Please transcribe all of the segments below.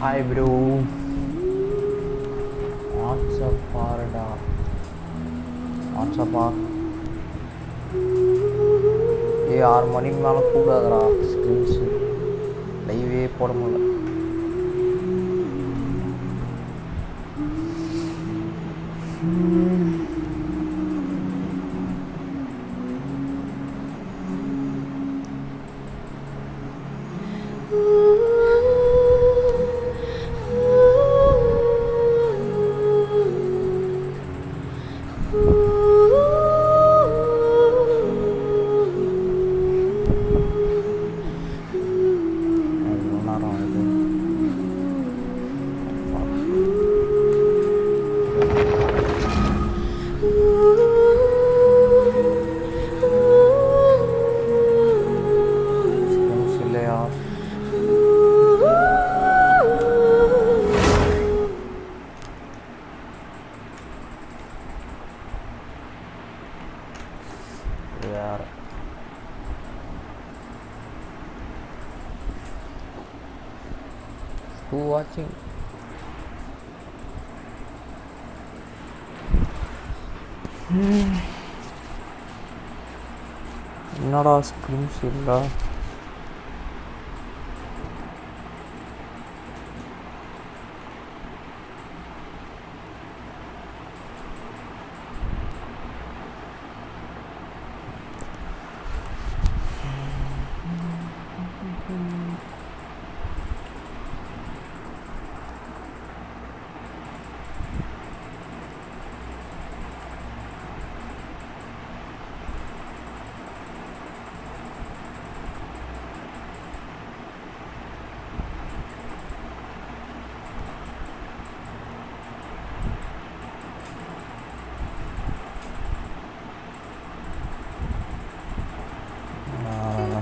Hi bro. What's up பாருடா. What's up பா. 6 மணிக்கு மேலே கூடாதுடா ஸ்க்ரீன்ஸு லைவே போட முடியல. Who watching? என்னடா ஸ்க்ரீன்ஸ் இல்லை.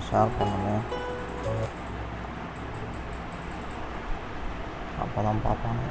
ஷேர் பண்ணுங்க, அப்போ தான் பார்ப்பாங்க.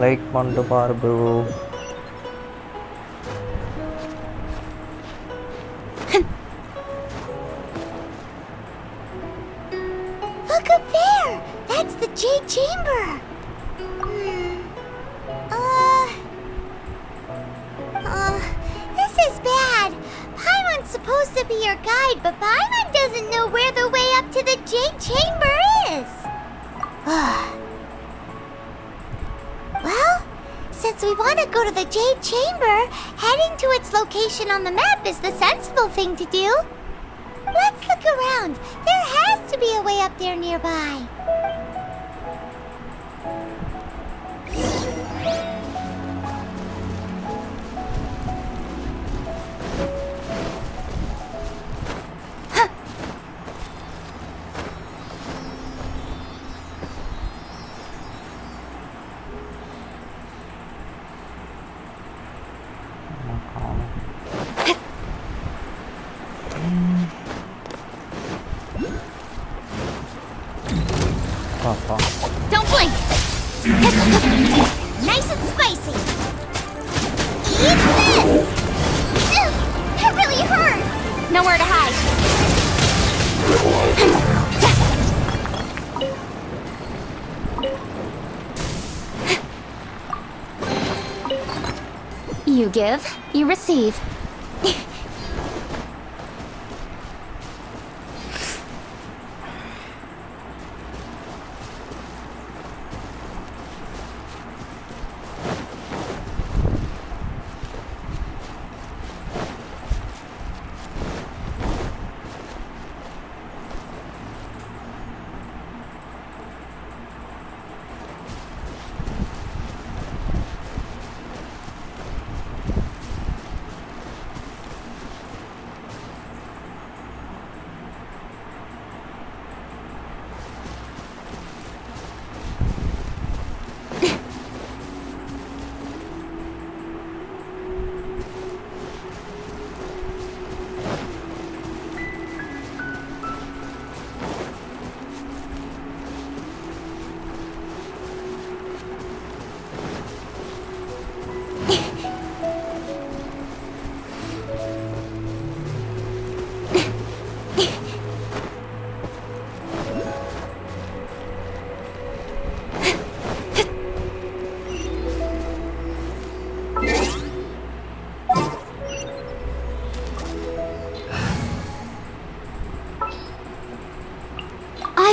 லைக் பண்ணிட்டு பாரு bro. Look up there! That's the Jade Chamber! This is bad. Paimon's supposed to be your guide, but Paimon doesn't know where the way up to the Jade Chamber is. Well, since we want to go to the Jade Chamber, heading to its location on the map is the sensible thing to do. Let's look around. There has to be a way up there nearby. Don't blink! Nice and spicy! Eat this! That really hurt! Nowhere to hide! You give, you receive.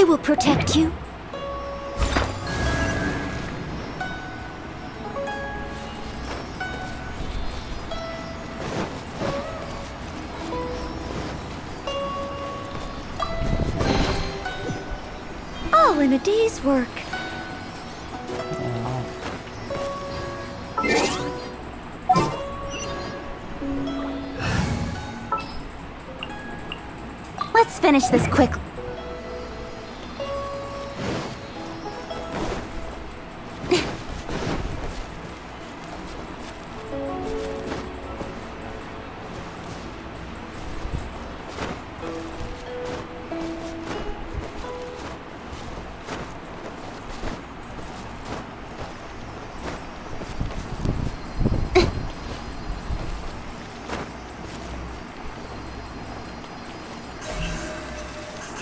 will protect you. All in a day's work. Let's finish this quickly.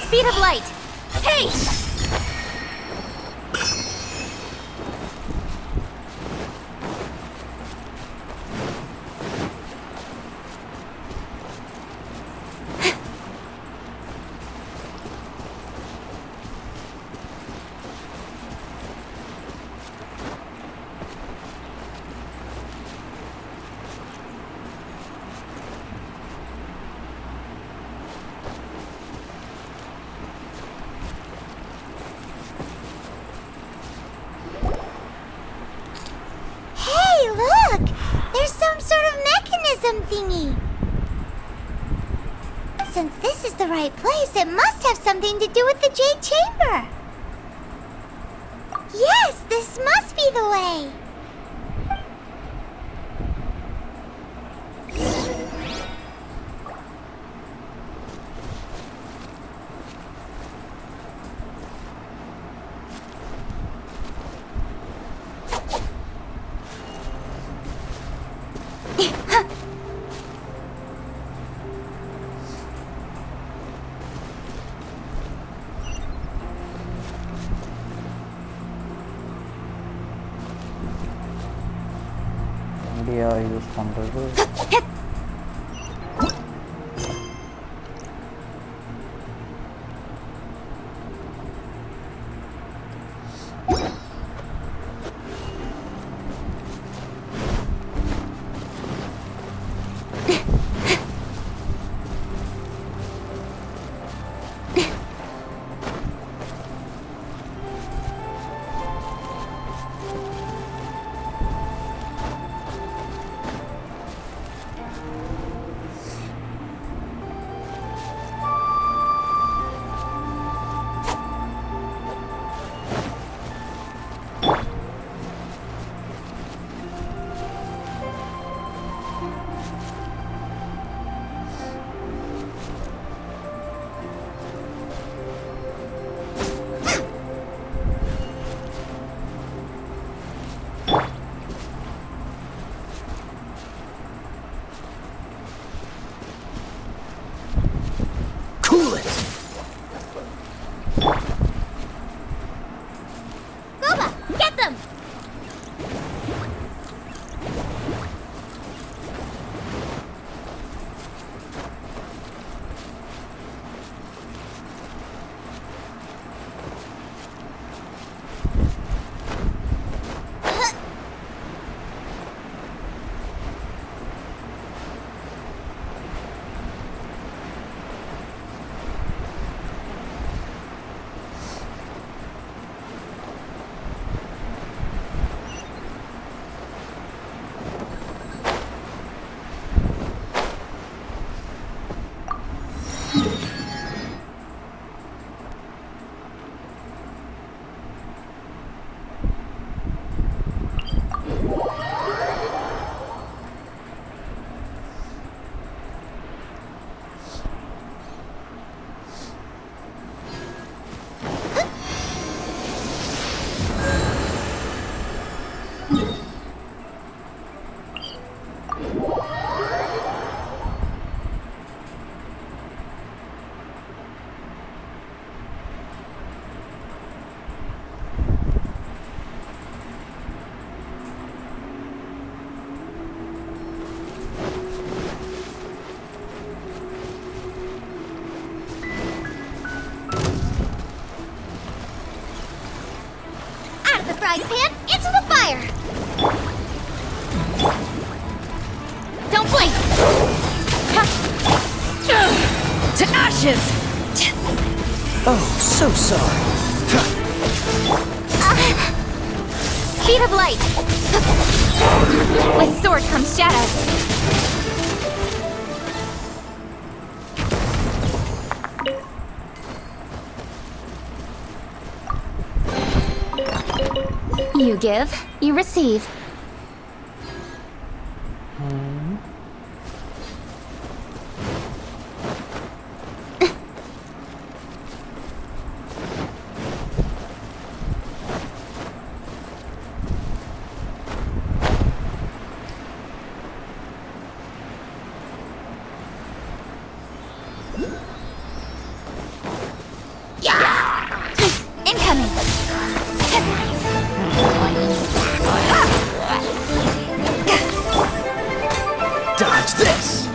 Speed of light! Hey! Hey, look! There's some sort of mechanism thingy. Since this is the right place, it must have something to do with the Jade Chamber. Yes, this must be the way. Idea use பண்ணுறது To ashes! Oh, so sorry. Speed of light! With sword comes shadow. You give, you receive. Incoming! Dodge this!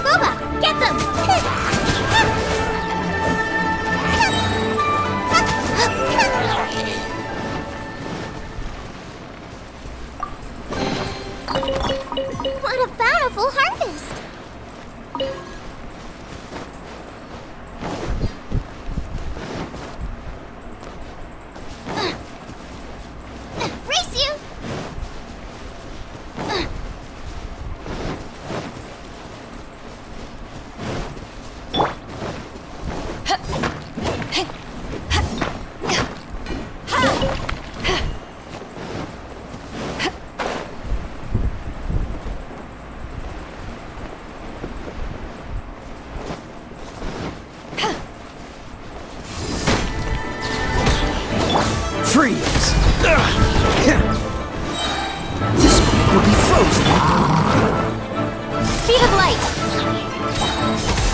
Boba, get them! What a bountiful harvest! Race you! Freeze! This one will be frozen. Speed of light!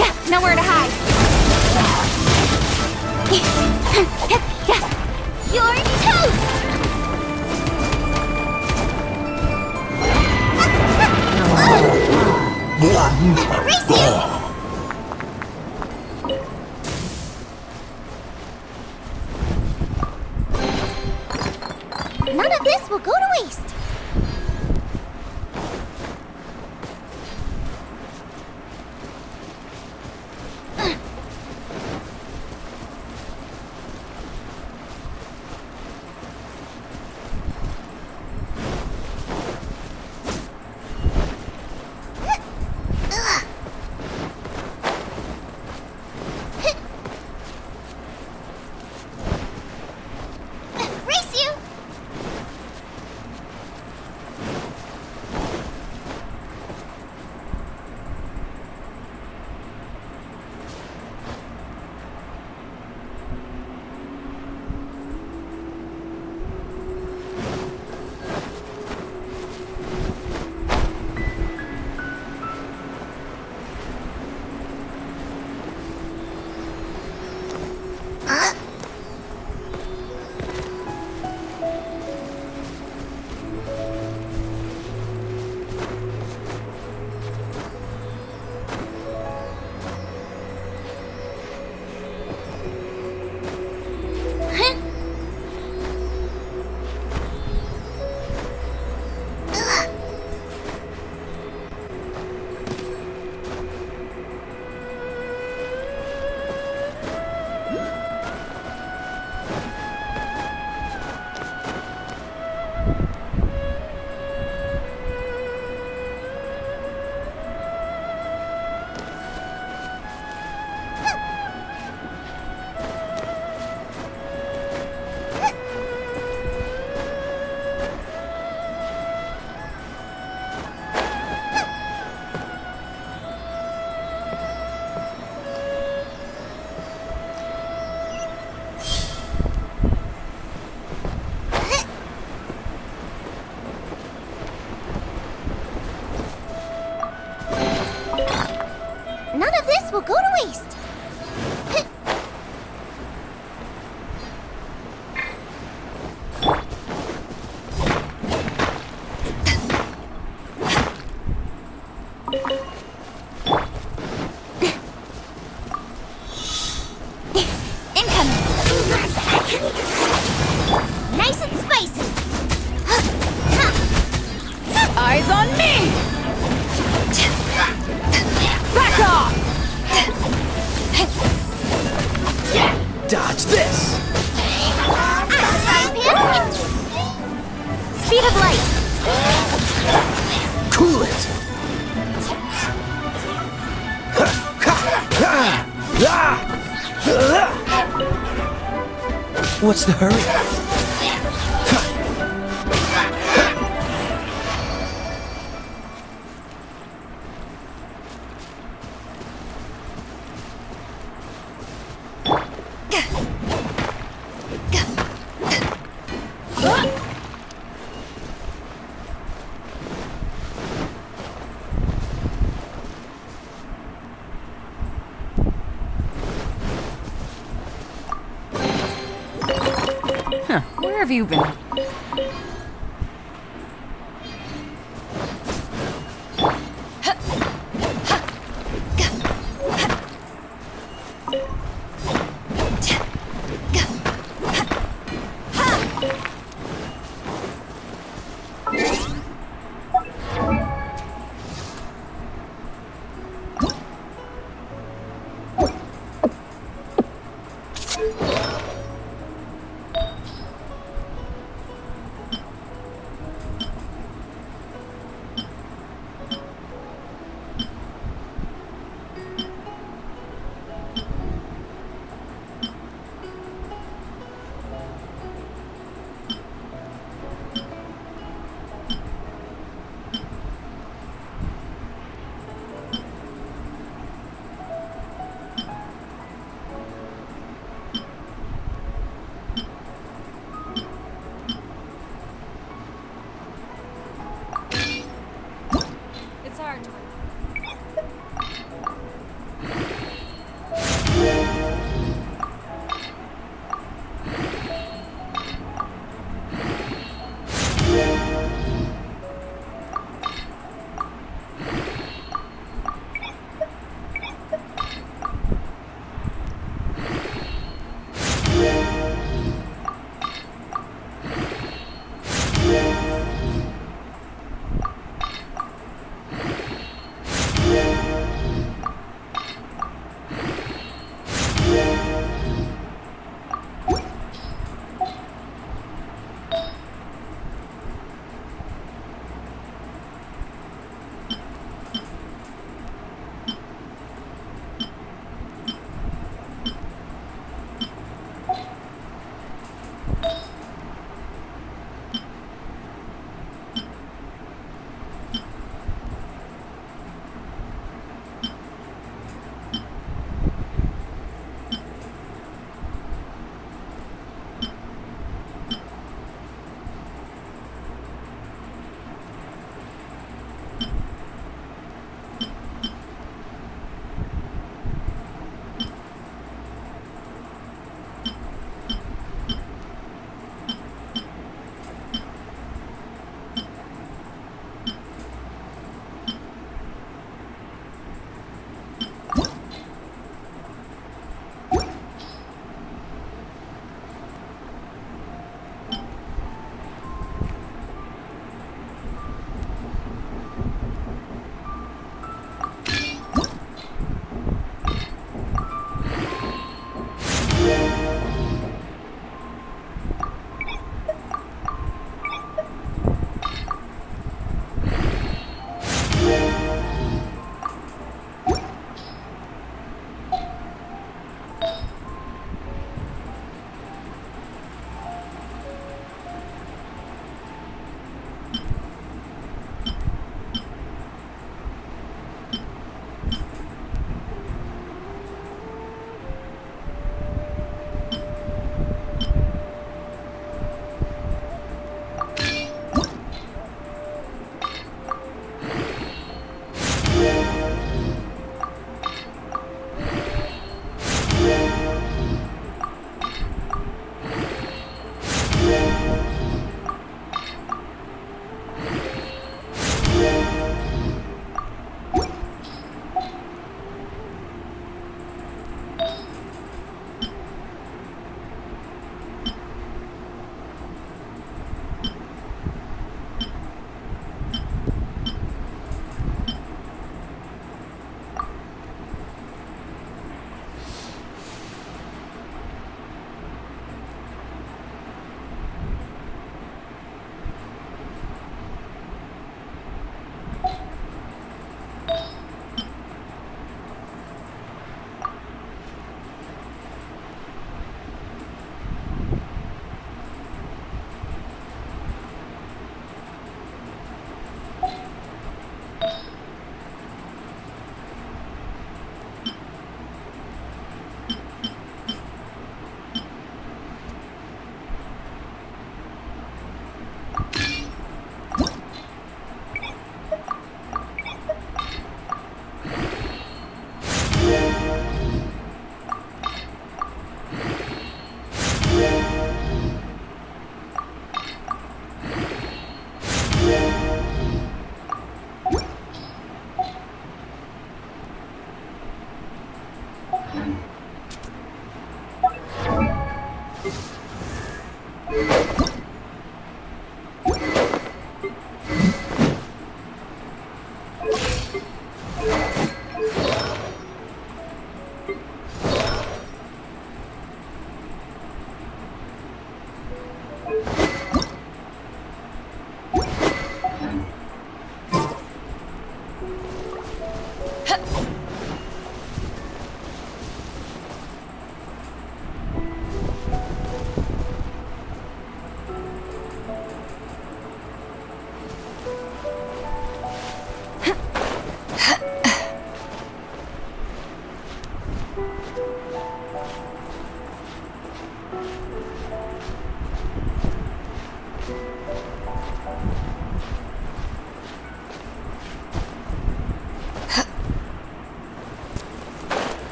Yeah, nowhere to hide. You're toast! Race you! None of this will go to waste. Race you! What's the hurry? Where have you been?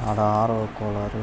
அட ஆர்வ கோளாறு.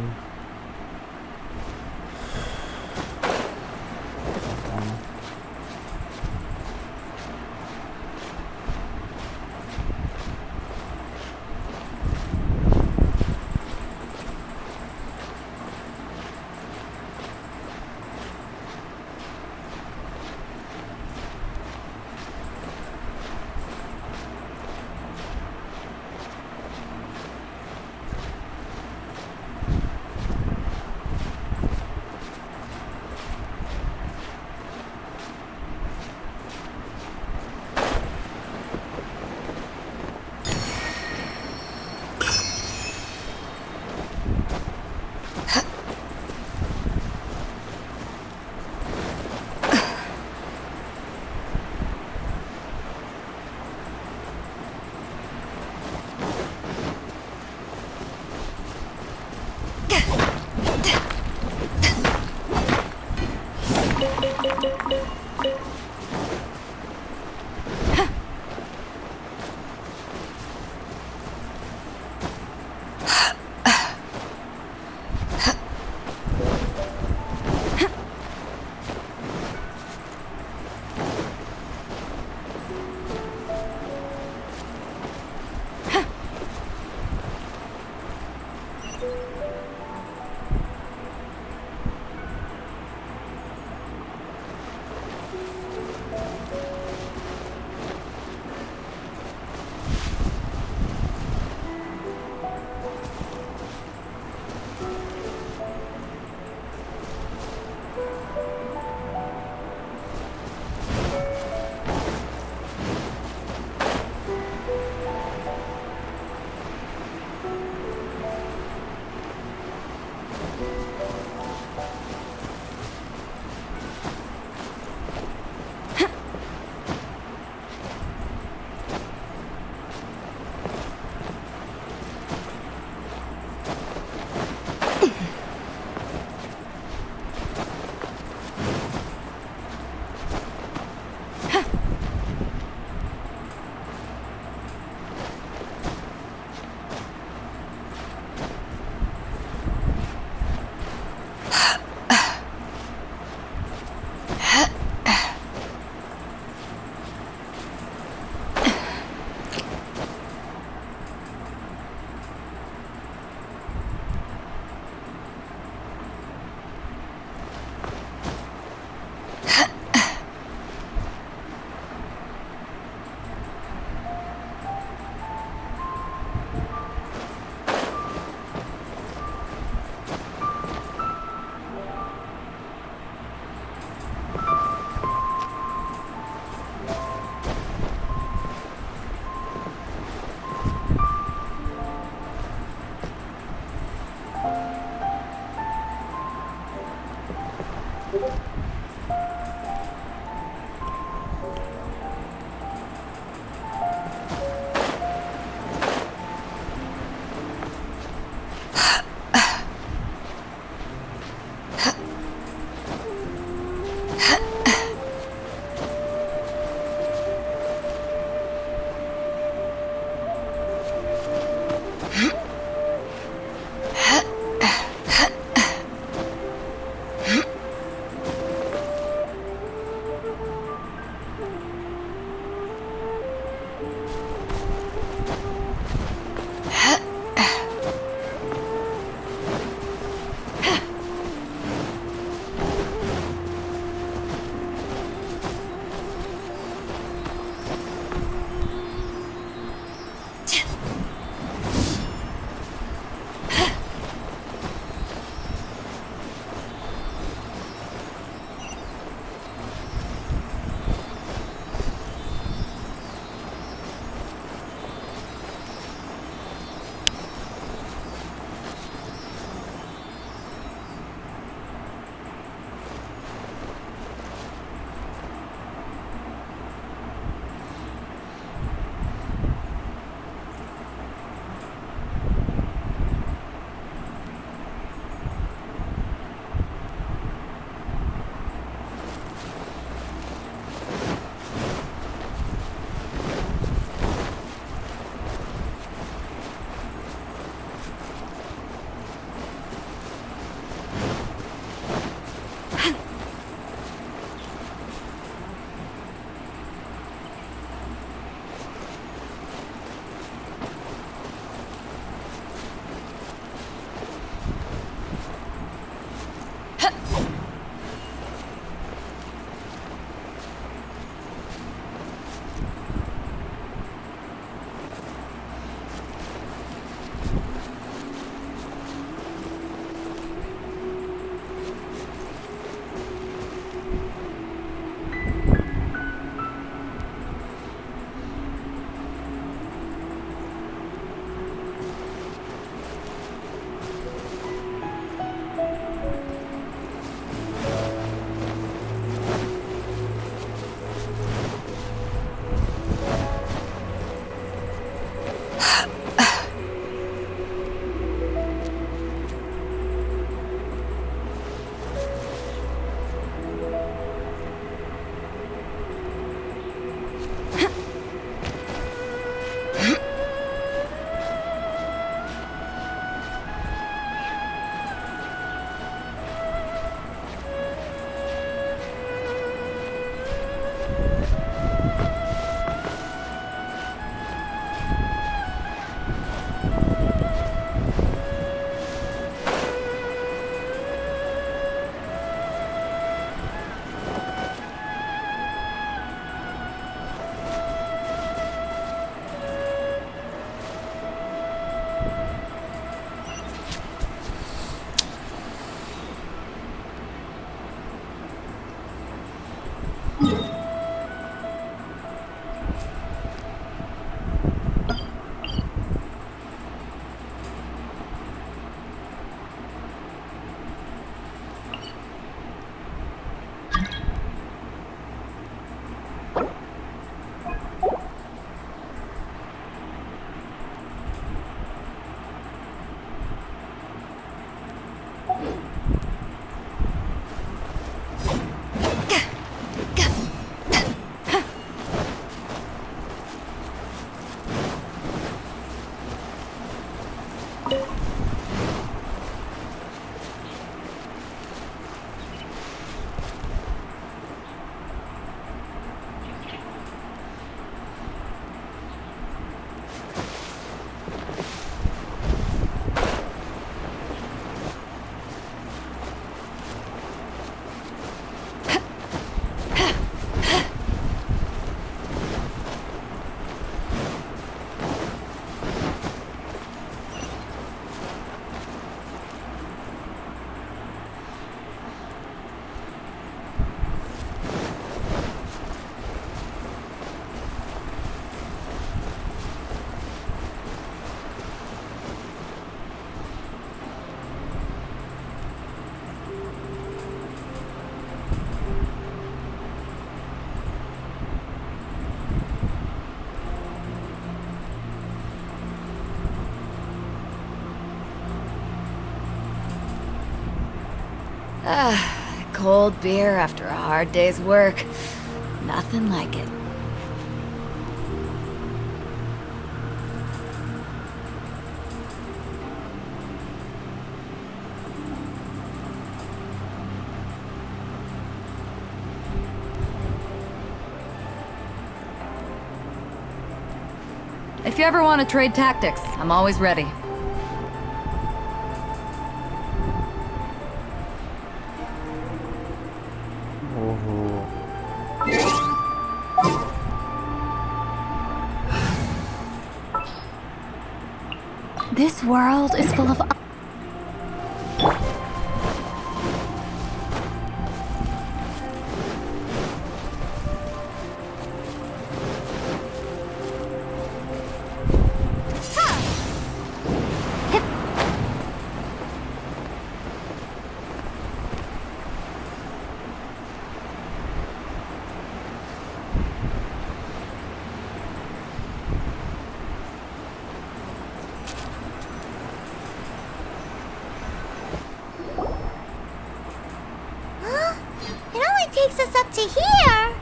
Cold beer after a hard day's work. Nothing like it. If you ever want to trade tactics, I'm always ready. This world is full of... Takes us up to here.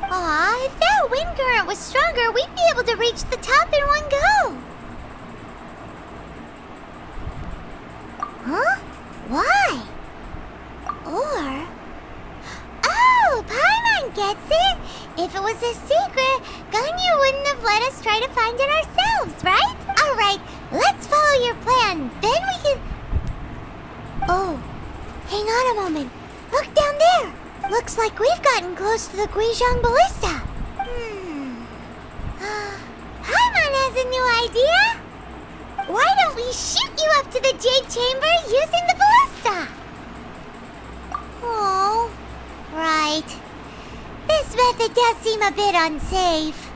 Aw, if that wind current was stronger, we'd be able to reach the top in one go. Huh? Why? Or... Oh, Paimon gets it. If it was a secret, Ganyu wouldn't have let us try to find it ourselves, right? Alright, let's follow your plan. Then we can... Oh, hang on a moment. Look down there! Looks like we've gotten close to the Guizhong Ballista. Paimon has a new idea! Why don't we shoot you up to the Jade Chamber using the ballista? Oh, right. This method does seem a bit unsafe.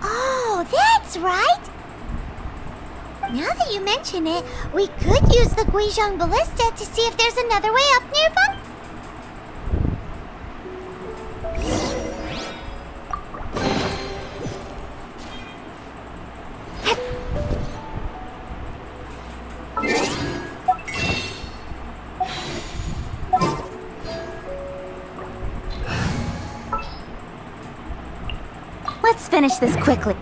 Oh, that's right! Now that you mention it, we could use the Guizhong Ballista to see if there's another way up nearby. Let's finish this quickly.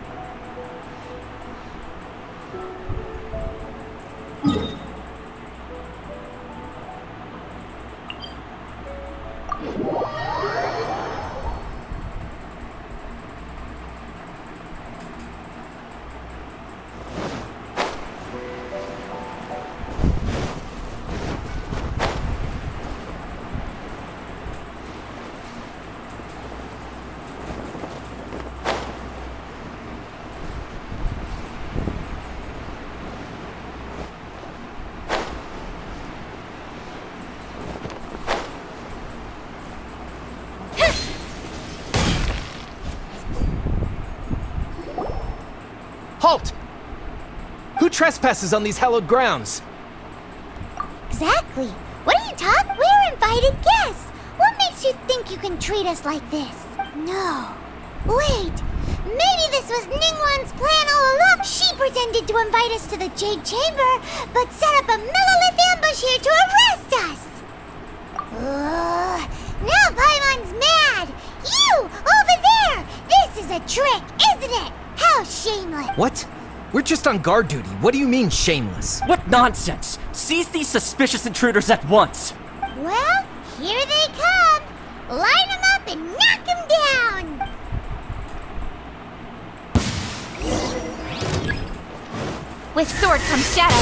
Halt! Who trespasses on these hallowed grounds? Exactly. What are you talking? We're invited guests. What makes you think you can treat us like this? No. Wait. Maybe this was Ningguang's plan all along. She pretended to invite us to the Jade Chamber, but set up a Millilith ambush here to arrest us. Now Paimon's mad. You, over there. This is a trick, isn't it? How shameless. What? We're just on guard duty. What do you mean, shameless? What nonsense! Seize these suspicious intruders at once! Well, here they come. Line them up and knock them down. With sword comes shadow.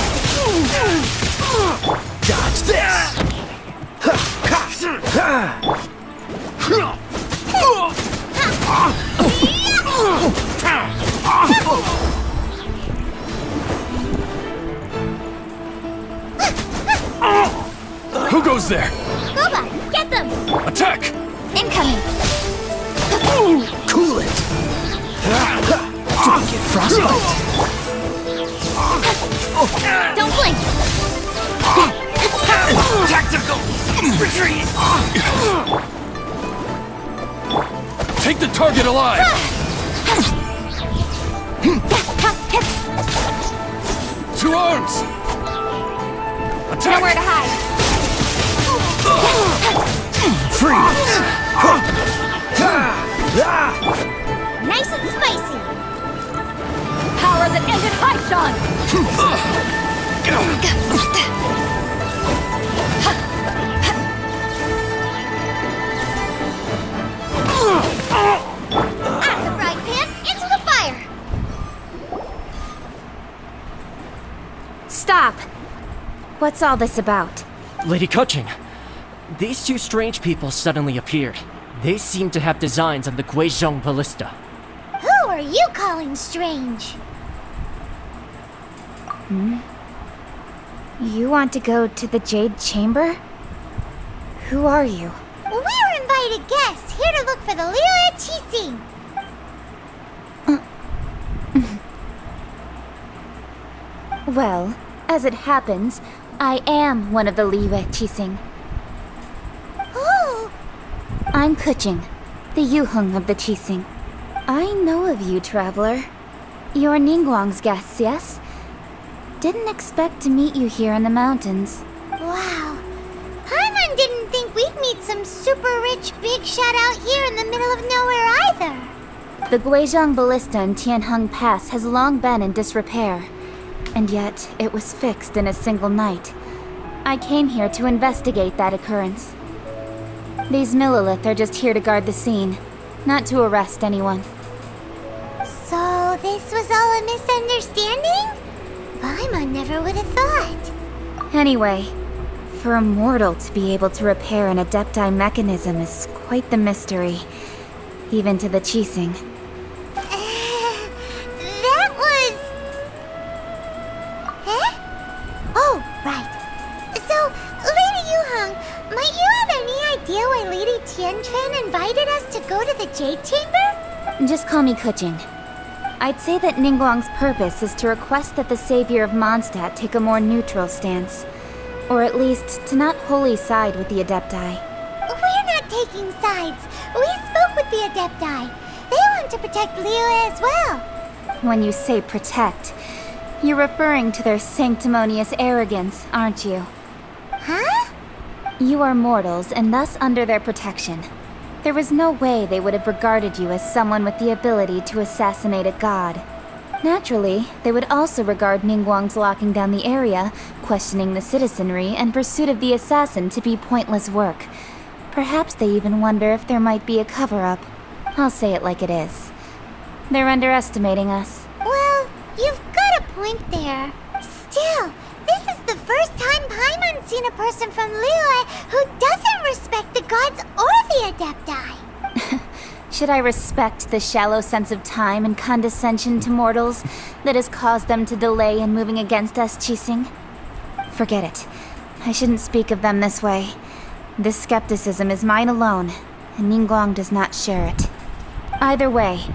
Dodge this! Who goes there? Goba, get them. Attack! Incoming. Cool it! Don't get frostbite! Don't blink. Tactical! Retreat! Take the target alive! To arms! Nowhere to hide. Freeze! Nice and spicy. Power that ended Haishan! Out the frying pan, into the fire. Stop! What's all this about? Lady Kuching, these two strange people suddenly appeared. They seem to have designs on the Guizhong Ballista. Who are you calling strange? You want to go to the Jade Chamber? Who are you? We're invited guests here to look for the Liu Qixing. Well, as it happens, I am one of the Liu Qixing. Oh, I'm Kuching, the Yuheng of the Qixing. I know of you, traveler. You're Ningguang's guests, yes? Didn't expect to meet you here in the mountains. wow. Paimon didn't think we'd meet some super rich big shot out here in the middle of nowhere either. The Guizhong Ballista in Tianheng Pass has long been in disrepair, and yet it was fixed in a single night. I came here to investigate that occurrence. These Millilith are just here to guard the scene, not to arrest anyone. So this was all a misunderstanding? Paimon never would have thought. Anyway, for a mortal to be able to repair an Adepti mechanism is quite the mystery, even to the Qixing. That was... Huh? Oh, right. So, Lady Yuheng, might you have any idea why Lady Tianchen invited us to go to the Jade Chamber? Just call me Kuching. I'd say that Ningguang's purpose is to request that the savior of Mondstadt take a more neutral stance. Or at least, to not wholly side with the Adepti. We're not taking sides. We spoke with the Adepti. They want to protect Liu as well. When you say protect, you're referring to their sanctimonious arrogance, aren't you? Huh? You are mortals and thus under their protection. There was no way they would have regarded you as someone with the ability to assassinate a god. Naturally, they would also regard Ningguang's locking down the area, questioning the citizenry, and pursuit of the assassin to be pointless work. Perhaps they even wonder if there might be a cover-up. I'll say it like it is. They're underestimating us. Well, you've got a point there. Still, this is the first time Paimon's seen a person from Liyue who doesn't respect the gods or the Adepti. Should I respect the shallow sense of time and condescension to mortals that has caused them to delay in moving against us, Qixing? Forget it. I shouldn't speak of them this way. This skepticism is mine alone, and Ningguang does not share it. Either way,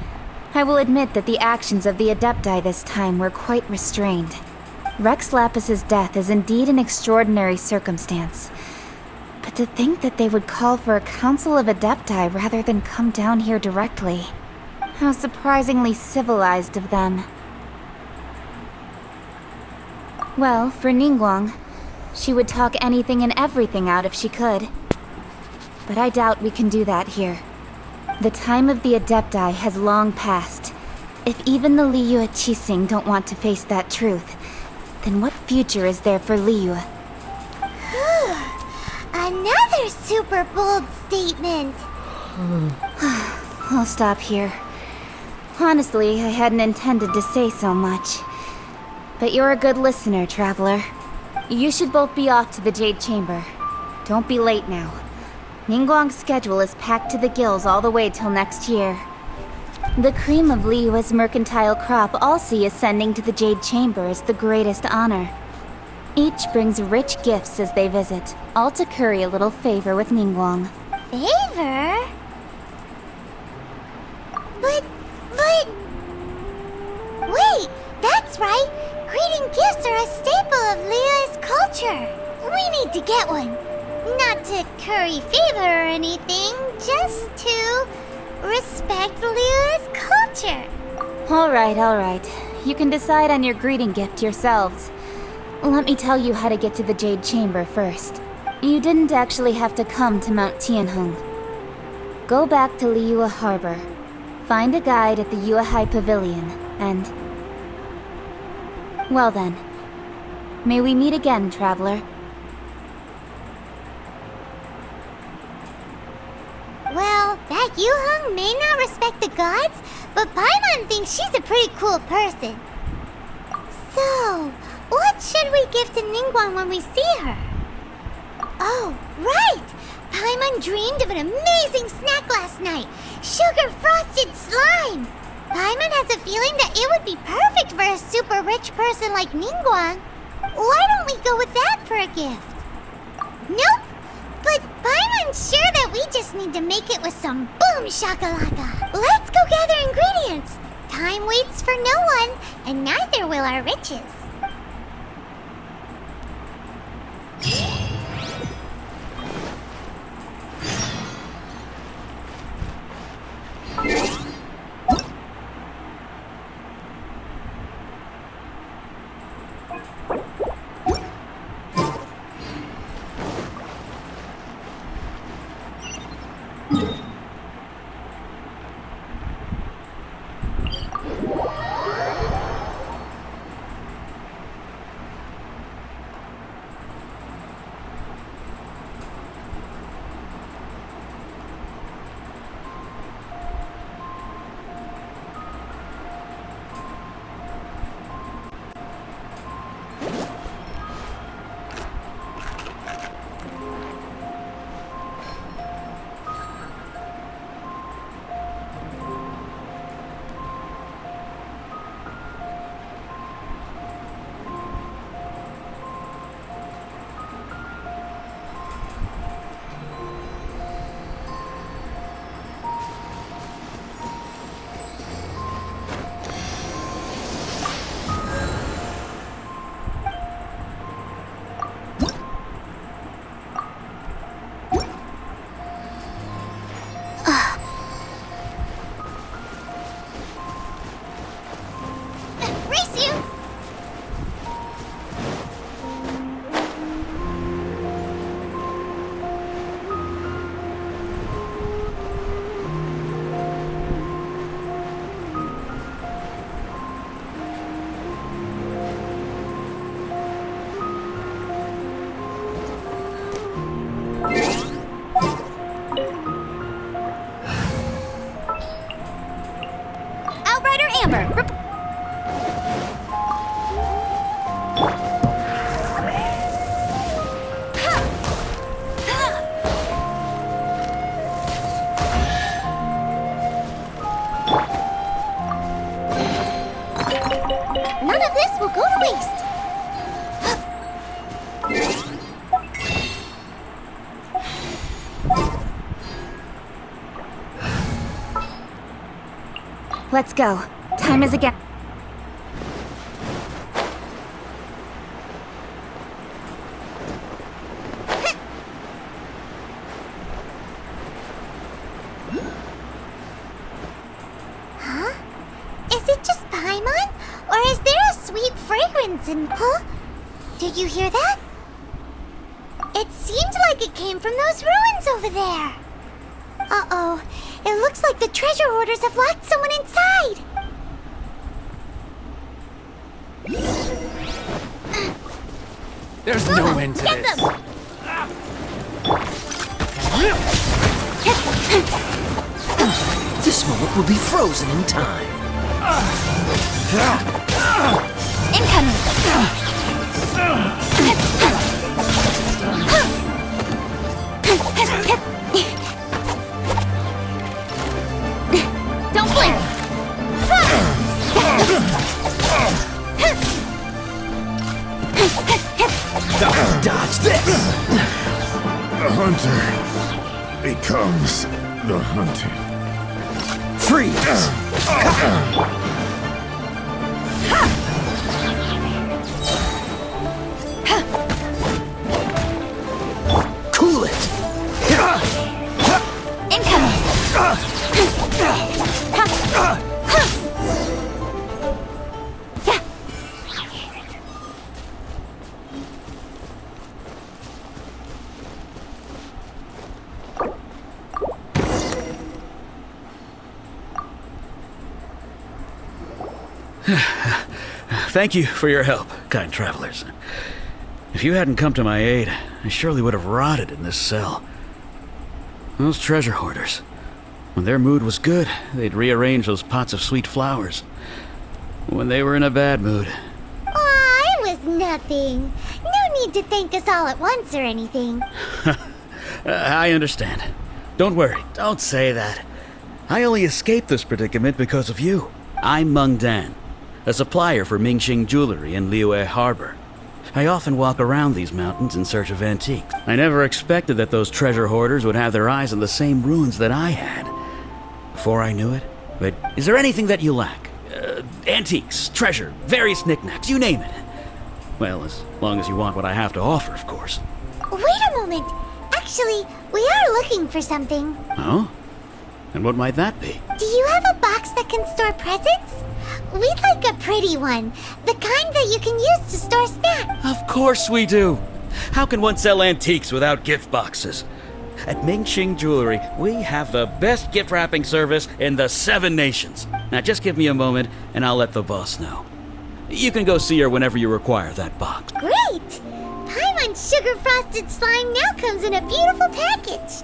I will admit that the actions of the Adepti this time were quite restrained. Rex Lapis's death is indeed an extraordinary circumstance. But to think that they would call for a council of Adepti rather than come down here directly. How surprisingly civilized of them. Well, for Ningguang, she would talk anything and everything out if she could. But I doubt we can do that here. The time of the Adepti has long passed. If even the Liyue Qixing don't want to face that truth, then what future is there for Liyue? Another super bold statement. I'll stop here. Honestly, I hadn't intended to say so much. But you're a good listener, traveler. You should both be off to the Jade Chamber. Don't be late now. Ningguang's schedule is packed to the gills all the way till next year. The cream of Liyue's mercantile crop all see ascending to the Jade Chamber as the greatest honor. Each brings rich gifts as they visit, all to curry a little favor with Ningguang. Favor? But... Wait, that's right! Greeting gifts are a staple of Liyue's culture. We need to get one. Not to curry favor or anything, just to respect Liyue's culture. All right. You can decide on your greeting gift yourselves. Let me tell you how to get to the Jade Chamber first. You didn't actually have to come to Mount Tianheng. Go back to Liyue Harbor. Find a guide at the Yuehai Pavilion, and... Well then. May we meet again, traveler. Well, that Yuheng may not respect the gods, but Paimon thinks she's a pretty cool person. So, what should we give to Ningguang when we see her? Oh, right! Paimon dreamed of an amazing snack last night! Sugar-frosted slime! Paimon has a feeling that it would be perfect for a super rich person like Ningguang. Why don't we go with that for a gift? Nope! But Paimon's sure that we just need to make it with some boom shakalaka. Let's go gather ingredients. Time waits for no one, and neither will our riches. None of this will go to waste. Let's go. Time is again. Huh? Is it just Paimon? Or is there a sweet fragrance in... Huh? Did you hear that? It seemed like it came from those ruins over there. Uh-oh. It looks like the treasure hoarders have locked someone inside. There's no end to Get this. them! This moment will be frozen in time. Don't blink! Dodge this! The hunter becomes the hunted. Freeze! Cool it! Thank you for your help, kind travelers. If you hadn't come to my aid, I surely would have rotted in this cell. Those treasure hoarders, when their mood was good, they'd rearrange those pots of sweet flowers. When they were in a bad mood, Aw, it was nothing. No need to thank us all at once or anything. I understand. Don't worry, don't say that. I only escaped this predicament because of you. I'm Meng Dan, a supplier for Mingxing Jewelry in Liyue Harbor. I often walk around these mountains in search of antiques. I never expected that those treasure hoarders would have their eyes on the same ruins that I had. Before I knew it, but is there anything that you lack? Antiques, treasure, various knickknacks, you name it. Well, as long as you want what I have to offer, of course. Wait a moment. Actually, we are looking for something. Oh? And what might that be? Do you have a box that can store presents? We'd like a pretty one. The kind that you can use to store snacks. Of course we do. How can one sell antiques without gift boxes? At Mingxing Jewelry, we have the best gift wrapping service in the 7 nations. Now just give me a moment and I'll let the boss know. You can go see her whenever you require that box. Great! Paimon sugar frosted slime now comes in a beautiful package.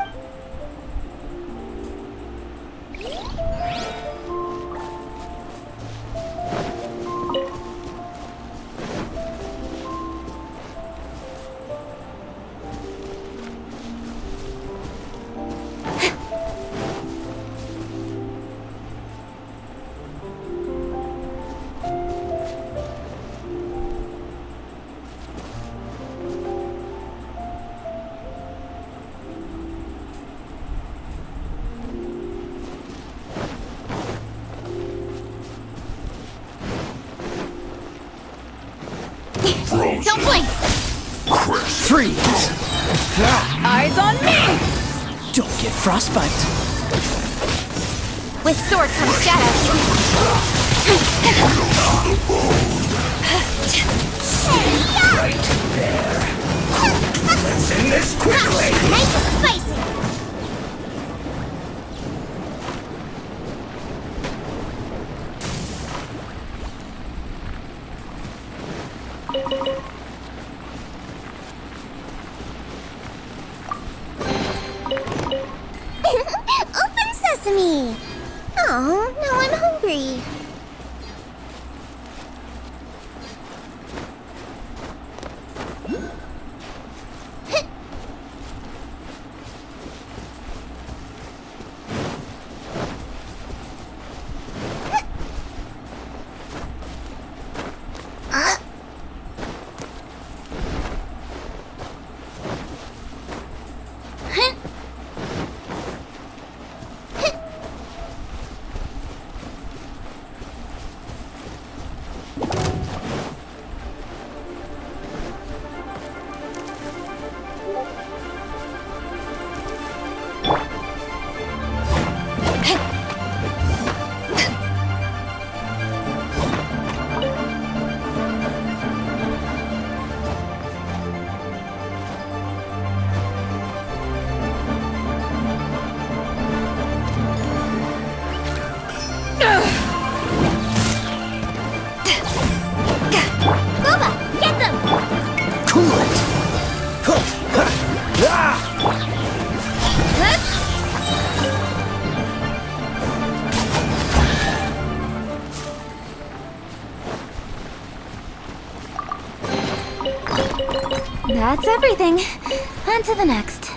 Don't blink! Freeze! Eyes on me! Don't get frostbite. With sword comes shadow. Let's end this quickly! Nice and spicy! Open sesame! Oh, now I'm hungry. That's everything. On to the next.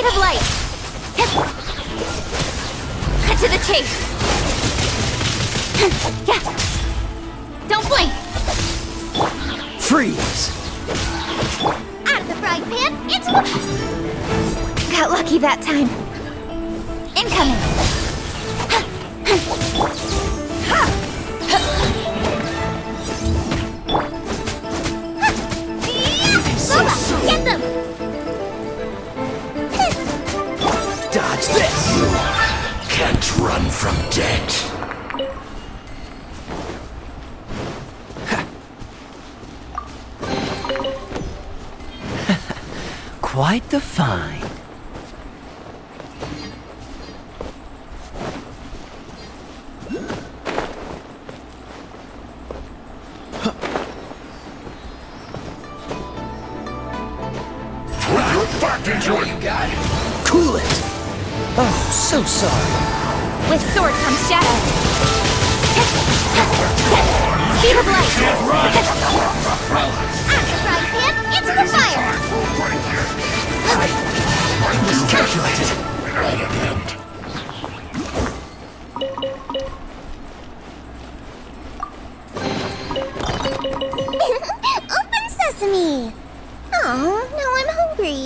Speed of light! Cut to the chase! Yeah! Don't blink! Freeze! Out of the frying pan, into the... Got lucky that time. Incoming! Boba, get them! Dodge this! Can't run from death. Quite the find. Put your back into it. You got it. Cool it! Oh, so sorry. With sword comes shadow. Speed of light! Out of the frying pan, into the fire! Miscalculated. Open sesame! Oh, now I'm hungry.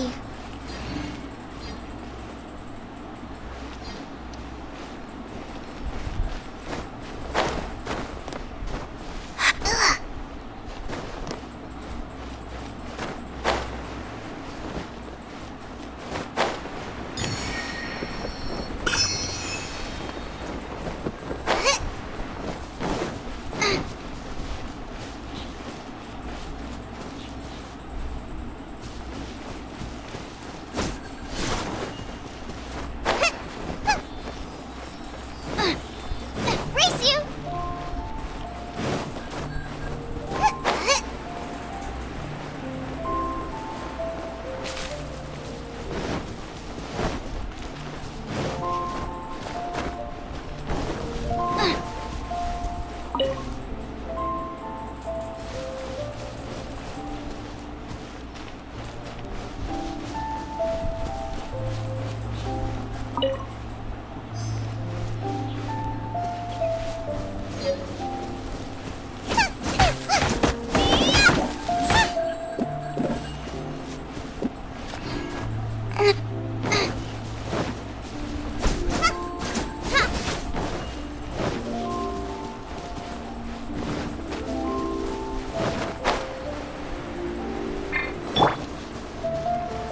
Race you!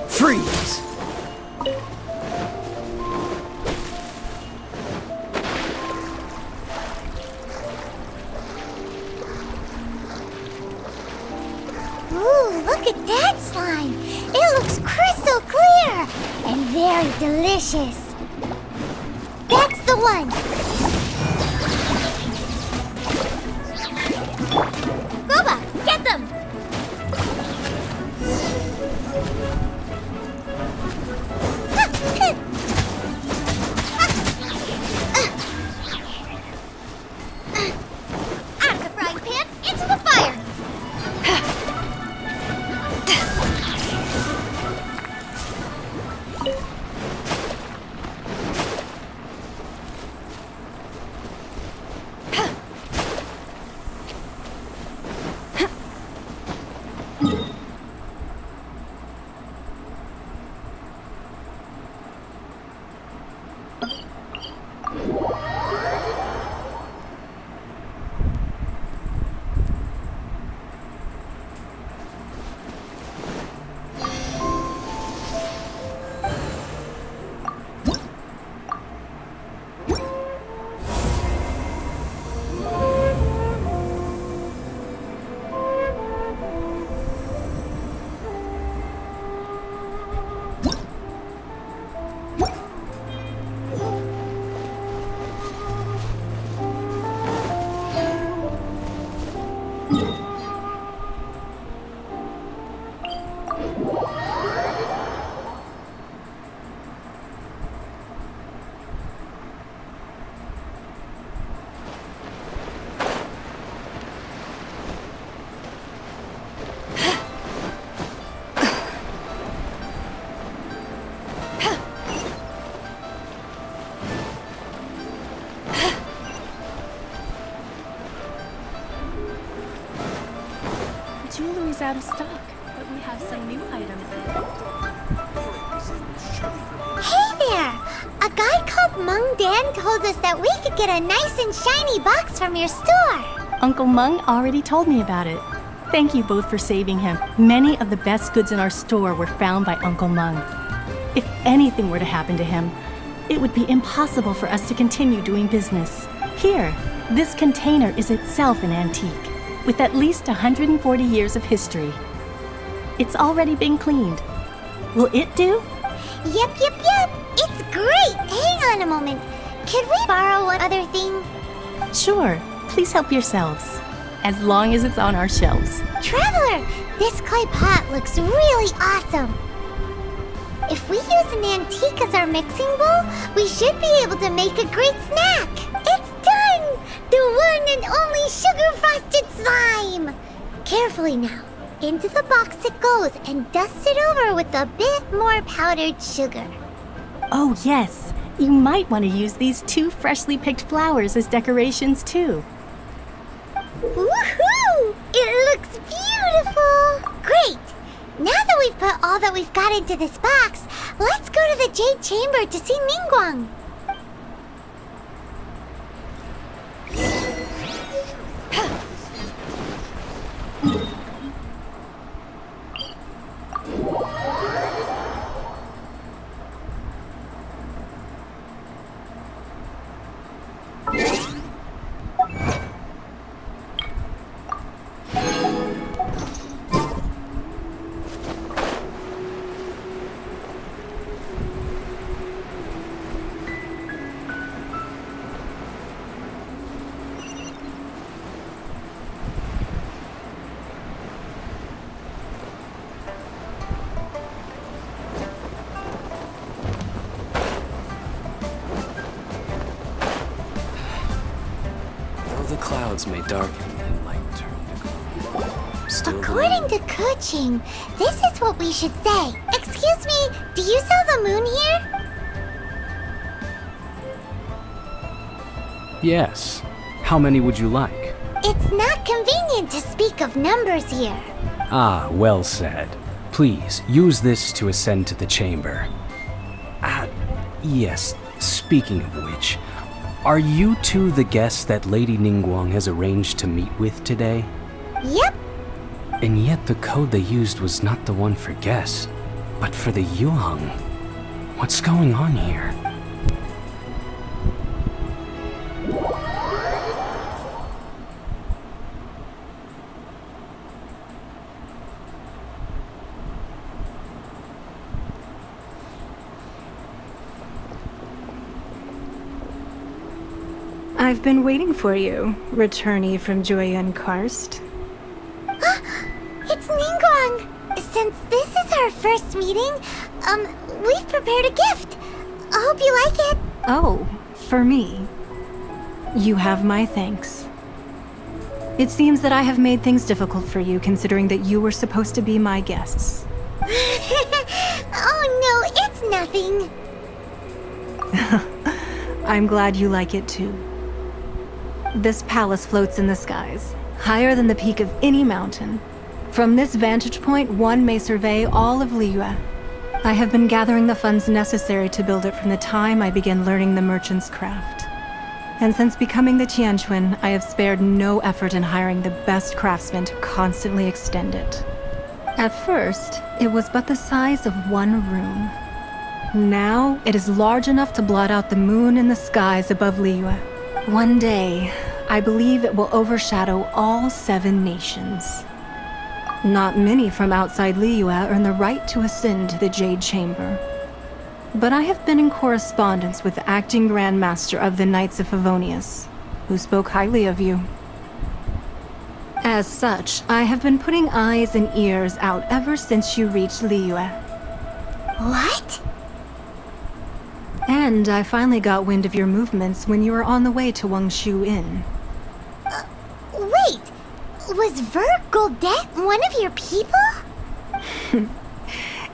Freeze! Ooh, look at that slime! It looks crystal clear and very delicious. That's the one! Boba, get them! Out of the frying pan, into the fire! jewelry's out of stock, but we have some new items. Hey there! A guy called Mung Dan told us that we could get a nice and shiny box from your store. Uncle Mung already told me about it. Thank you both for saving him. Many of the best goods in our store were found by Uncle Mung. If anything were to happen to him, it would be impossible for us to continue doing business. Here, this container is itself an antique, with at least 140 years of history. It's already been cleaned. Will it do? Yep. It's great! Hang on a moment. Could we borrow one other thing? Sure, please help yourselves. As long as it's on our shelves. Traveler, this clay pot looks really awesome. If we use an antique as our mixing bowl, we should be able to make a great snack. It's done! The one and only sugar-frosted slime! Carefully now. Into the box it goes and dust it over with a bit more powdered sugar. Oh yes, you might want to use these 2 freshly picked flowers as decorations too. Woohoo! It looks beautiful! Great! Now that we've put all that we've got into this box, let's go to the Jade Chamber to see Ningguang. The clouds may darken and light turn to gloom. Still According to Kuching, this is what we should say. Excuse me, do you sell the moon here? Yes. How many would you like? It's not convenient to speak of numbers here. Ah, well said. Please, use this to ascend to the chamber. Yes, speaking of which, are you two the guests that Lady Ningguang has arranged to meet with today? Yep. And yet the code they used was not the one for guests, but for the Yuheng. What's going on here? I've been waiting for you, returnee from Joyun Karst. It's Ningguang! Since this is our first meeting, we've prepared a gift. I hope you like it. Oh, for me. You have my thanks. It seems that I have made things difficult for you, considering that you were supposed to be my guests. Oh no, it's nothing. I'm glad you like it too. This palace floats in the skies, higher than the peak of any mountain. From this vantage point, one may survey all of Liyue. I have been gathering the funds necessary to build it from the time I began learning the merchant's craft. And since becoming the Tianquan, I have spared no effort in hiring the best craftsmen to constantly extend it. At first, it was but the size of one room. Now, it is large enough to blot out the moon in the skies above Liyue. One day, I believe it will overshadow all 7 nations. Not many from outside Liyue earn the right to ascend to the Jade Chamber. But I have been in correspondence with the acting Grand Master of the Knights of Favonius, who spoke highly of you. As such, I have been putting eyes and ears out ever since you reached Liyue. What? And I finally got wind of your movements when you were on the way to Wangshu Inn. Wait! Was Vergoldet one of your people?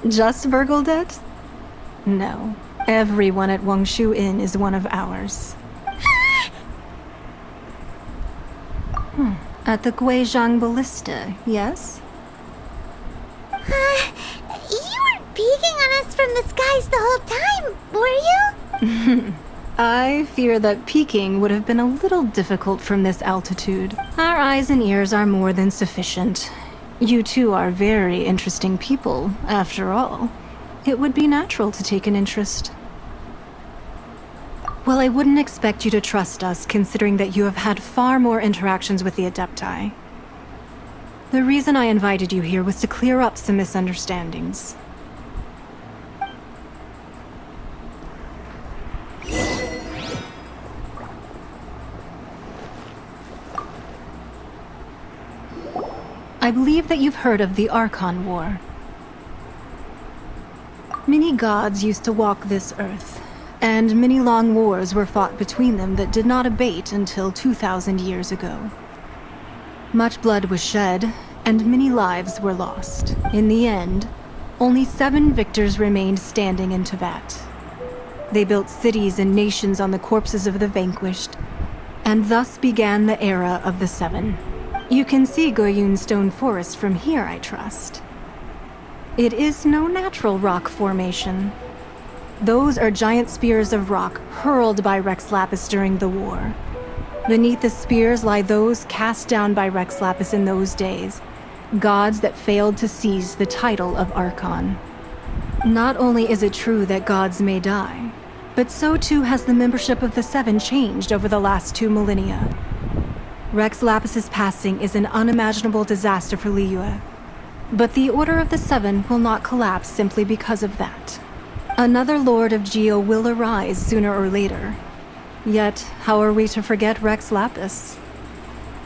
Just Vergoldet? No. Everyone at Wangshu Inn is one of ours. At the Guizhang Ballista, yes? You weren't peeking on us from the skies the whole time, were you? I fear that peeking would have been a little difficult from this altitude. Our eyes and ears are more than sufficient. You two are very interesting people, after all. It would be natural to take an interest. Well, I wouldn't expect you to trust us, considering that you have had far more interactions with the Adepti. The reason I invited you here was to clear up some misunderstandings. I believe that you've heard of the Archon War. Many gods used to walk this earth, and many long wars were fought between them that did not abate until 2,000 years ago. Much blood was shed, and many lives were lost. In the end, only 7 victors remained standing in Teyvat. They built cities and nations on the corpses of the vanquished, and thus began the era of the 7. You can see Goyun Stone Forest from here, I trust. It is no natural rock formation. Those are giant spears of rock hurled by Rex Lapis during the war. Beneath the spears lie those cast down by Rex Lapis in those days, gods that failed to seize the title of Archon. Not only is it true that gods may die, but so too has the membership of the 7 changed over the last 2 millennia. Rex Lapis's passing is an unimaginable disaster for Liyue, but the Order of the 7 will not collapse simply because of that. Another Lord of Geo will arise sooner or later. Yet, how are we to forget Rex Lapis?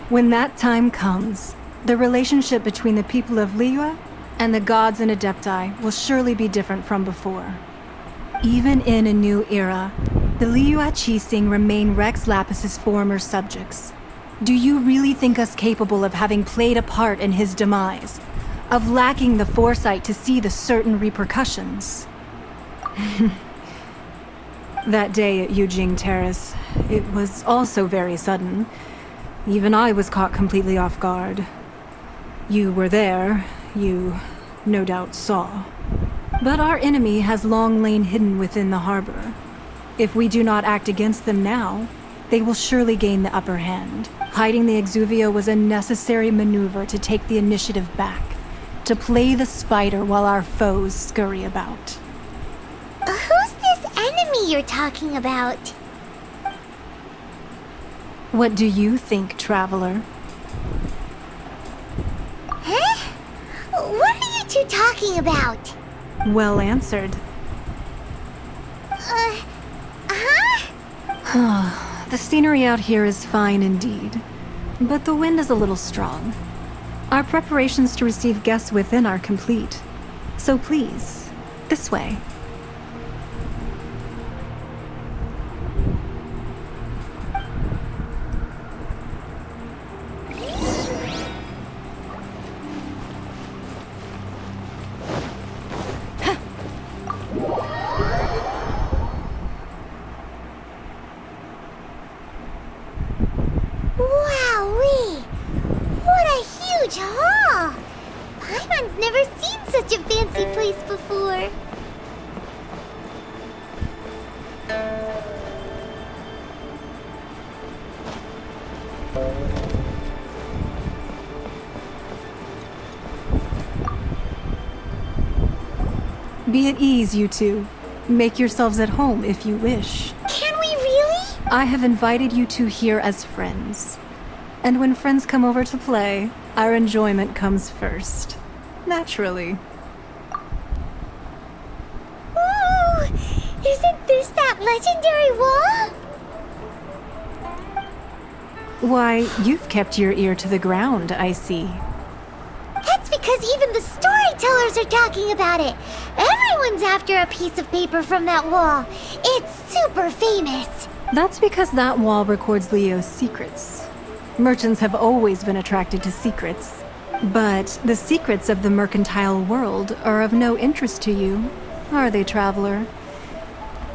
When that time comes, the relationship between the people of Liyue and the gods and Adepti will surely be different from before. Even in a new era, the Liyue Qixing remain Rex Lapis's former subjects. Do you really think us capable of having played a part in his demise? Of lacking the foresight to see the certain repercussions? That day at Yujing Terrace, it was also very sudden. Even I was caught completely off guard. You were there, you no doubt saw. But our enemy has long lain hidden within the harbor. If we do not act against them now, they will surely gain the upper hand. Hiding the Exuvia was a necessary maneuver to take the initiative back, to play the spider while our foes scurry about. Who's this enemy you're talking about? What do you think, Traveler? Huh? What are you two talking about? Well answered. The scenery out here is fine indeed, but the wind is a little strong. Our preparations to receive guests within are complete, so please, this way. Wowee! What a huge hall! Paimon's never seen such a fancy place before. Be at ease, you two. Make yourselves at home if you wish. Can we really? I have invited you two here as friends. And when friends come over to play, our enjoyment comes first. Naturally. Ooh! Isn't this that legendary wall? Why, you've kept your ear to the ground, I see. That's because even the storytellers are talking about it. Everyone's after a piece of paper from that wall. It's super famous. That's because that wall records Leo's secrets. Merchants have always been attracted to secrets. But the secrets of the mercantile world are of no interest to you, are they, Traveler?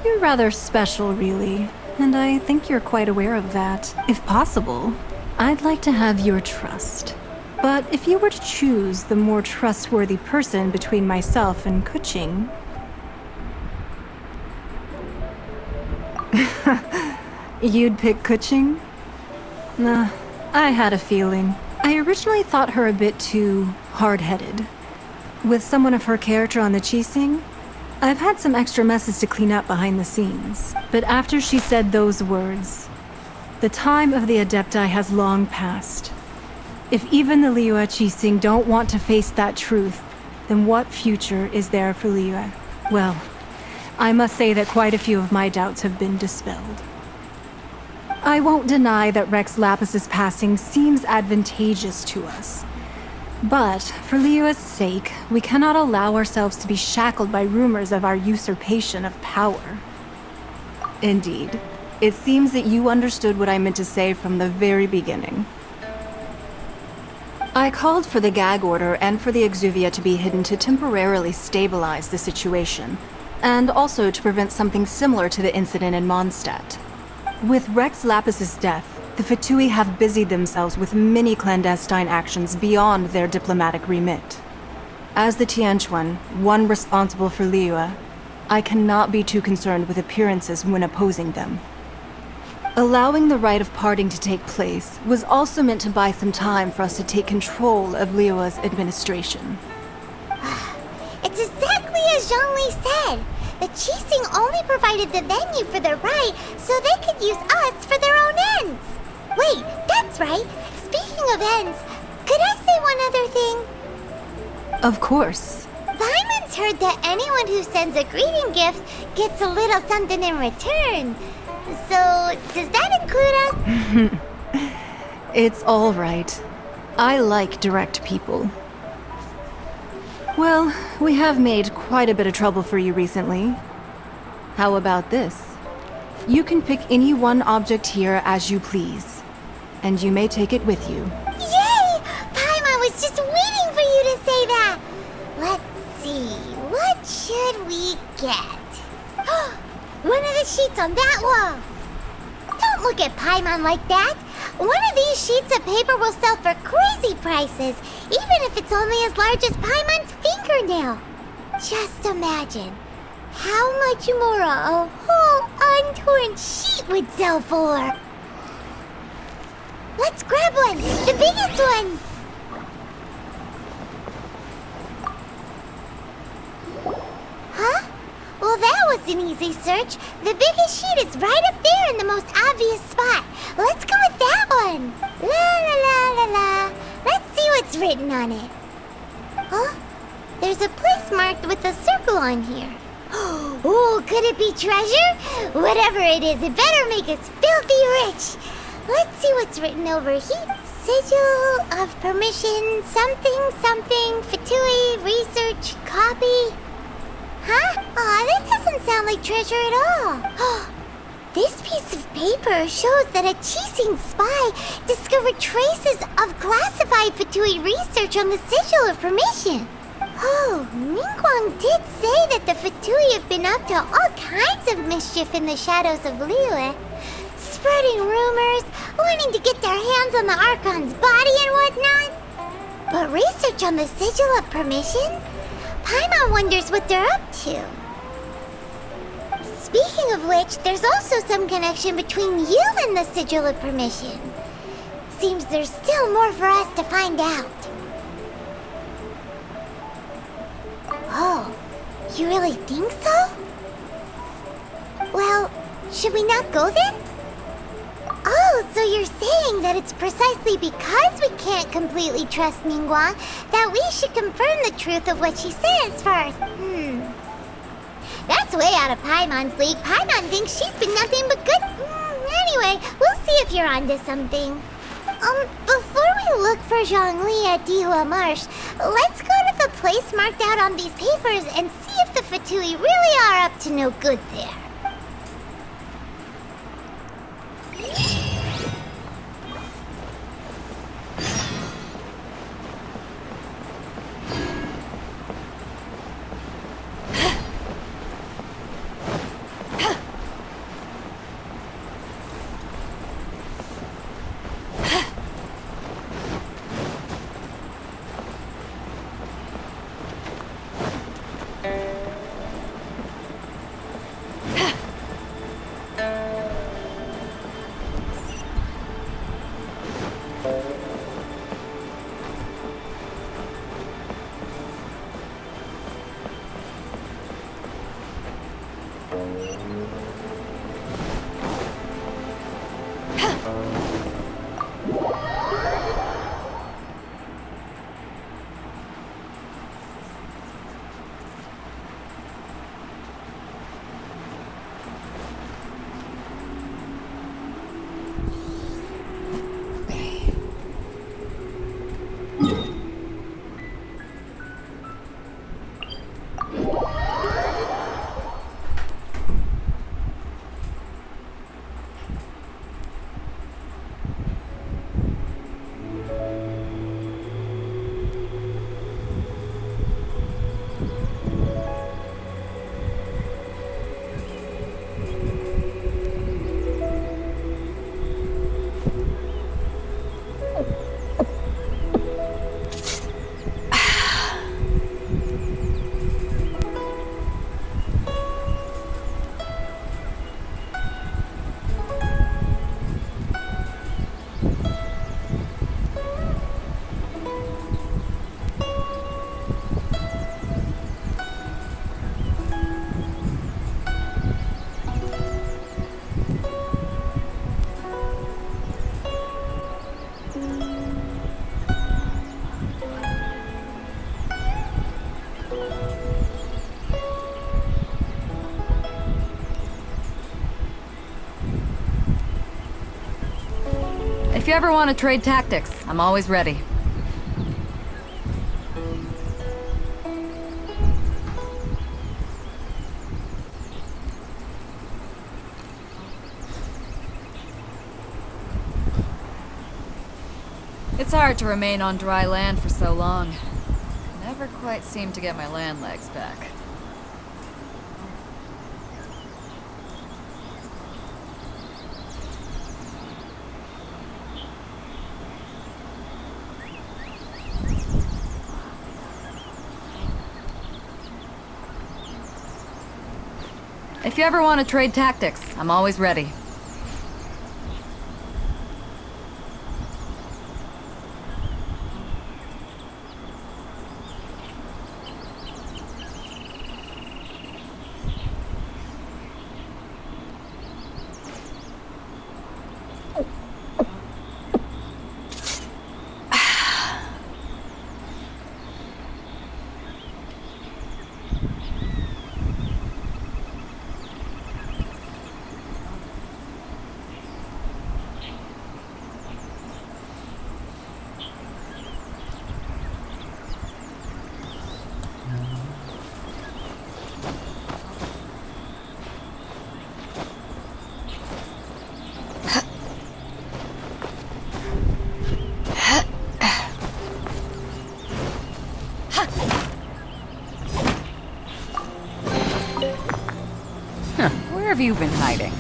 You're rather special, really, and I think you're quite aware of that. If possible, I'd like to have your trust. But if you were to choose the more trustworthy person between myself and Kuching... You'd pick Kuching? Nah, I had a feeling. I originally thought her a bit too hard-headed. With someone of her character on the Qixing, I've had some extra messes to clean up behind the scenes. But after she said those words, the time of the Adepti has long passed. If even the Liyue Qixing don't want to face that truth, then what future is there for Liyue? Well, I must say that quite a few of my doubts have been dispelled. I won't deny that Rex Lapis's passing seems advantageous to us. But, for Liyue's sake, we cannot allow ourselves to be shackled by rumors of our usurpation of power. Indeed. It seems that you understood what I meant to say from the very beginning. I called for the gag order and for the Exuvia to be hidden to temporarily stabilize the situation, and also to prevent something similar to the incident in Mondstadt. With Rex Lapis's death, the Fatui have busied themselves with many clandestine actions beyond their diplomatic remit. As the Tianquan, one responsible for Liyue, I cannot be too concerned with appearances when opposing them. Allowing the rite of parting to take place was also meant to buy some time for us to take control of Liyue's administration. It's exactly as Zhongli said. The Qixing only provided the venue for the rite so they could use us for their own ends. Wait, that's right. Speaking of ends, could I say one other thing? Of course. Paimon's heard that anyone who sends a greeting gift gets a little something in return. So, does that include us? It's all right. I like direct people. Well, we have made quite a bit of trouble for you recently. How about this? You can pick any one object here as you please, and you may take it with you. Yay! Paimon was just waiting for you to say that! Let's see, what should we get? One of the sheets on that wall! Don't look at Paimon like that! One of these sheets of paper will sell for crazy prices, even if it's only as large as Paimon's fingernail. Just imagine how much more a whole untorn sheet would sell for. Let's grab one, the biggest one. Huh? Well, that was an easy search. The biggest sheet is right up there in the most obvious spot. Let's go with that one. La la la la la. Let's see what's written on it. Huh? There's a place marked with a circle on here. Oh, could it be treasure? Whatever it is, it better make us filthy rich. Let's see what's written over here. Sigil of permission, something, something, Fatui, research, copy. Huh? Aw, that doesn't sound like treasure at all. This piece of paper shows that a Qixing spy discovered traces of classified Fatui research on the Sigil of Permission. Oh, Ningguang did say that the Fatui have been up to all kinds of mischief in the shadows of Liyue. Spreading rumors, wanting to get their hands on the Archon's body and whatnot. But research on the Sigil of Permission? Paimon wonders what they're up to. Speaking of which, there's also some connection between you and the Sigil of Permission. Seems there's still more for us to find out. Oh, you really think so? Well, should we not go then? Oh, so you're saying that it's precisely because we can't completely trust Ningguang that we should confirm the truth of what she says first. That's way out of Paimon's league. Paimon thinks she's been nothing but good. Anyway, we'll see if you're onto something. Before we look for Zhongli at Dihua Marsh, let's go to the place marked out on these papers and see if the Fatui really are up to no good there. If you ever want to trade tactics, I'm always ready. It's hard to remain on dry land for so long. Never quite seem to get my land legs back. If you ever want to trade tactics, I'm always ready. Where have you been hiding?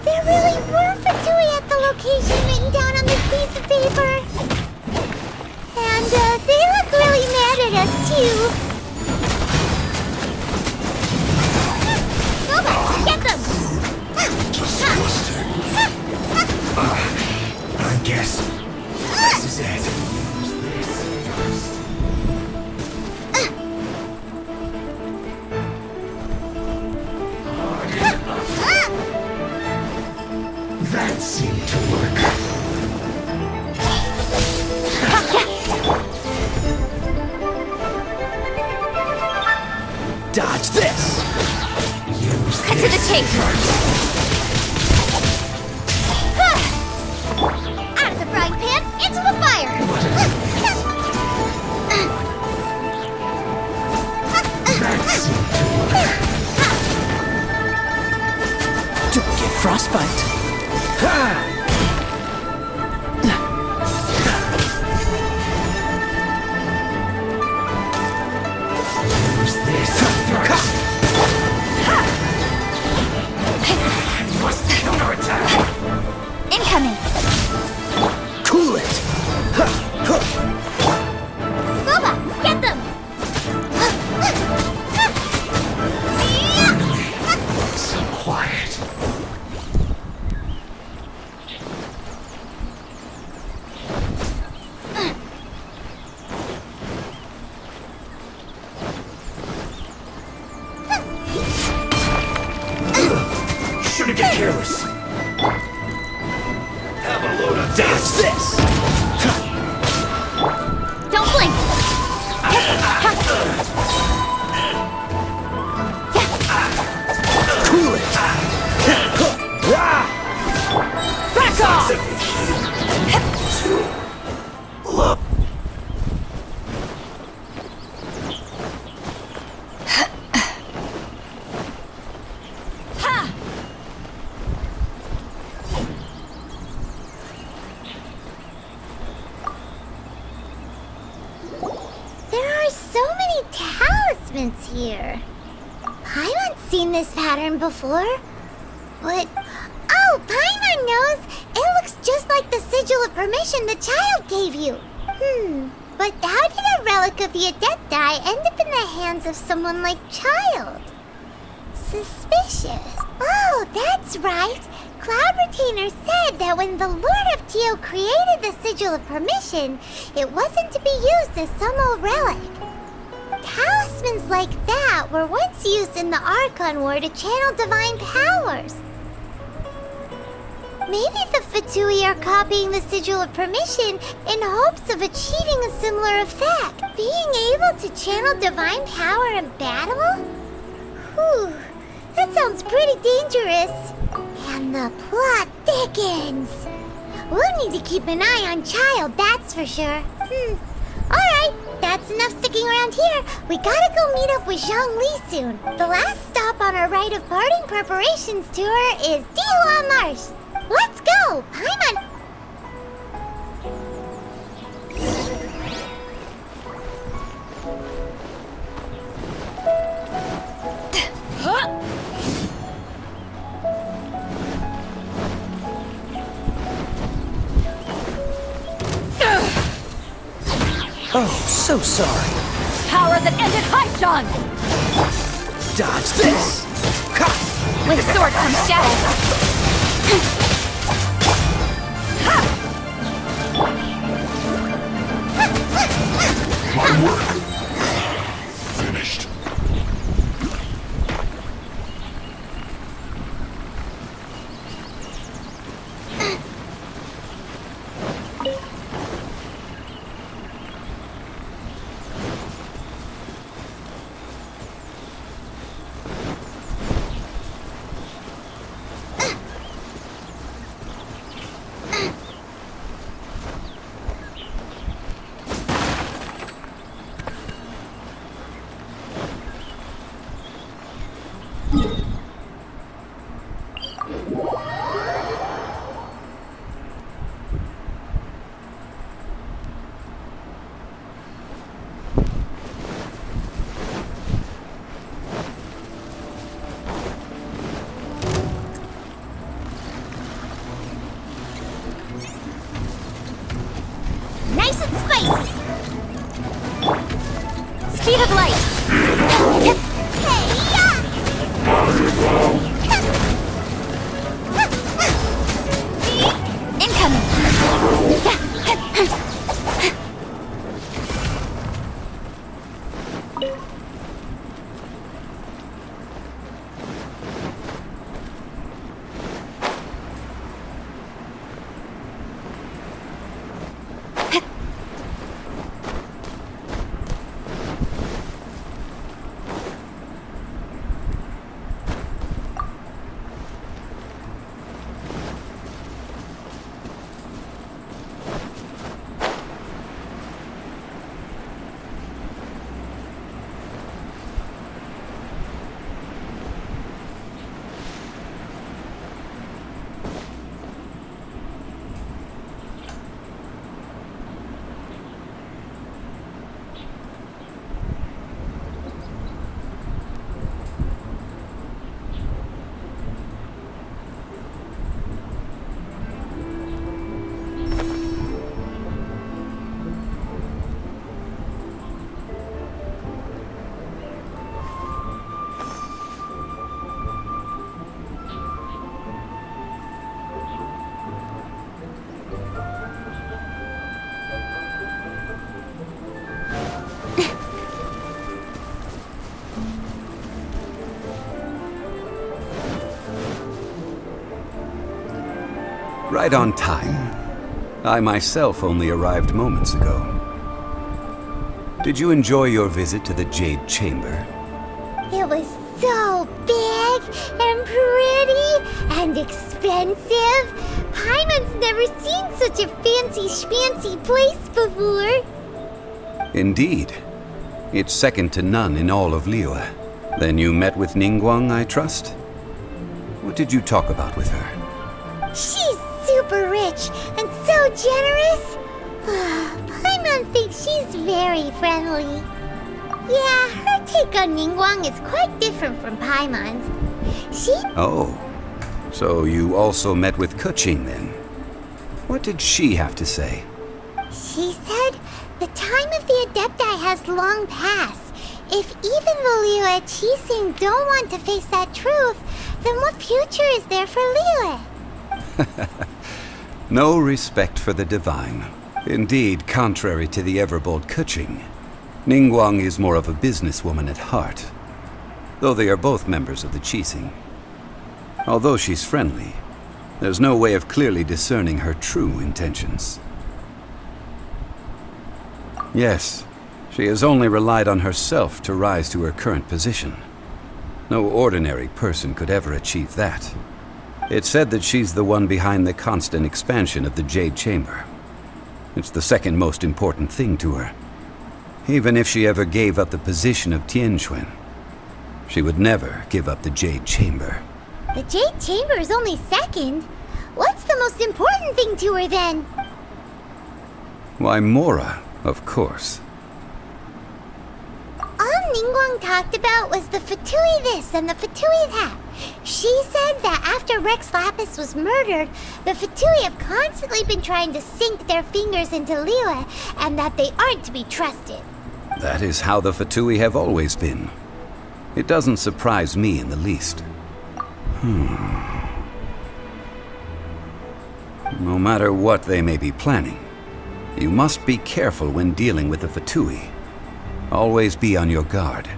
There really were Fatui at the location written down on this piece of paper. And they look really mad at us too. Boba, get them! I guess this is it. That seemed to work. Dodge this! Cut to the chase! Out of the frying pan, into the fire! That seemed to work. Don't get frostbite. Ha! Use this first. I must counterattack. Incoming! Cool it! Boba, get them! So quiet. get careless. Have a load of Dodge this! Don't blink! Cool it! Back off! There are so many talismans here. Paimon's seen this pattern before. But... Oh, Paimon knows! It looks just like the sigil of permission the child gave you. But how did a relic of the Adepti end up in the hands of someone like Child? Suspicious. Oh, that's right. Cloud Retainer said that when the Lord of Geo created the Sigil of Permission, it wasn't to be used as some old relic. Talismans like that were once used in the Archon War to channel divine powers. Maybe the Fatui are copying the Sigil of Permission in hopes of achieving a similar effect. Being able to channel divine power in battle? Whew, that sounds pretty dangerous. And the plot thickens. We'll need to keep an eye on Child, that's for sure. Alright, that's enough sticking around here. We gotta go meet up with Zhongli soon. The last stop on our rite of parting preparations tour is Dihua Marsh. Let's go! Paimon! Oh, so sorry. Power that ended Haishan! Dodge this! With sword comes shadow. My work. Finished. Right on time. I myself only arrived moments ago. Did you enjoy your visit to the Jade Chamber? It was so big and pretty and expensive. Paimon's never seen such a fancy schmancy place before. Indeed. It's second to none in all of Liyue. Then you met with Ningguang, I trust? What did you talk about with her? She's super rich and so generous. Paimon thinks she's very friendly. Yeah, her take on Ningguang is quite different from Paimon's. Oh, so you also met with Keqing then? What did she have to say? She said the time of the Adepti has long passed. If even the Liyue Qixing don't want to face that truth, then what future is there for Liyue? No respect for the divine. Indeed, contrary to the ever-bold Keqing, Ningguang is more of a businesswoman at heart, though they are both members of the Qixing. Although she's friendly, there's no way of clearly discerning her true intentions. Yes, she has only relied on herself to rise to her current position. No ordinary person could ever achieve that. It's said that she's the one behind the constant expansion of the Jade Chamber. It's the second most important thing to her. Even if she ever gave up the position of Tianquan, she would never give up the Jade Chamber. The Jade Chamber is only second. What's the most important thing to her then? Why, Mora, of course. All Ningguang talked about was the Fatui this and the Fatui that. She said that after Rex Lapis was murdered, the Fatui have constantly been trying to sink their fingers into Liyue, and that they aren't to be trusted. That is how the Fatui have always been. It doesn't surprise me in the least. No matter what they may be planning, you must be careful when dealing with the Fatui. Always be on your guard.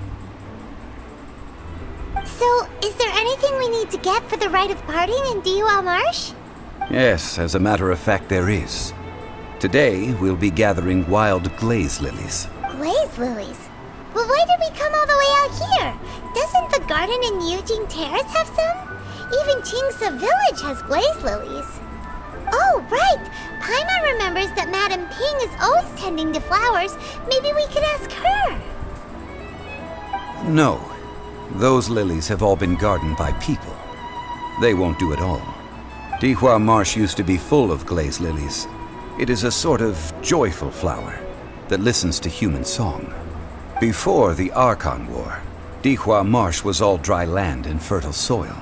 So, is there anything we need to get for the rite of parting in Dihua Marsh? Yes, as a matter of fact, there is. Today, we'll be gathering wild glaze lilies. Glaze lilies? Well, why did we come all the way out here? Doesn't the garden in Yujing Terrace have some? Even Qingse Village has glaze lilies. Oh, right! Paimon remembers that Madame Ping is always tending to flowers. Maybe we could ask her. No. Those lilies have all been gardened by people. They won't do it all. Dihua Marsh used to be full of glaze lilies. It is a sort of joyful flower that listens to human song. Before the Archon War, Dihua Marsh was all dry land and fertile soil.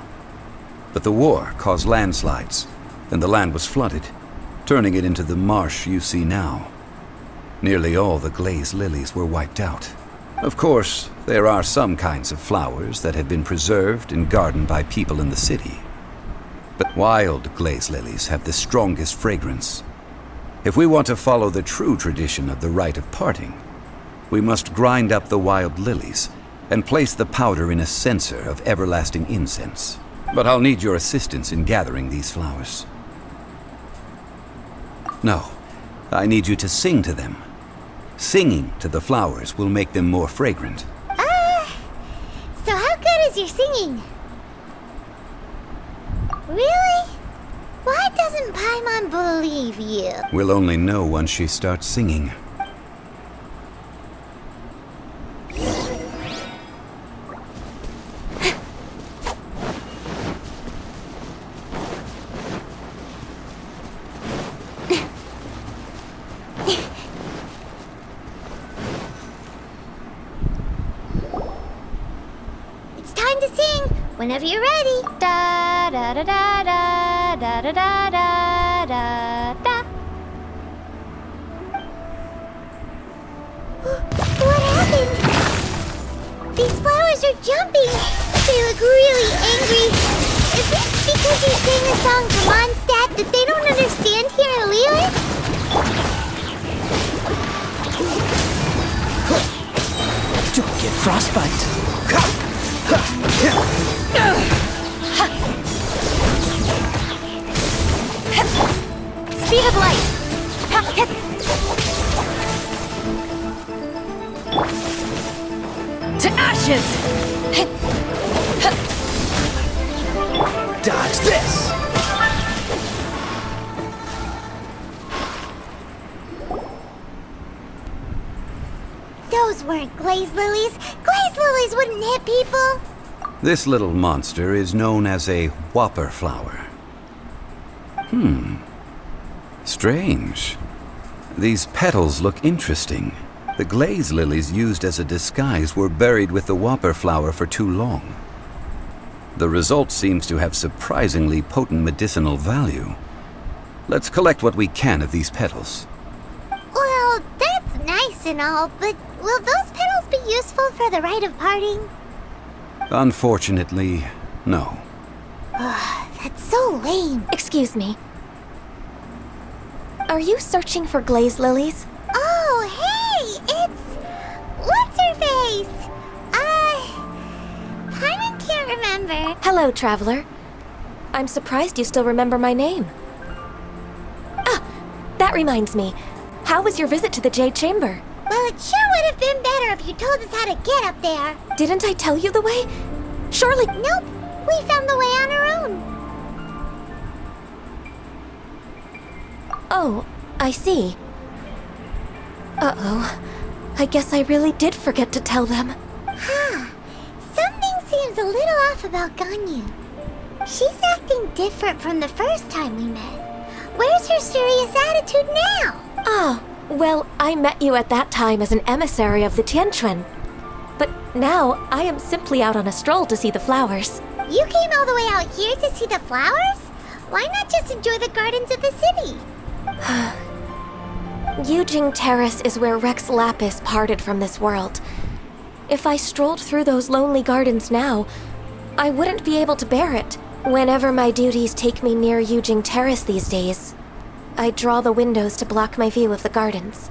But the war caused landslides, and the land was flooded, turning it into the marsh you see now. Nearly all the glaze lilies were wiped out. Of course, there are some kinds of flowers that have been preserved and gardened by people in the city. But wild glaze lilies have the strongest fragrance. If we want to follow the true tradition of the rite of parting, we must grind up the wild lilies and place the powder in a censer of everlasting incense. But I'll need your assistance in gathering these flowers. No, I need you to sing to them. Singing to the flowers will make them more fragrant. So how good is your singing? Really? Why doesn't Paimon believe you? We'll only know once she starts singing. Whenever you're ready. Da da da da da da da da da da da. What happened? These flowers are jumping. They look really angry. Is it because you sang a song to Mondstadt that they don't understand here in Liyue? Don't get frostbite. glaze lilies. Glaze lilies wouldn't hit people. This little monster is known as a whopper flower. Strange. These petals look interesting. The glaze lilies used as a disguise were buried with the whopper flower for too long. The result seems to have surprisingly potent medicinal value. Let's collect what we can of these petals. Well, that's nice and all, but will those petals be useful for the rite of parting? Unfortunately, no. That's so lame. Excuse me. Are you searching for glaze lilies? Oh, hey! It's... What's her face? Paimon can't remember. Hello, traveler. I'm surprised you still remember my name. Ah, that reminds me. How was your visit to the Jade Chamber? Well, it sure would have been better if you told us how to get up there. Didn't I tell you the way? Surely... Nope. We found the way on our own. Oh, I see. Uh-oh. I guess I really did forget to tell them. Huh. Something seems a little off about Ganyu. She's acting different from the first time we met. Where's her serious attitude now? Ah, well, I met you at that time as an emissary of the Tianquan. But now, I am simply out on a stroll to see the flowers. You came all the way out here to see the flowers? Why not just enjoy the gardens of the city? Yujing Terrace is where Rex Lapis parted from this world. If I strolled through those lonely gardens now, I wouldn't be able to bear it. Whenever my duties take me near Yujing Terrace these days, I draw the windows to block my view of the gardens.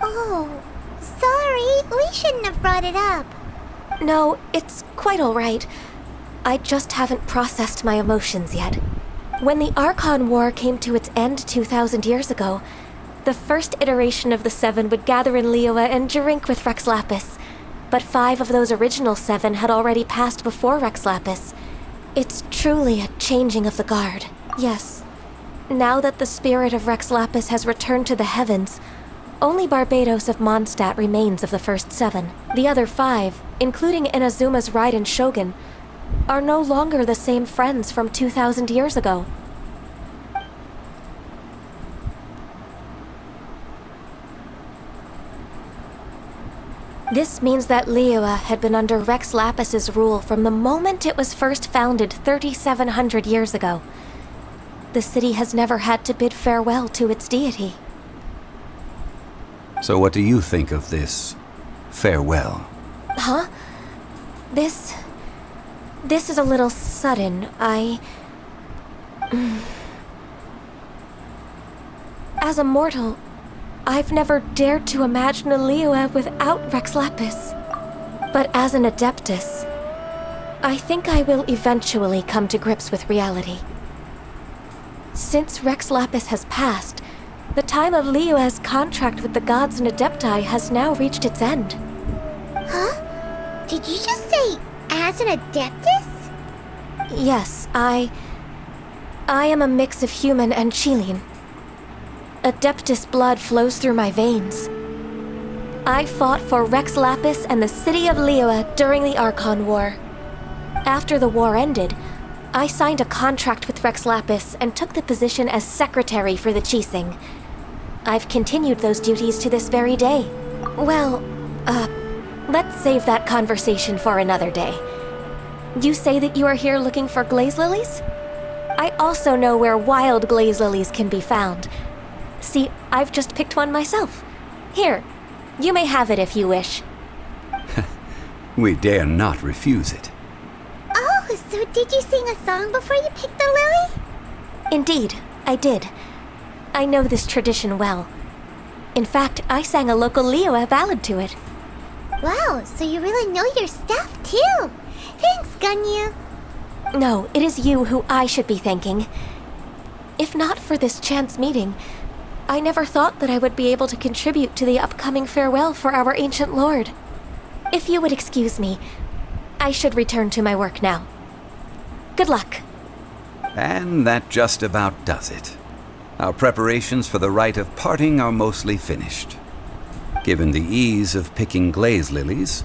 Oh, sorry. We shouldn't have brought it up. No, it's quite all right. I just haven't processed my emotions yet. When the Archon War came to its end 2,000 years ago, the first iteration of the Seven would gather in Liyue and drink with Rex Lapis. But 5 of those original 7 had already passed before Rex Lapis. It's truly a changing of the guard. Yes. Now that the spirit of Rex Lapis has returned to the heavens, only Barbados of Mondstadt remains of the first 7. The other 5, including Inazuma's Raiden Shogun, are no longer the same friends from 2,000 years ago. This means that Liyue had been under Rex Lapis's rule from the moment it was first founded 3,700 years ago. The city has never had to bid farewell to its deity. So what do you think of this farewell? Huh? This is a little sudden. As a mortal, I've never dared to imagine a Liyue without Rex Lapis. But as an Adeptus, I think I will eventually come to grips with reality. Since Rex Lapis has passed, the time of Liyue's contract with the gods and Adepti has now reached its end. Huh? Did you just say, as an Adeptus? Yes, I am a mix of human and Chilean. Adeptus blood flows through my veins. I fought for Rex Lapis and the city of Liyue during the Archon War. After the war ended, I signed a contract with Rex Lapis and took the position as secretary for the Qixing. I've continued those duties to this very day. Well, let's save that conversation for another day. You say that you are here looking for glaze lilies? I also know where wild glaze lilies can be found. See, I've just picked one myself. Here, you may have it if you wish. We dare not refuse it. Oh, so did you sing a song before you picked the lily? Indeed, I did. I know this tradition well. In fact, I sang a local Liyue ballad to it. Wow, so you really know your stuff, too. Thanks, Ganyu. No, it is you who I should be thanking. If not for this chance meeting, I never thought that I would be able to contribute to the upcoming farewell for our ancient lord. If you would excuse me, I should return to my work now. Good luck. And that just about does it. Our preparations for the rite of parting are mostly finished. Given the ease of picking glaze lilies,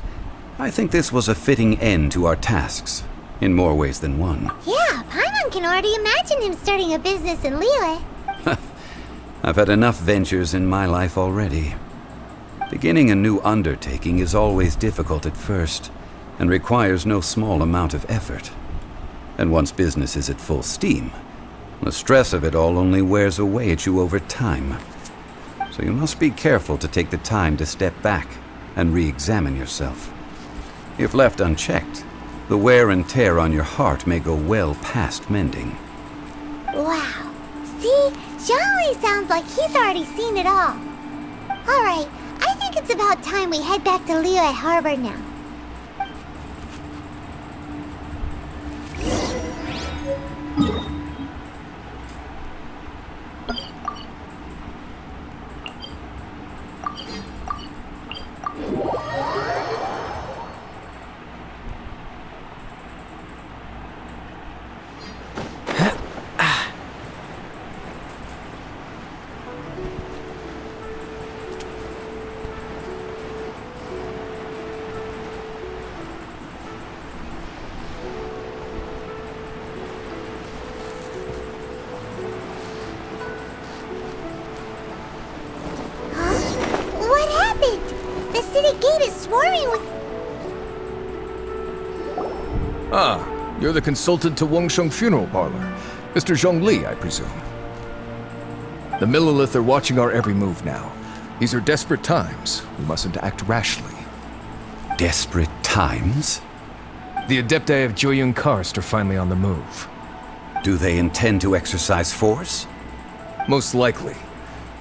I think this was a fitting end to our tasks, in more ways than one. Yeah, Paimon can already imagine him starting a business in Liyue. I've had enough ventures in my life already. Beginning a new undertaking is always difficult at first, and requires no small amount of effort. And once business is at full steam, the stress of it all only wears away at you over time. So you must be careful to take the time to step back and re-examine yourself. If left unchecked, the wear and tear on your heart may go well past mending. Wow. See? Zhongli sounds like he's already seen it all. Alright, I think it's about time we head back to Liyue Harbor now. What happened? The city gate is swarming with... Ah, you're the consultant to Wangsheng Funeral Parlor. Mr. Zhongli, I presume. The Millilith are watching our every move now. These are desperate times. We mustn't act rashly. Desperate times? The Adepti of Joyun Karst are finally on the move. Do they intend to exercise force? Most likely.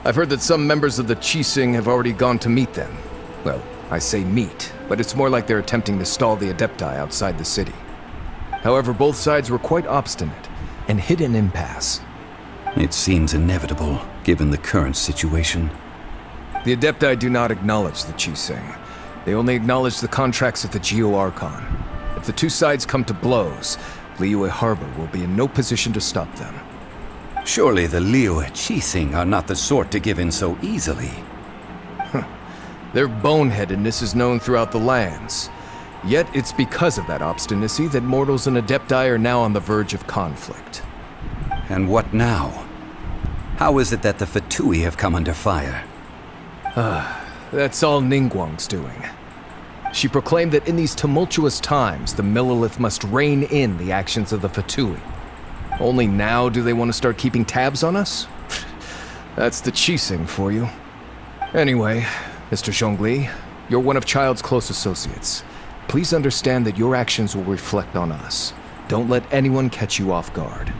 I've heard that some members of the Qixing have already gone to meet them. Well, I say meet, but it's more like they're attempting to stall the Adepti outside the city. However, both sides were quite obstinate and hit an impasse. It seems inevitable, given the current situation. The Adepti do not acknowledge the Qixing. They only acknowledge the contracts of the Geo-Archon. If the two sides come to blows, Liyue Harbor will be in no position to stop them. Surely the Liyue Qixing are not the sort to give in so easily. Their boneheadedness is known throughout the lands. Yet it's because of that obstinacy that mortals and Adepti are now on the verge of conflict. And what now? How is it that the Fatui have come under fire? That's all Ningguang's doing. She proclaimed that in these tumultuous times, the Millilith must rein in the actions of the Fatui. Only now do they want to start keeping tabs on us? That's the Qixing for you. Anyway, Mr. Zhongli, you're one of Child's close associates. Please understand that your actions will reflect on us. Don't let anyone catch you off guard.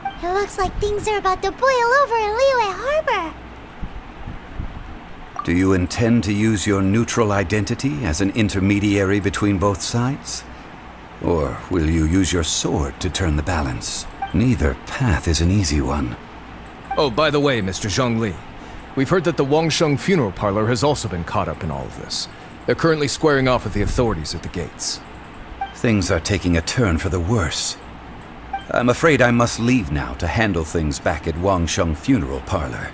It looks like things are about to boil over in Liyue Harbor. Do you intend to use your neutral identity as an intermediary between both sides? Or will you use your sword to turn the balance? Neither path is an easy one. Oh, by the way, Mr. Zhongli, we've heard that the Wangsheng Funeral Parlor has also been caught up in all of this. They're currently squaring off with the authorities at the gates. Things are taking a turn for the worse. I'm afraid I must leave now to handle things back at Wangsheng Funeral Parlor.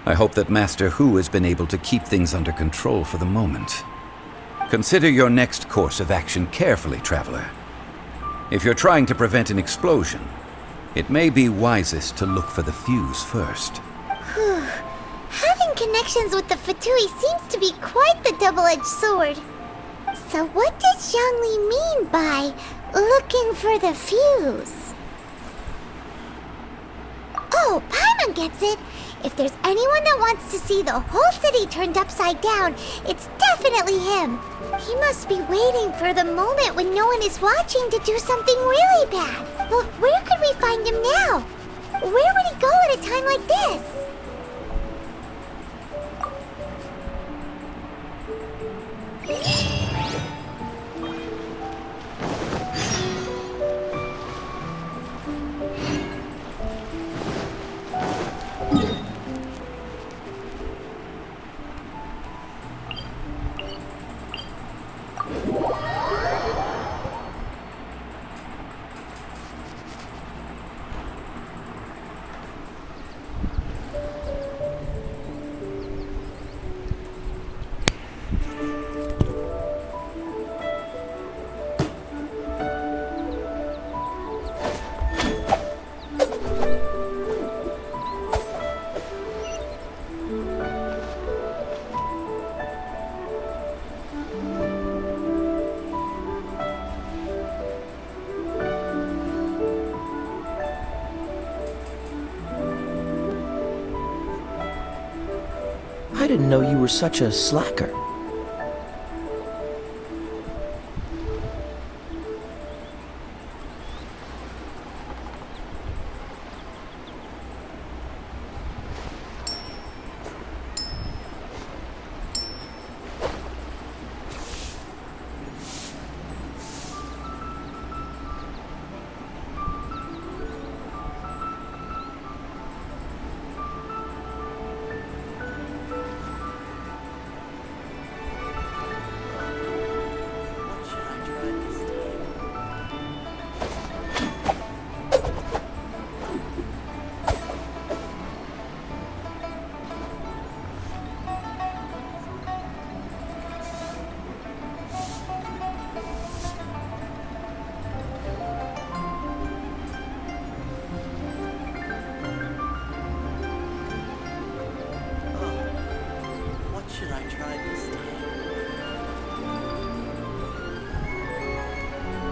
I hope that Master Hu has been able to keep things under control for the moment. Consider your next course of action carefully, Traveler. If you're trying to prevent an explosion, it may be wisest to look for the fuse first. Having connections with the Fatui seems to be quite the double-edged sword. So what does Zhongli mean by looking for the fuse? Oh, Paimon gets it! If there's anyone that wants to see the whole city turned upside down, it's definitely him. He must be waiting for the moment when no one is watching to do something really bad. But where could we find him now? Where would he go at a time like this? I didn't know you were such a slacker.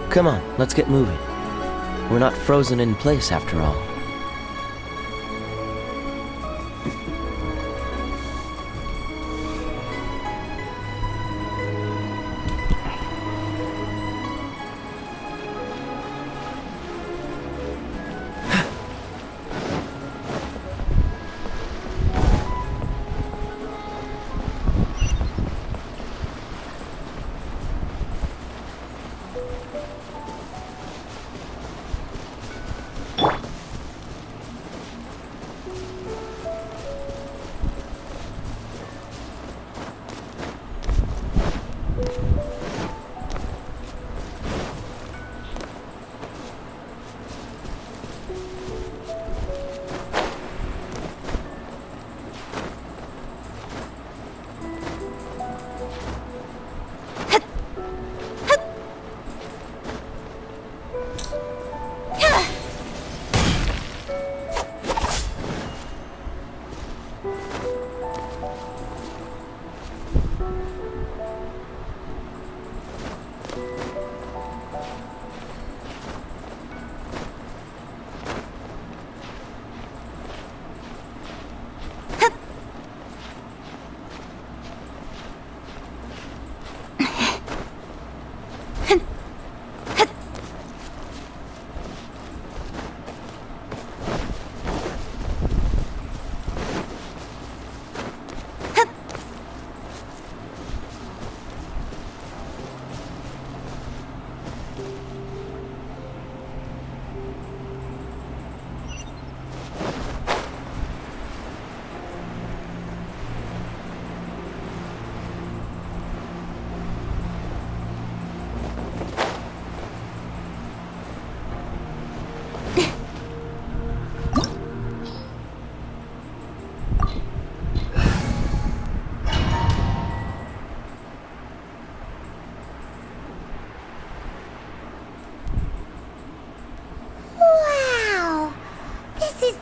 Come on, let's get moving. We're not frozen in place after all.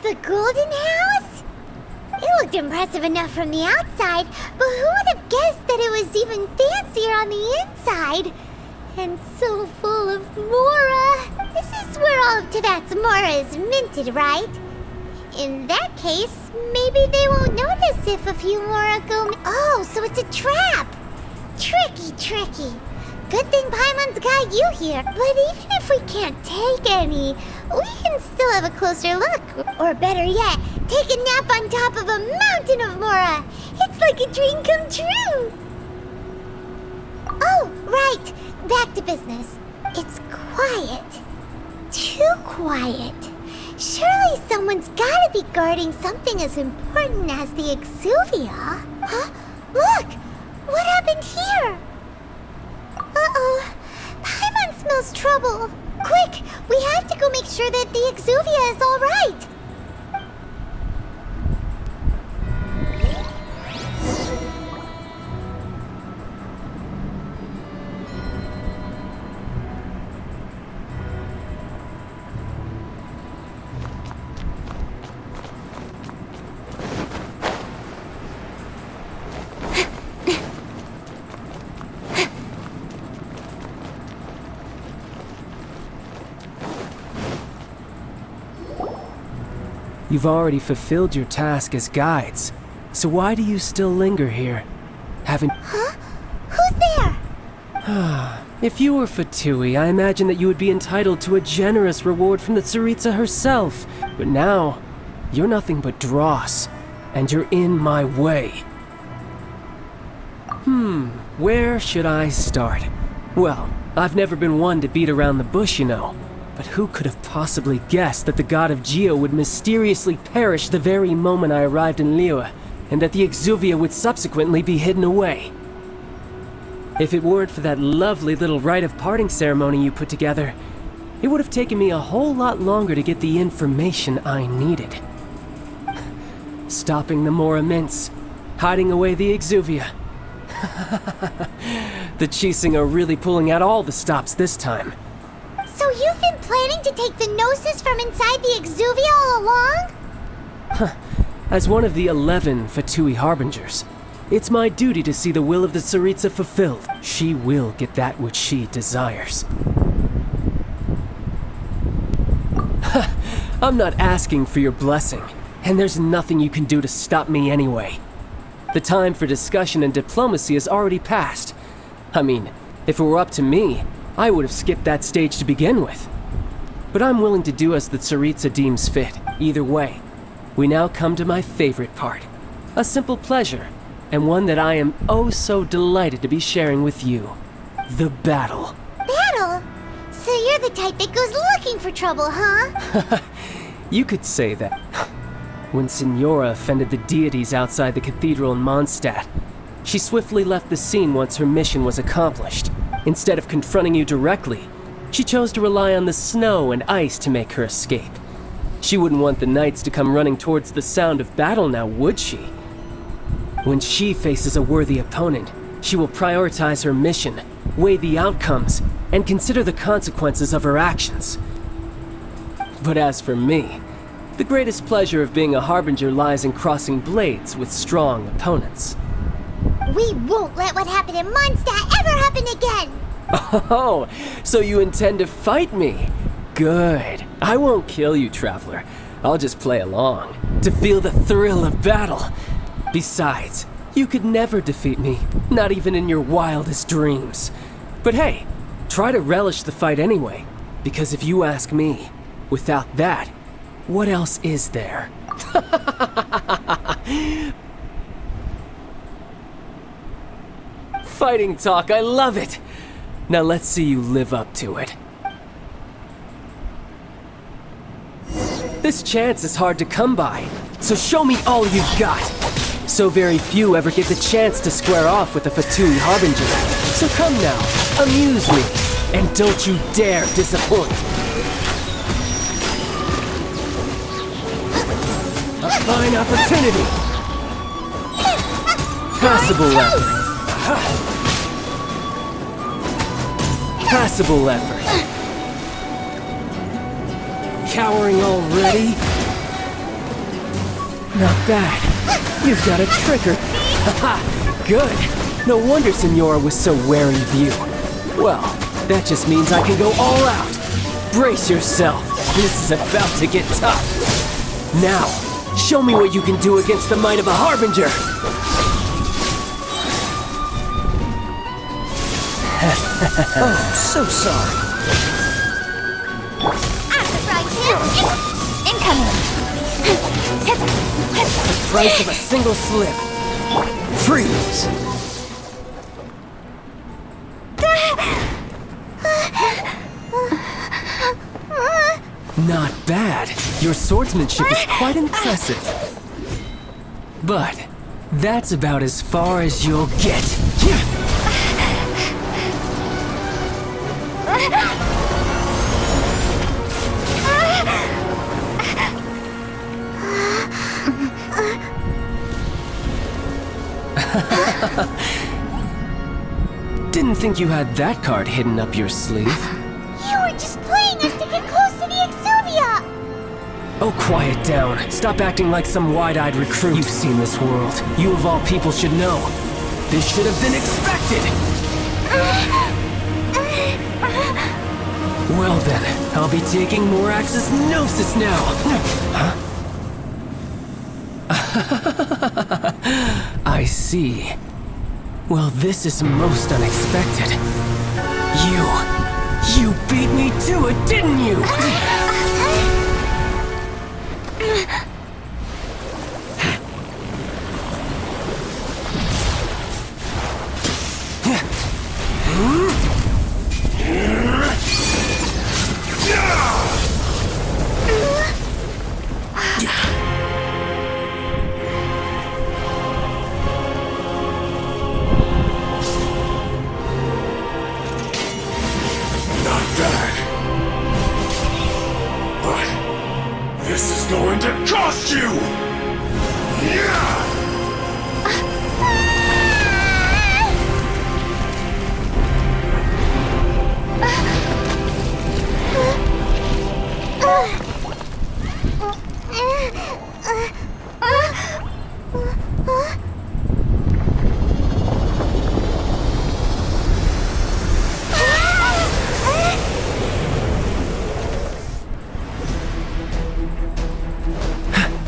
The golden house? It looked impressive enough from the outside, but who would have guessed that it was even fancier on the inside? And so full of Mora. This is where all of Tibet's Mora is minted, right? In that case, maybe they won't notice if a few Mora go... Oh, so it's a trap! Tricky. Good thing Paimon's got you here. But even if we can't take any, we can still have a closer look. Or better yet, take a nap on top of a mountain of Mora. It's like a dream come true. Oh, right. Back to business. It's quiet. Too quiet. Surely someone's gotta be guarding something as important as the Exuvia. Huh? Look! What happened here? Uh-oh. Paimon smells trouble. Quick! We have to go make sure that the Exuvia is all right. You've already fulfilled your task as guides. So why do you still linger here? Haven't... Huh? Who's there? If you were Fatui, I imagine that you would be entitled to a generous reward from the Tsaritsa herself. But now, you're nothing but dross, and you're in my way. Where should I start? Well, I've never been one to beat around the bush, you know. But who could have possibly guessed that the god of Geo would mysteriously perish the very moment I arrived in Liyue, and that the Exuvia would subsequently be hidden away? If it weren't for that lovely little rite of parting ceremony you put together, it would have taken me a whole lot longer to get the information I needed. Stopping the Mora Mints, hiding away the Exuvia. The Qixing are really pulling out all the stops this time. So you've been planning to take the Gnosis from inside the Exuvia all along? As one of the 11 Fatui Harbingers, it's my duty to see the will of the Tsaritsa fulfilled. She will get that which she desires. I'm not asking for your blessing, and there's nothing you can do to stop me anyway. The time for discussion and diplomacy has already passed. I mean, if it were up to me, I would have skipped that stage to begin with. But I'm willing to do as the Tsaritsa deems fit, either way. We now come to my favorite part. A simple pleasure, and one that I am oh so delighted to be sharing with you. The battle. Battle? So you're the type that goes looking for trouble, huh? You could say that. When Signora offended the deities outside the cathedral in Mondstadt, she swiftly left the scene once her mission was accomplished. Instead of confronting you directly, she chose to rely on the snow and ice to make her escape. She wouldn't want the knights to come running towards the sound of battle now, would she? When she faces a worthy opponent, she will prioritize her mission, weigh the outcomes, and consider the consequences of her actions. But as for me, the greatest pleasure of being a Harbinger lies in crossing blades with strong opponents. We won't let what happened in Mondstadt ever happen again! Oh, so you intend to fight me? Good. I won't kill you, Traveler. I'll just play along, to feel the thrill of battle. Besides, you could never defeat me, not even in your wildest dreams. But hey, try to relish the fight anyway, because if you ask me, without that, what else is there? Fighting talk, I love it! Now let's see you live up to it. This chance is hard to come by, so show me all you've got. So very few ever get the chance to square off with a Fatui Harbinger. So come now, amuse me, and don't you dare disappoint. A fine opportunity. Passable effort. Passable effort. Cowering already? Not bad. You've got a trigger. Haha, good. No wonder Signora was so wary of you. Well, that just means I can go all out. Brace yourself. This is about to get tough. Now, show me what you can do against the might of a Harbinger. Oh, so sorry. Incoming! The price of a single slip. Freeze! Not bad. Your swordsmanship is quite impressive. But that's about as far as you'll get. Didn't think you had that card hidden up your sleeve. You were just playing us to get close to the Exuvia! Oh, quiet down. Stop acting like some wide-eyed recruit. You've seen this world. You of all people should know. This should have been expected! Well then, I'll be taking Morax's Gnosis now! Huh? I see. Well, this is most unexpected. You beat me to it, didn't you? This is going to cost you!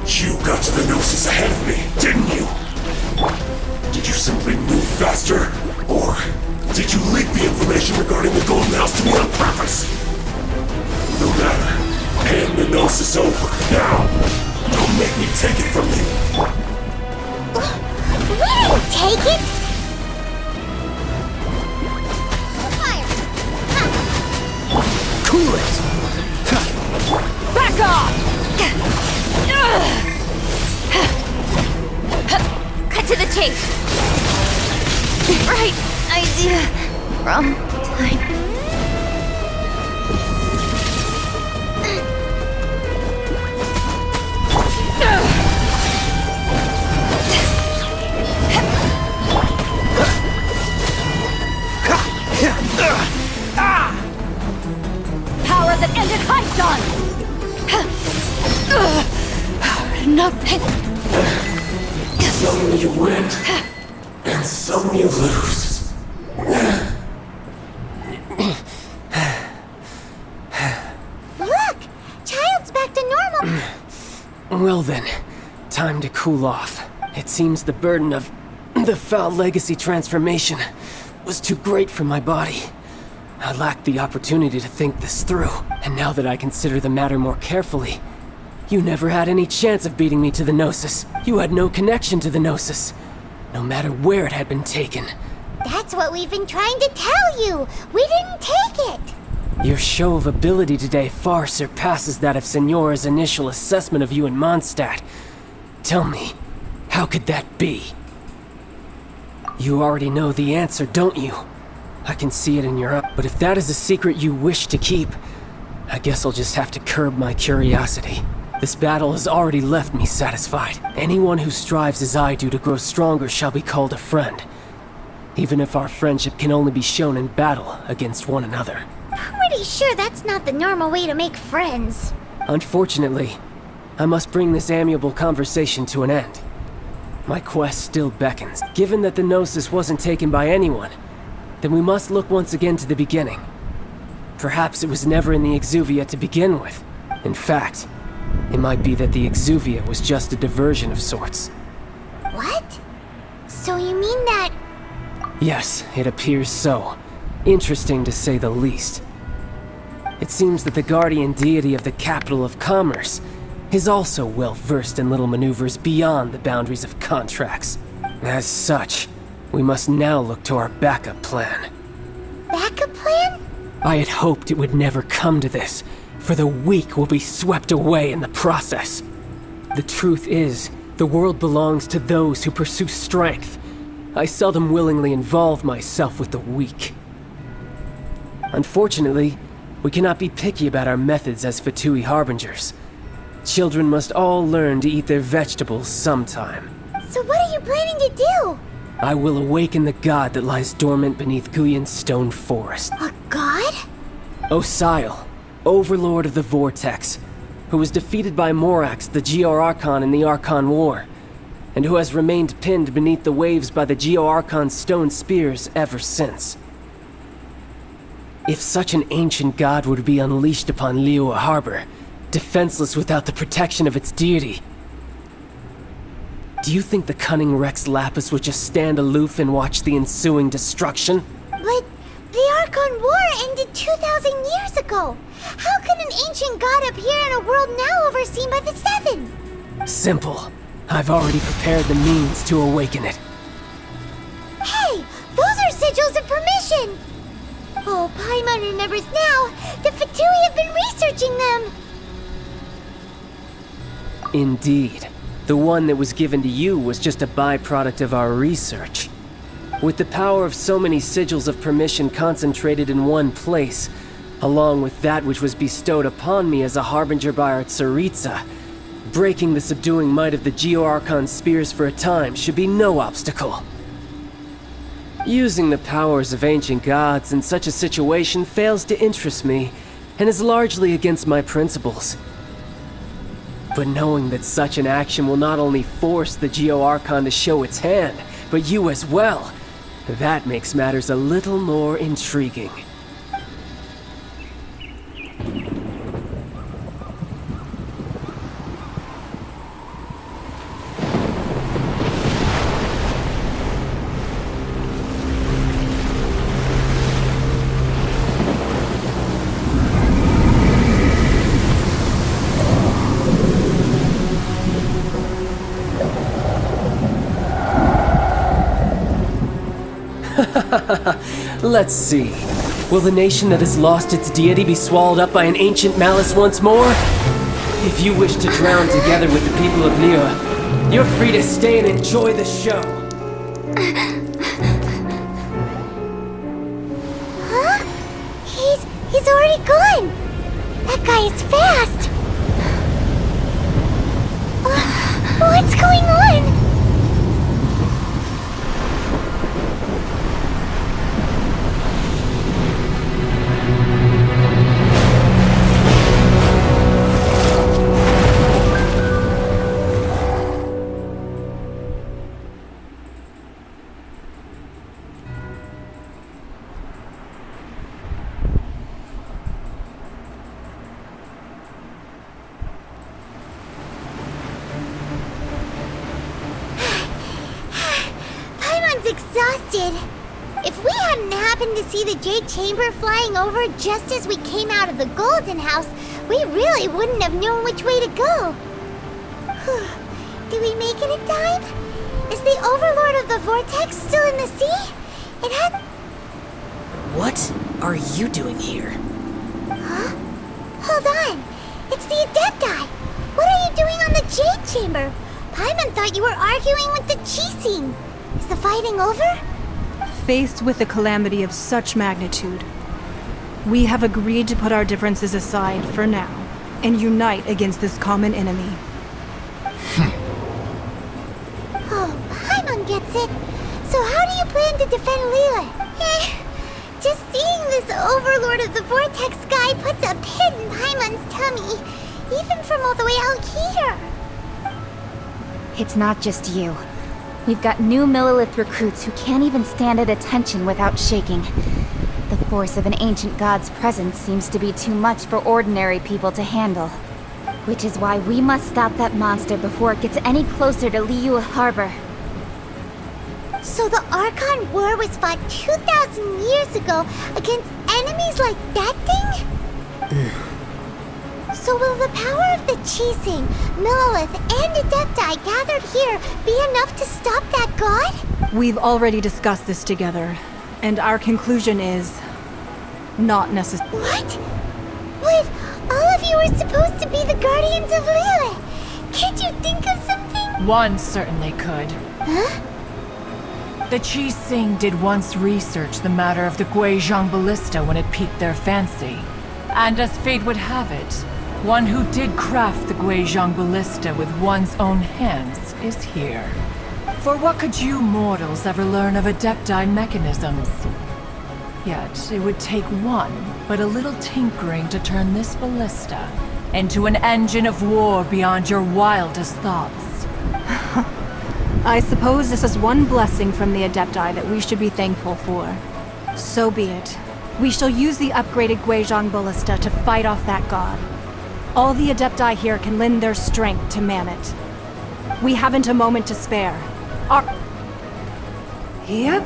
You got to the Gnosis ahead of me, didn't you? Did you simply move faster? Or did you leak the information regarding the Golden House to me on purpose? No matter. Hand the Gnosis over, now! Don't make me take it from you! We didn't take it! Fire! Cool it! Back off! Cut to the chase. Right idea. Wrong time. Power that ended Heiston! Nothing. Some you win, and some you lose. Look! Child's back to normal! Well then, time to cool off. It seems the burden of the foul legacy transformation was too great for my body. I lacked the opportunity to think this through, and now that I consider the matter more carefully, you never had any chance of beating me to the Gnosis. You had no connection to the Gnosis, no matter where it had been taken. That's what we've been trying to tell you! We didn't take it! Your show of ability today far surpasses that of Signora's initial assessment of you in Mondstadt. Tell me, how could that be? You already know the answer, don't you? I can see it in your eyes. But if that is a secret you wish to keep, I guess I'll just have to curb my curiosity. This battle has already left me satisfied. Anyone who strives as I do to grow stronger shall be called a friend, even if our friendship can only be shown in battle against one another. Pretty sure that's not the normal way to make friends. Unfortunately, I must bring this amiable conversation to an end. My quest still beckons. Given that the Gnosis wasn't taken by anyone, then we must look once again to the beginning. Perhaps it was never in the Exuvia to begin with. In fact, it might be that the Exuvia was just a diversion of sorts. What? So you mean that... Yes, it appears so. Interesting to say the least. It seems that the guardian deity of the capital of commerce is also well versed in little maneuvers beyond the boundaries of contracts. As such, we must now look to our backup plan. Backup plan? I had hoped it would never come to this, for the weak will be swept away in the process. The truth is, the world belongs to those who pursue strength. I seldom willingly involve myself with the weak. Unfortunately, we cannot be picky about our methods as Fatui Harbingers. Children must all learn to eat their vegetables sometime. So what are you planning to do? I will awaken the god that lies dormant beneath Guyon's stone forest. A god? Osile, overlord of the Vortex, who was defeated by Morax, the Geo-Archon in the Archon War, and who has remained pinned beneath the waves by the Geo-Archon's stone spears ever since. If such an ancient god were to be unleashed upon Liyue Harbor, defenseless without the protection of its deity, Do you think the cunning Rex Lapis would just stand aloof and watch the ensuing destruction? But the Archon War ended 2,000 years ago. How can an ancient god appear in a world now overseen by the Seven? Simple. I've already prepared the means to awaken it. Hey, those are sigils of permission! Oh, Paimon remembers now. The Fatui have been researching them. Indeed. The one that was given to you was just a byproduct of our research. With the power of so many sigils of permission concentrated in one place, along with that which was bestowed upon me as a harbinger by our Tsaritsa, breaking the subduing might of the Geo-Archon spears for a time should be no obstacle. Using the powers of ancient gods in such a situation fails to interest me, and is largely against my principles. But knowing that such an action will not only force the Geo-Archon to show its hand, but you as well, that makes matters a little more intriguing. Let's see. Will the nation that has lost its deity be swallowed up by an ancient malice once more? If you wish to drown together with the people of Liyue, you're free to stay and enjoy the show. Huh? He's already gone. That guy is fast. What's going on? Exhausted. If we hadn't happened to see the Jade Chamber flying over just as we came out of the Golden House, we really wouldn't have known which way to go. Did we make it in time? Is the Overlord of the Vortex still in the sea? It had... What are you doing here? Huh? Hold on. It's the Adepti. What are you doing on the Jade Chamber? Paimon thought you were arguing with the Chising. Is the fighting over? Faced with a calamity of such magnitude, we have agreed to put our differences aside for now and unite against this common enemy. Oh, Paimon gets it. So how do you plan to defend Liyue? Just seeing this Overlord of the Vortex guy puts a pit in Paimon's tummy, even from all the way out here. It's not just you. We've got new Millilith recruits who can't even stand at attention without shaking. The force of an ancient god's presence seems to be too much for ordinary people to handle. Which is why we must stop that monster before it gets any closer to Liyue Harbor. So the Archon War was fought 2,000 years ago against enemies like that thing? So will the power of the Chising, Millilith, and Adepti gathered here be enough to stop that god? We've already discussed this together, and our conclusion is... not necessary. What? But all of you were supposed to be the guardians of Liyue. Can't you think of something? One certainly could. Huh? The Chising did once research the matter of the Guizhong ballista when it piqued their fancy. And as fate would have it, one who did craft the Guizhong ballista with one's own hands is here. For what could you mortals ever learn of Adepti mechanisms? Yet, it would take one, but a little tinkering to turn this ballista into an engine of war beyond your wildest thoughts. I suppose this is one blessing from the Adepti that we should be thankful for. So be it. We shall use the upgraded Guizhong ballista to fight off that god. All the Adepti here can lend their strength to man it. We haven't a moment to spare. Yep.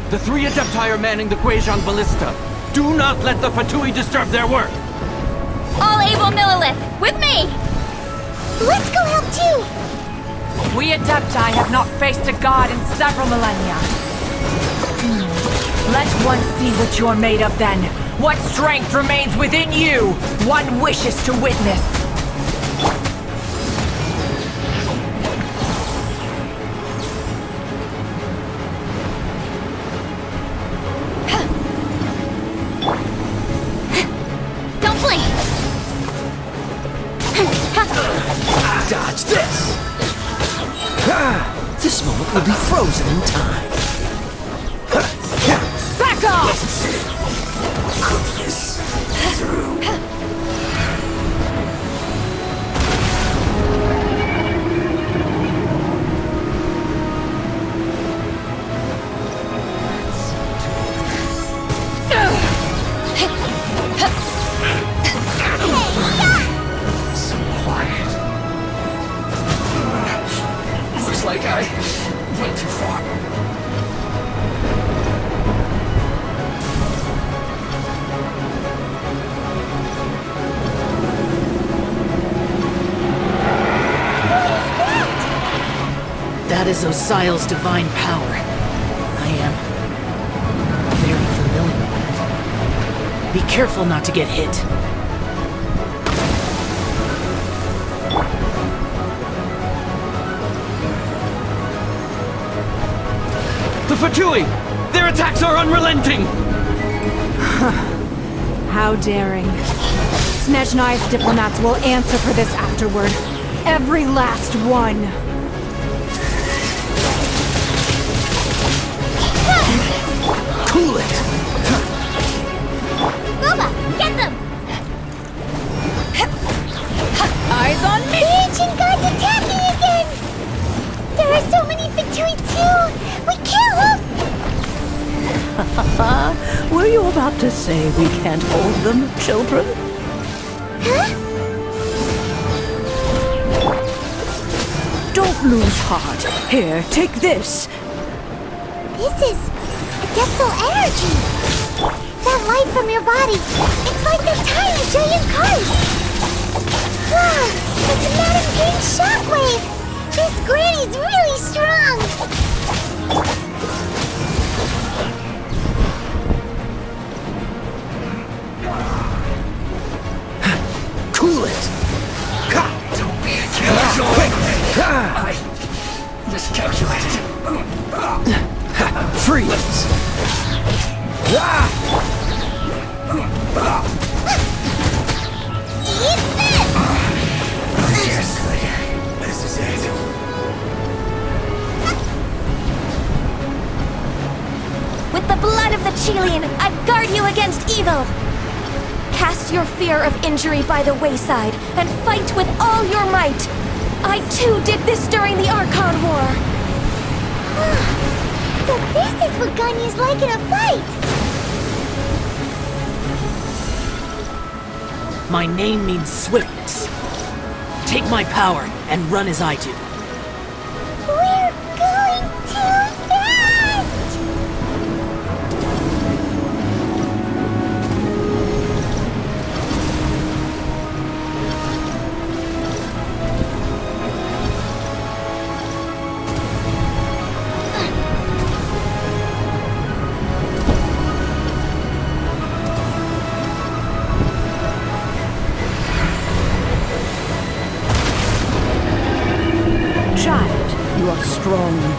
The 3 Adepti are manning the Guizhong Ballista. Do not let the Fatui disturb their work! All able Millilith, with me! Let's go help too! We Adepti have not faced a god in several millennia. Let one see what you're made of then. What strength remains within you, one wishes to witness. Dodge this! This moment will be frozen in time. Back off! Like I went too far. That is Osial's divine power. I am very familiar with it. Be careful not to get hit. The Fatui! Their attacks are unrelenting! How daring. Snezhnai's diplomats will answer for this afterward. Every last one. Cool it! Boba, get them! Eyes on me! The ancient god's attacking again! There are so many Fatui too! We can't hold... Were you about to say we can't hold them, children? Huh? Don't lose heart. Here, take this. This is adeptal energy. That light from your body. It's like the tiny giant cars. Wow, it's a Madame Pink shockwave. This granny's really strong. Cool it! Don't be a casual! I miscalculated. Freeze! Eat this! Seriously, this is it. With the blood of the Chilean, I guard you against evil! Cast your fear of injury by the wayside, and fight with all your might! I too did this during the Archon War! So this is what Ganya's like in a fight! My name means swiftness. Take my power and run as I do. We're going too fast!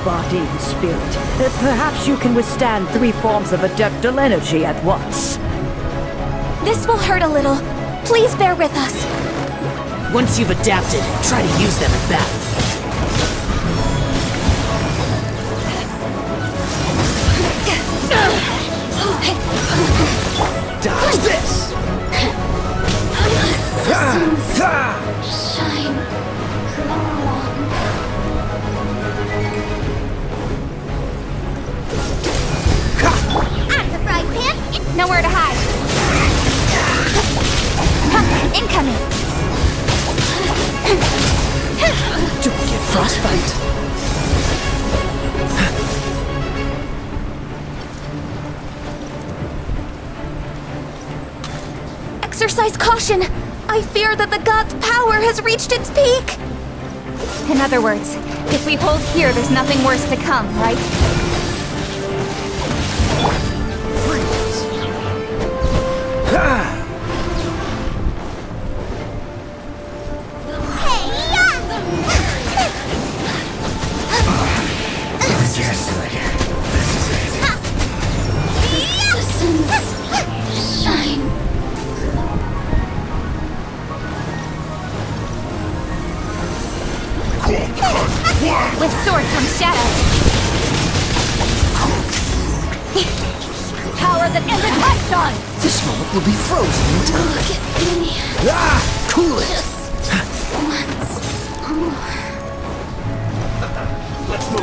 body and spirit. Perhaps you can withstand 3 forms of adeptal energy at once. This will hurt a little. Please bear with us. Once you've adapted, try to use them in battle. Dodge this! Shine. I'm the frying pan. Nowhere to hide. Huh, incoming. Don't get frostbite. Exercise caution. I fear that the god's power has reached its peak. In other words, if we hold here, there's nothing worse to come, right? Shine. With sword comes shadow. Power that isn't Python! This moment will be frozen in time. Look at me. Cool it! Let's move.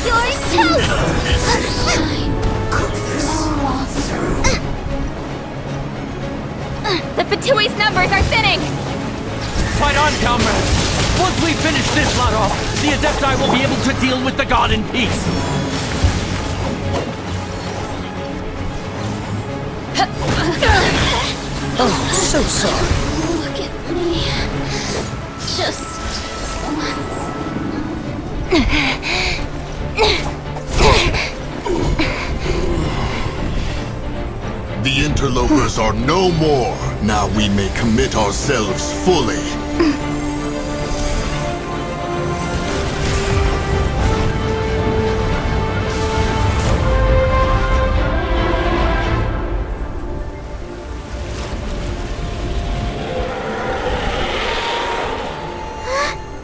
You're toast! The Fatui's numbers are thinning! Fight on, comrades! Once we finish this lot off, the Adepti will be able to deal with the god in peace! Oh, so sorry. Look at me. Just The interlopers are no more. Now we may commit ourselves fully.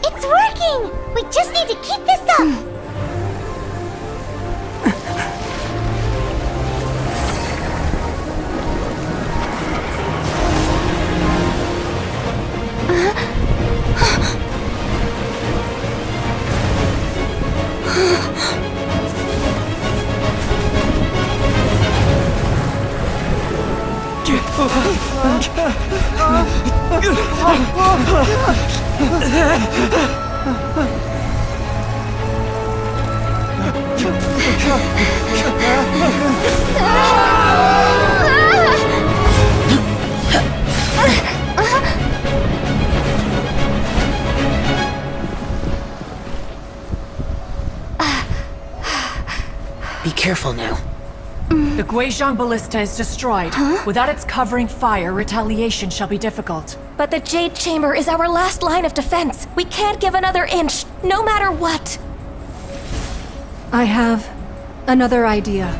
It's working! We just need to keep this up! Be careful now. The Guizhong Ballista is destroyed. Without its covering fire, retaliation shall be difficult. But the Jade Chamber is our last line of defense. We can't give another inch, no matter what. I have another idea.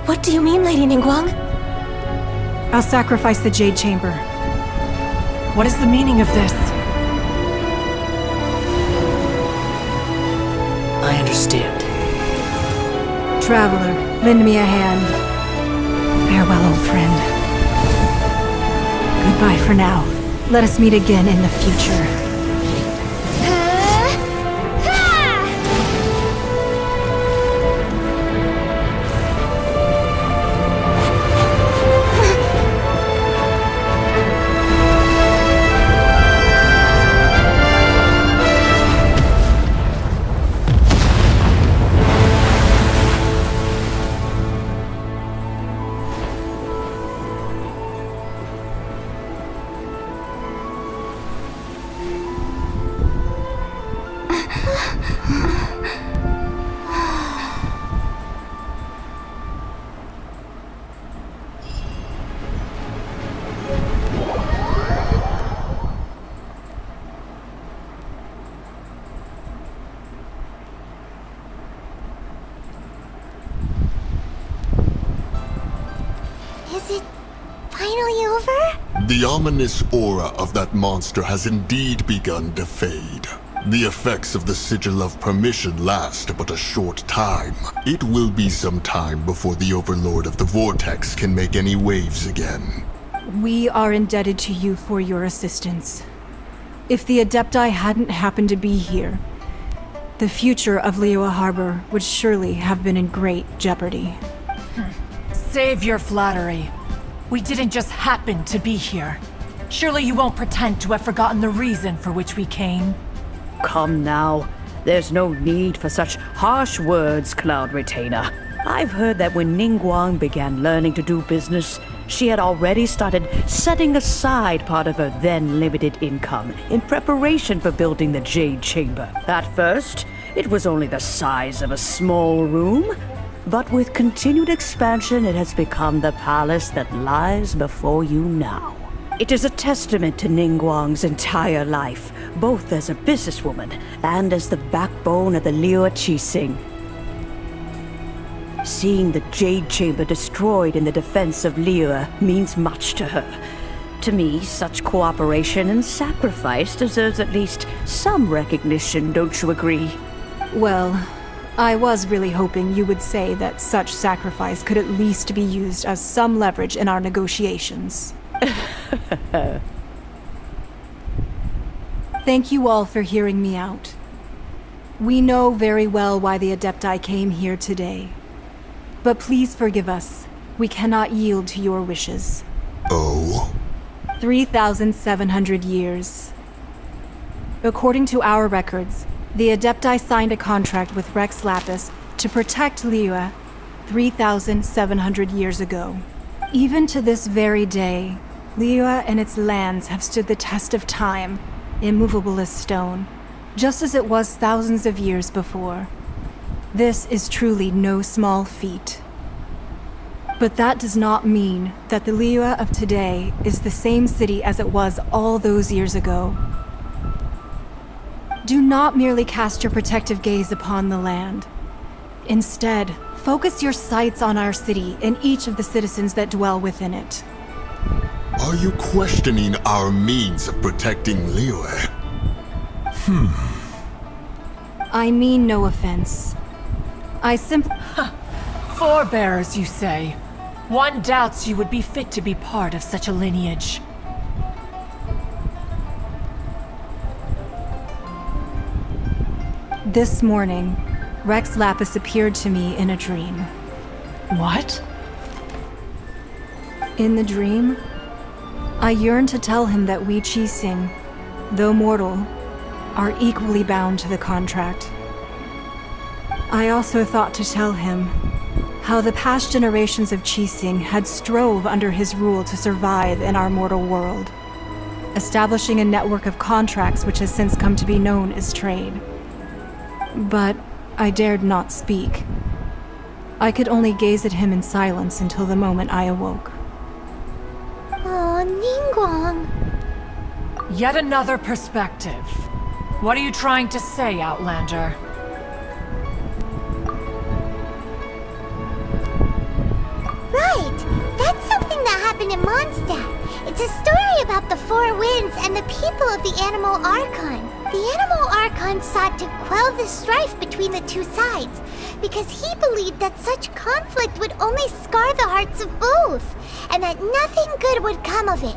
What do you mean, Lady Ningguang? I'll sacrifice the Jade Chamber. What is the meaning of this? I understand. Traveler, lend me a hand. Farewell, old friend. Goodbye for now. Let us meet again in the future. The ominous aura of that monster has indeed begun to fade. The effects of the Sigil of Permission last but a short time. It will be some time before the Overlord of the Vortex can make any waves again. We are indebted to you for your assistance. If the Adepti hadn't happened to be here, the future of Liyue Harbor would surely have been in great jeopardy. Save your flattery. We didn't just happen to be here. Surely you won't pretend to have forgotten the reason for which we came. Come now. There's no need for such harsh words, Cloud Retainer. I've heard that when Ningguang began learning to do business, she had already started setting aside part of her then limited income in preparation for building the Jade Chamber. At first, it was only the size of a small room, but with continued expansion, it has become the palace that lies before you now. It is a testament to Ningguang's entire life, both as a businesswoman and as the backbone of the Liyue Qixing. Seeing the Jade Chamber destroyed in the defense of Liyue means much to her. To me, such cooperation and sacrifice deserves at least some recognition, don't you agree? Well, I was really hoping you would say that such sacrifice could at least be used as some leverage in our negotiations. Thank you all for hearing me out. We know very well why the Adepti came here today. But please forgive us. We cannot yield to your wishes. Oh? 3,700 years. According to our records, the Adepti signed a contract with Rex Lapis to protect Liyue 3,700 years ago. Even to this very day, Liyue and its lands have stood the test of time, immovable as stone, just as it was thousands of years before. This is truly no small feat. But that does not mean that the Liyue of today is the same city as it was all those years ago. Do not merely cast your protective gaze upon the land. Instead, focus your sights on our city and each of the citizens that dwell within it. Are you questioning our means of protecting Liyue? I mean no offense. I simply... Forebears, you say? One doubts you would be fit to be part of such a lineage. This morning, Rex Lapis appeared to me in a dream. What? In the dream, I yearned to tell him that we Qixing, though mortal, are equally bound to the contract. I also thought to tell him how the past generations of Qixing had strove under his rule to survive in our mortal world, establishing a network of contracts which has since come to be known as trade. But I dared not speak. I could only gaze at him in silence until the moment I awoke. Oh, Ningguang. Yet another perspective. What are you trying to say, Outlander? Right! That's something that happened in Mondstadt. It's a story about the Four Winds and the people of the Animal Archon. The Animal Archon sought to quell the strife between the two sides, because he believed that such conflict would only scar the hearts of both, and that nothing good would come of it.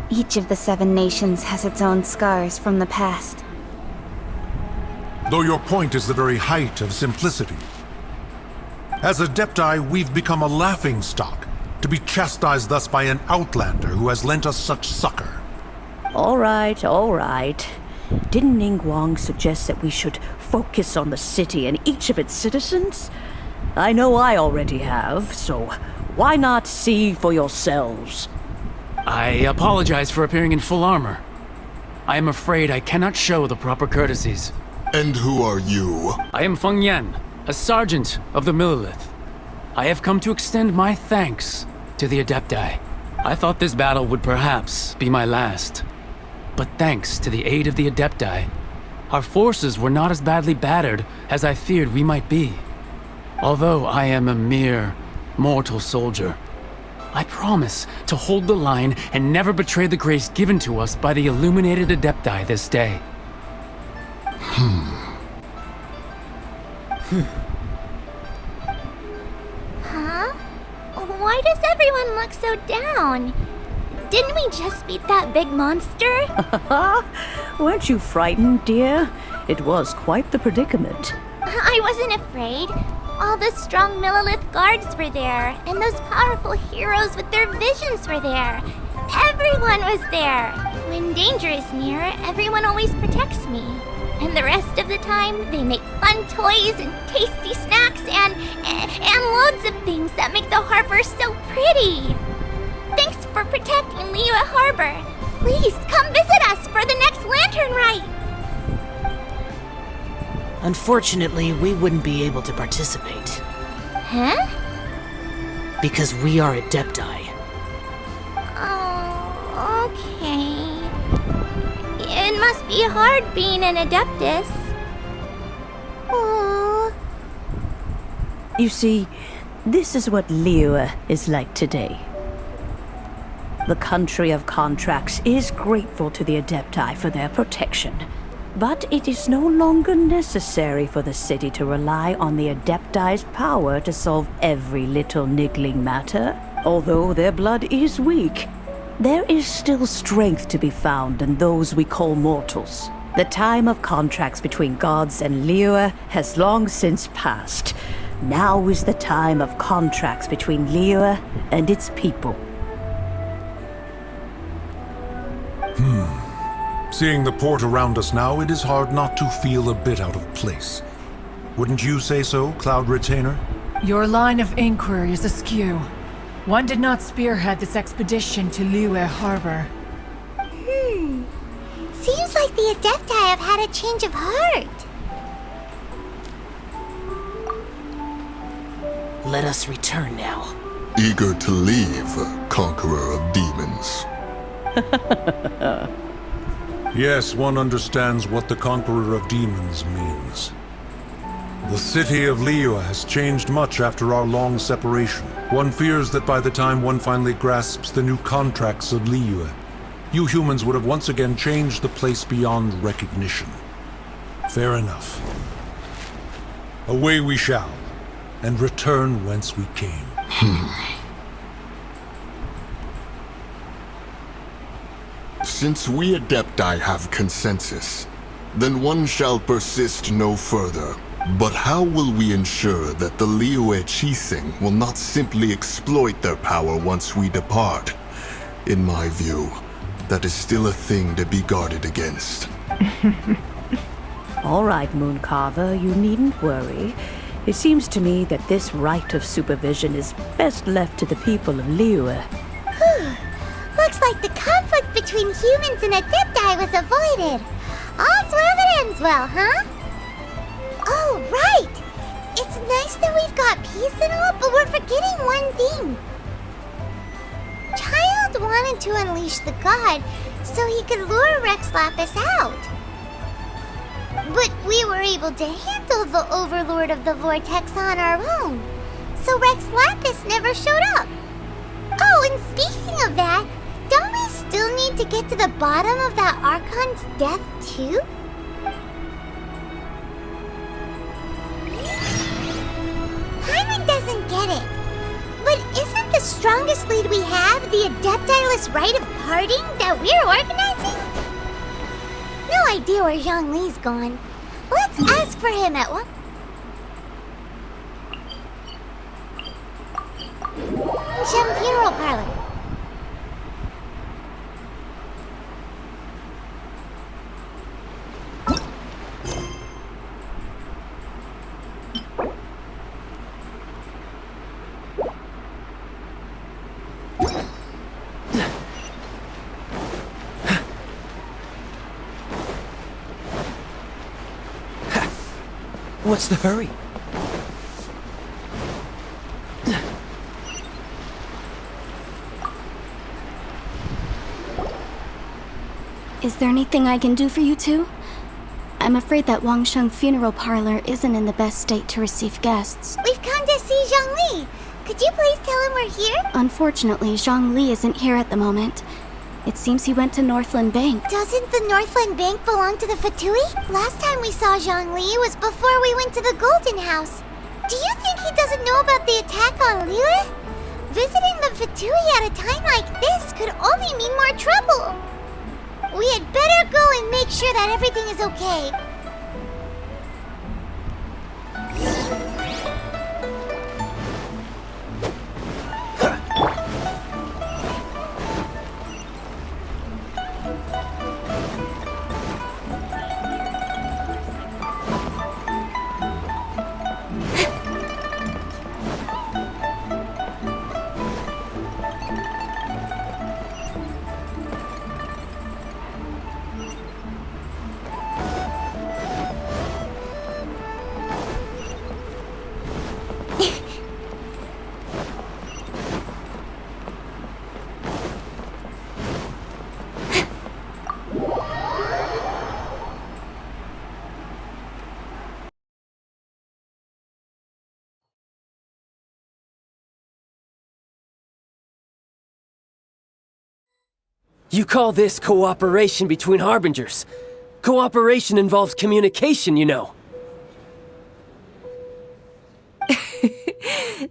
Each of the 7 nations has its own scars from the past. Though your point is the very height of simplicity. As Adepti, we've become a laughingstock, to be chastised thus by an outlander who has lent us such succor. All right. Didn't Ningguang suggest that we should focus on the city and each of its citizens? I know I already have, so why not see for yourselves? I apologize for appearing in full armor. I am afraid I cannot show the proper courtesies. And who are you? I am Feng Yan, a sergeant of the Millelith. I have come to extend my thanks to the Adepti. I thought this battle would perhaps be my last. But thanks to the aid of the Adepti, our forces were not as badly battered as I feared we might be. Although I am a mere mortal soldier, I promise to hold the line and never betray the grace given to us by the illuminated Adepti this day. Huh? Why does everyone look so down? Didn't we just beat that big monster? Weren't you frightened, dear? It was quite the predicament. I wasn't afraid. All the strong Millilith guards were there, and those powerful heroes with their visions were there. Everyone was there. When danger is near, everyone always protects me. And the rest of the time, they make fun toys and tasty snacks and loads of things that make the harbor so pretty. Thanks for protecting Liyue Harbor. Please come visit us for the next lantern rite. Unfortunately, we wouldn't be able to participate. Huh? Because we are Adepti. Oh, okay. It must be hard being an Adeptus. Oh. You see, this is what Liyue is like today. The country of contracts is grateful to the Adepti for their protection. But it is no longer necessary for the city to rely on the Adepti's power to solve every little niggling matter. Although their blood is weak, there is still strength to be found in those we call mortals. The time of contracts between gods and Liyue has long since passed. Now is the time of contracts between Liyue and its people. Seeing the port around us now, it is hard not to feel a bit out of place. Wouldn't you say so, Cloud Retainer? Your line of inquiry is askew. One did not spearhead this expedition to Liyue Harbor. Seems like the Adepti have had a change of heart. Let us return now. Eager to leave, Conqueror of Demons. Yes, one understands what the Conqueror of Demons means. The city of Liyue has changed much after our long separation. One fears that by the time one finally grasps the new contracts of Liyue, you humans would have once again changed the place beyond recognition. Fair enough. Away we shall, and return whence we came. Since we Adepti have consensus, then one shall persist no further. But how will we ensure that the Liyue Qixing will not simply exploit their power once we depart? In my view, that is still a thing to be guarded against. All right, Mooncarver, you needn't worry. It seems to me that this right of supervision is best left to the people of Liyue. Looks like the conflict between humans and Adepti was avoided. All's well that ends well, huh? Oh, right! It's nice that we've got peace and all, but we're forgetting one thing. Child wanted to unleash the god so he could lure Rex Lapis out. But we were able to handle the Overlord of the Vortex on our own, so Rex Lapis never showed up. Oh, and speaking of that, don't we still need to get to the bottom of that Archon's death, too? Paimon doesn't get it. But isn't the strongest lead we have the Adepti-less rite of parting that we're organizing? No idea where Zhongli's gone. Let's ask for him at one. Shem Funeral Parlor. What's the hurry? Is there anything I can do for you two? I'm afraid that Wangsheng Funeral Parlor isn't in the best state to receive guests. We've come to see Zhongli. Could you please tell him we're here? Unfortunately, Zhongli isn't here at the moment. It seems he went to Northland Bank. Doesn't the Northland Bank belong to the Fatui? Last time we saw Zhongli was before we went to the Golden House. Do you think he doesn't know about the attack on Liyue? Visiting the Fatui at a time like this could only mean more trouble. We had better go and make sure that everything is okay. You call this cooperation between Harbingers? Cooperation involves communication, you know.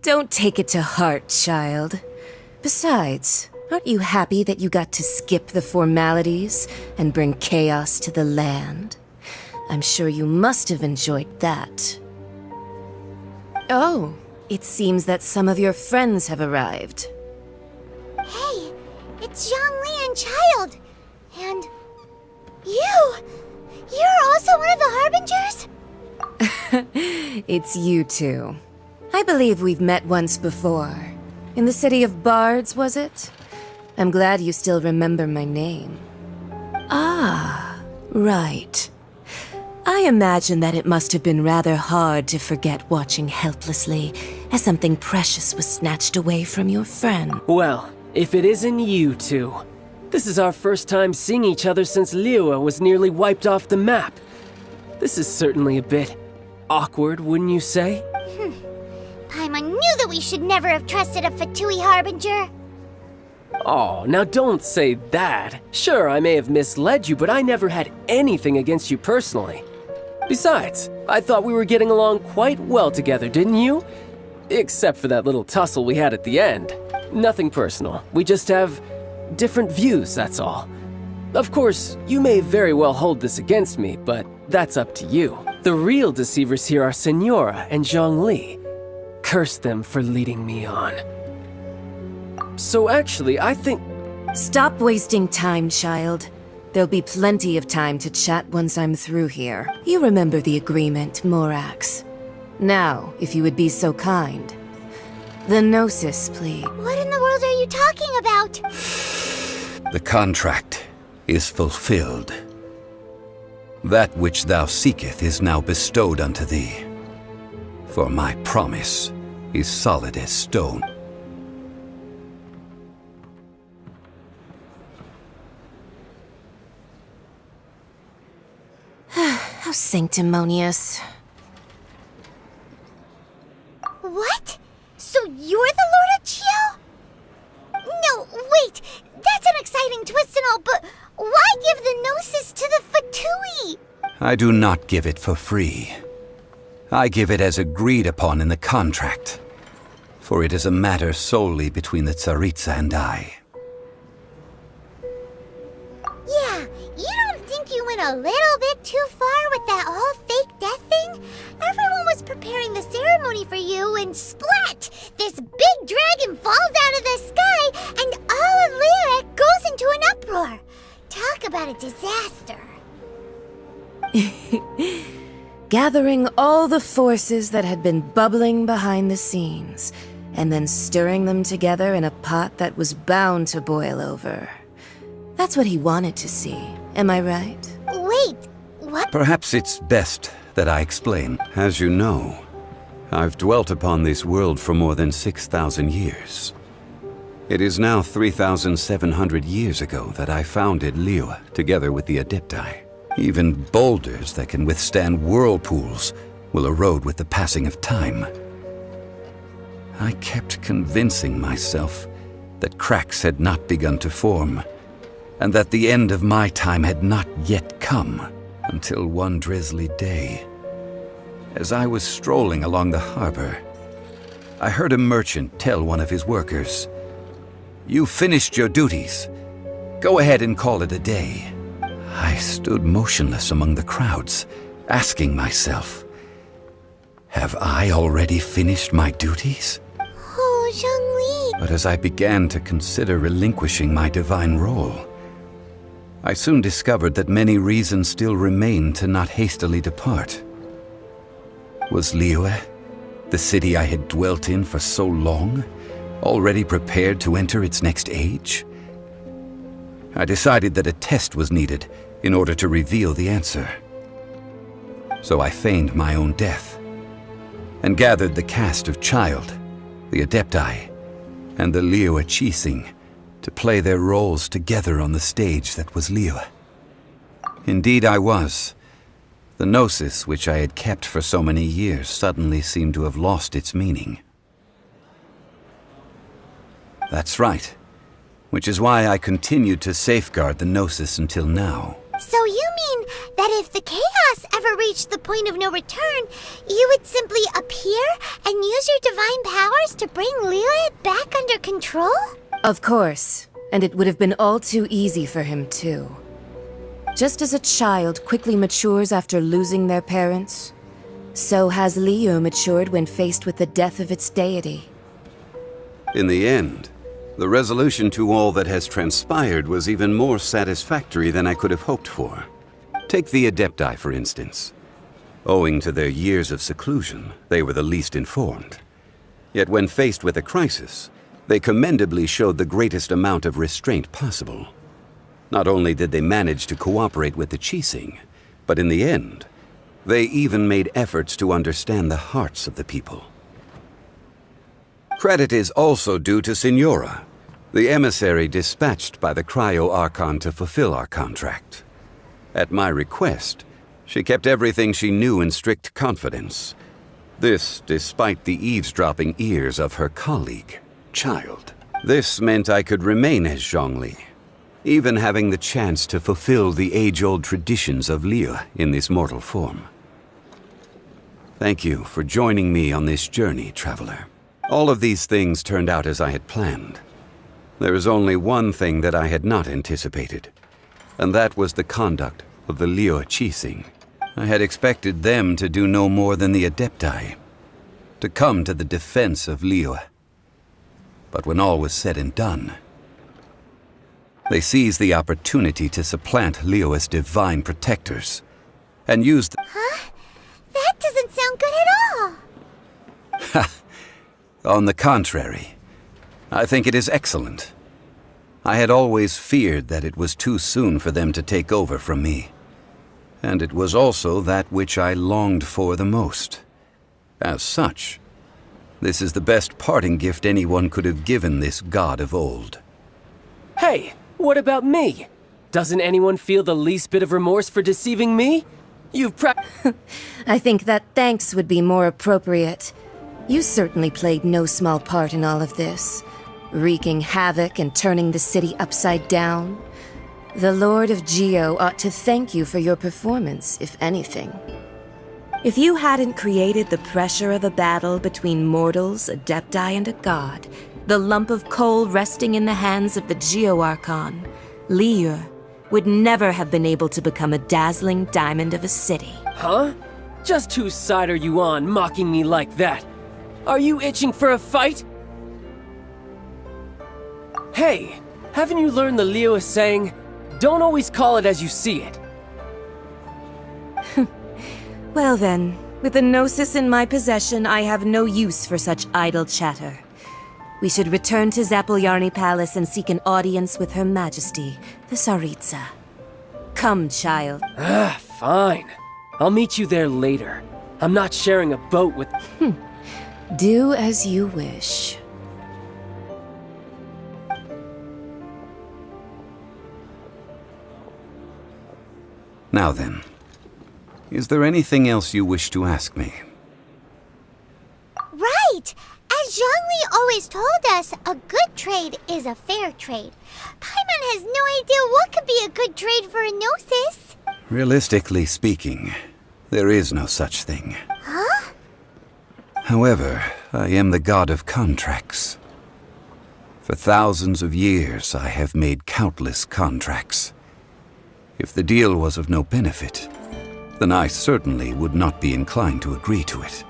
Don't take it to heart, child. Besides, aren't you happy that you got to skip the formalities and bring chaos to the land? I'm sure you must have enjoyed that. Oh, it seems that some of your friends have arrived. Hey, it's Zhongli and Child. And you! You're also one of the Harbingers? It's you two. I believe we've met once before. In the City of Bards, was it? I'm glad you still remember my name. Ah, right. I imagine that it must have been rather hard to forget watching helplessly as something precious was snatched away from your friend. Well, if it isn't you two. This is our first time seeing each other since Liyue was nearly wiped off the map. This is certainly a bit awkward, wouldn't you say? Paimon knew that we should never have trusted a Fatui Harbinger. Oh, now don't say that. Sure, I may have misled you, but I never had anything against you personally. Besides, I thought we were getting along quite well together, didn't you? Except for that little tussle we had at the end. Nothing personal. We just have different views, that's all. Of course, you may very well hold this against me, but that's up to you. The real deceivers here are Senora and Zhongli. Curse them for leading me on. So actually, I think... Stop wasting time, child. There'll be plenty of time to chat once I'm through here. You remember the agreement, Morax. Now, if you would be so kind. The Gnosis, please. What in the world are you talking about? The contract is fulfilled. That which thou seeketh is now bestowed unto thee. For my promise is solid as stone. How sanctimonious. What? So you're the Lord of Chio? No, wait! That's an exciting twist and all, but why give the Gnosis to the Fatui? I do not give it for free. I give it as agreed upon in the contract. For it is a matter solely between the Tsaritsa and I. Yeah, you don't think you went a little bit too far with that whole fake death thing? Everyone was preparing the ceremony for you, and splat! This big dragon falls out of the sky, and all of Liyue goes into an uproar. Talk about a disaster. Gathering all the forces that had been bubbling behind the scenes, and then stirring them together in a pot that was bound to boil over. That's what he wanted to see, am I right? Wait, what? Perhaps it's best that I explain. As you know, I've dwelt upon this world for more than 6,000 years. It is now 3,700 years ago that I founded Liyue together with the Adepti. Even boulders that can withstand whirlpools will erode with the passing of time. I kept convincing myself that cracks had not begun to form, and that the end of my time had not yet come, until one drizzly day, as I was strolling along the harbor, I heard a merchant tell one of his workers, "You finished your duties. Go ahead and call it a day." I stood motionless among the crowds, asking myself, have I already finished my duties? Oh, Zhongli. But as I began to consider relinquishing my divine role, I soon discovered that many reasons still remained to not hastily depart. Was Liyue, the city I had dwelt in for so long, already prepared to enter its next age? I decided that a test was needed in order to reveal the answer. So I feigned my own death, and gathered the cast of Child, the Adepti, and the Liyue Qixing to play their roles together on the stage that was Liyue. Indeed I was. The gnosis which I had kept for so many years suddenly seemed to have lost its meaning. That's right, which is why I continued to safeguard the gnosis until now. So you mean that if the chaos ever reached the point of no return, you would simply appear and use your divine powers to bring Liyue back under control? Of course, and it would have been all too easy for him too. Just as a child quickly matures after losing their parents, so has Liyue matured when faced with the death of its deity. In the end, the resolution to all that has transpired was even more satisfactory than I could have hoped for. Take the Adepti, for instance. Owing to their years of seclusion, they were the least informed. Yet when faced with a crisis, they commendably showed the greatest amount of restraint possible. Not only did they manage to cooperate with the Qixing, but in the end, they even made efforts to understand the hearts of the people. Credit is also due to Signora, the emissary dispatched by the Cryo-Archon to fulfill our contract. At my request, she kept everything she knew in strict confidence. This despite the eavesdropping ears of her colleague, Child. This meant I could remain as Zhongli, even having the chance to fulfill the age-old traditions of Liyue in this mortal form. Thank you for joining me on this journey, traveler. All of these things turned out as I had planned. There is only one thing that I had not anticipated, and that was the conduct of the Liyue Qixing. I had expected them to do no more than the Adepti, to come to the defense of Liyue. But when all was said and done, they seized the opportunity to supplant Liyue as divine protectors, and used— Huh? That doesn't sound good at all! Ha! On the contrary, I think it is excellent. I had always feared that it was too soon for them to take over from me. And it was also that which I longed for the most. As such, this is the best parting gift anyone could have given this god of old. Hey, what about me? Doesn't anyone feel the least bit of remorse for deceiving me? I think that thanks would be more appropriate. You certainly played no small part in all of this, wreaking havoc and turning the city upside down. The Lord of Geo ought to thank you for your performance, if anything. If you hadn't created the pressure of a battle between mortals, Adepti, and a god, the lump of coal resting in the hands of the Geo-Archon, Liyue would never have been able to become a dazzling diamond of a city. Huh? Just whose side are you on, mocking me like that? Are you itching for a fight? Hey, haven't you learned the Liyue saying, don't always call it as you see it? Well then, with the Gnosis in my possession, I have no use for such idle chatter. We should return to Zapoljarny Palace and seek an audience with Her Majesty, the Tsaritsa. Come, child. Fine. I'll meet you there later. I'm not sharing a boat with— Do as you wish. Now then, is there anything else you wish to ask me? Right! As Zhongli always told us a good trade is a fair trade. Paimon has no idea what could be a good trade for a Gnosis. Realistically speaking, there is no such thing. Huh? However, I am the god of contracts. For thousands of years, I have made countless contracts. If the deal was of no benefit, then I certainly would not be inclined to agree to it.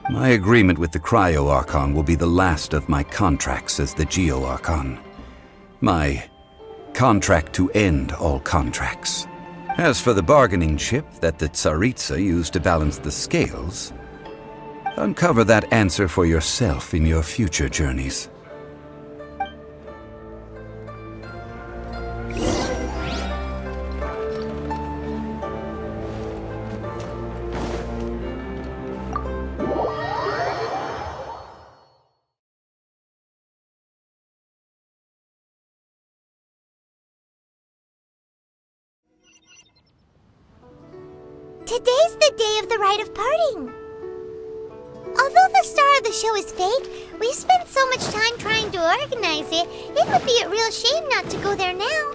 My agreement with the Cryo-Archon will be the last of my contracts as the Geo-Archon. My contract to end all contracts. As for the bargaining chip that the Tsaritsa used to balance the scales, uncover that answer for yourself in your future journeys. Today's the day of the rite of parting. Although the star of the show is fake, we've spent so much time trying to organize it, it would be a real shame not to go there now.